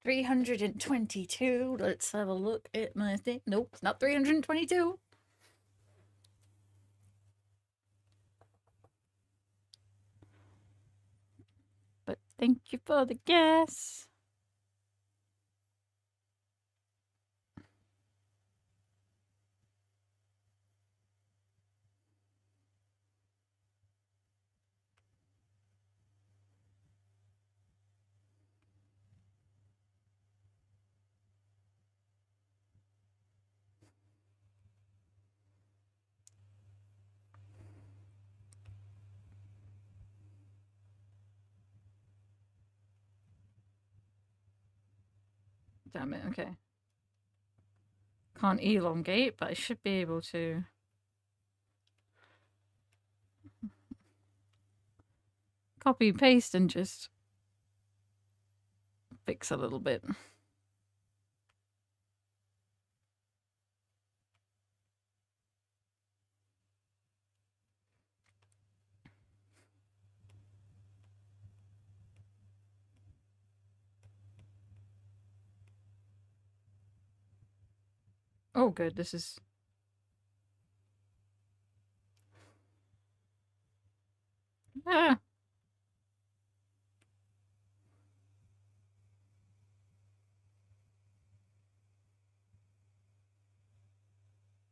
$322. Let's have a look at my thing. Nope, it's not 322. But thank you for the guess. Damn it, okay. Can't elongate, but I should be able to copy and paste and just fix a little bit. Oh, good. This is. Ah!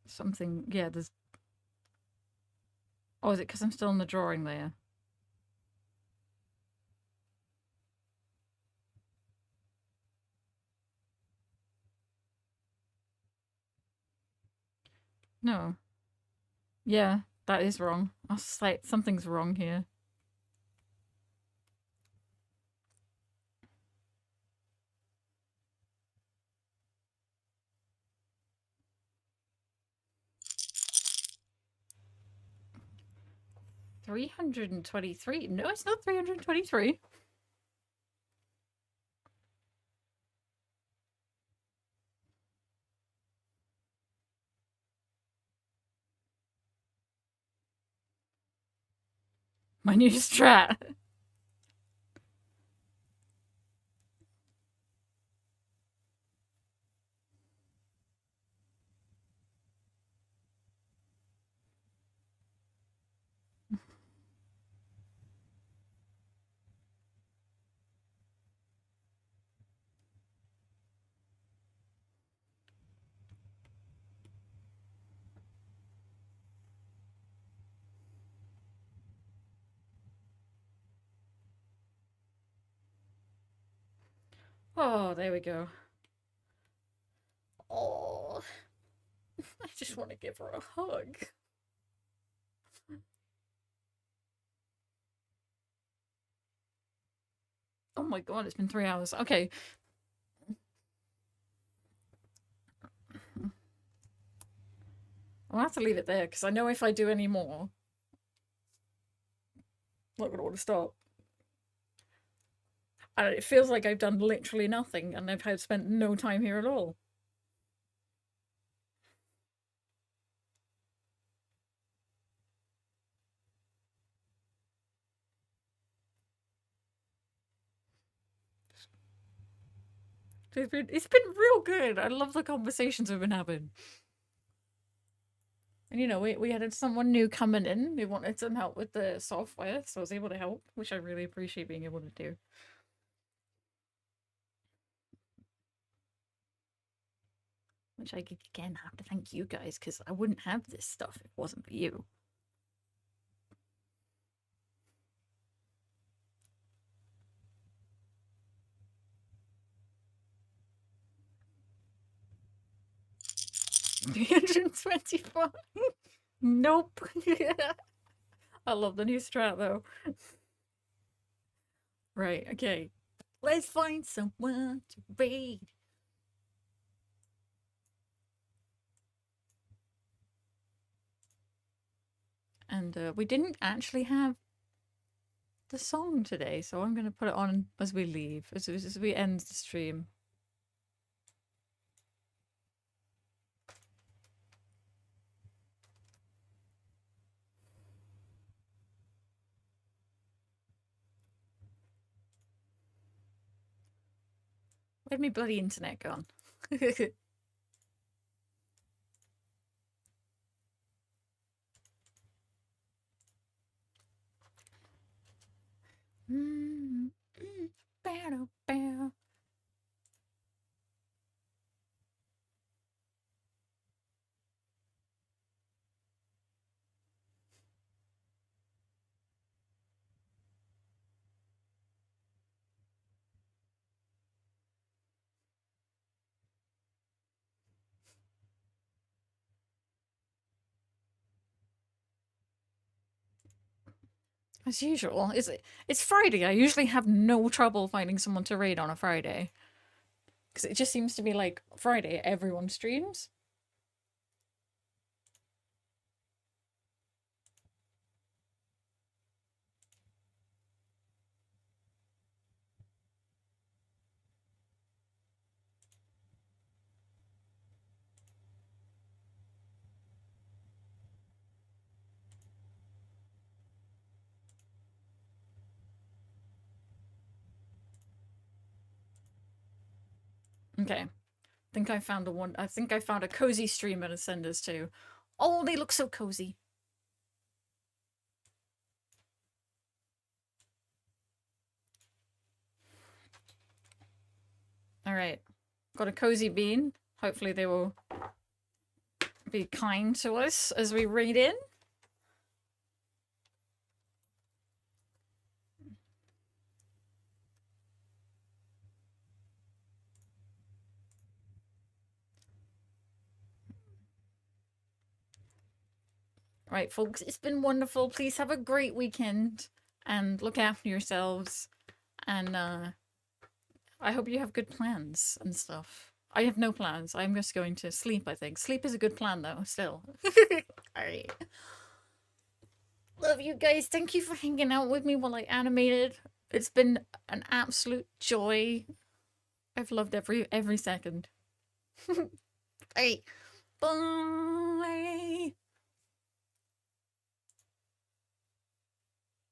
Something. Yeah, there's. Oh, is it because I'm still in the drawing layer? No. Yeah, that is wrong. I was like, something's wrong here. 323. No, it's not 323. My new strat. Oh, there we go. Oh, I just want to give her a hug. Oh my god, it's been 3 hours. Okay. I'll have to leave it there because I know if I do any more, I'm not going to want to stop. And it feels like I've done literally nothing and I've spent no time here at all. It's been real good. I love the conversations we've been having. And you know, we had someone new coming in who wanted some help with the software, so I was able to help, which I really appreciate being able to do. Which I again have to thank you guys because I wouldn't have this stuff if it wasn't for you. $325. Nope. I love the new strat though. Right, okay. Let's find someone to raid. And we didn't actually have the song today, so I'm going to put it on as we leave, as we end the stream. Where'd my bloody internet gone? As usual, it's Friday. I usually have no trouble finding someone to raid on a Friday. Because it just seems to be like Friday, everyone streams. Okay. I think I found a cozy streamer to send us to. Oh, they look so cozy. Alright. Got a cozy bean. Hopefully they will be kind to us as we read in. Right, folks, it's been wonderful. Please have a great weekend and look after yourselves. And I hope you have good plans and stuff. I have no plans. I'm just going to sleep, I think. Sleep is a good plan, though, still. Alright. Love you guys. Thank you for hanging out with me while I animated. It's been an absolute joy. I've loved every second. Bye. Bye.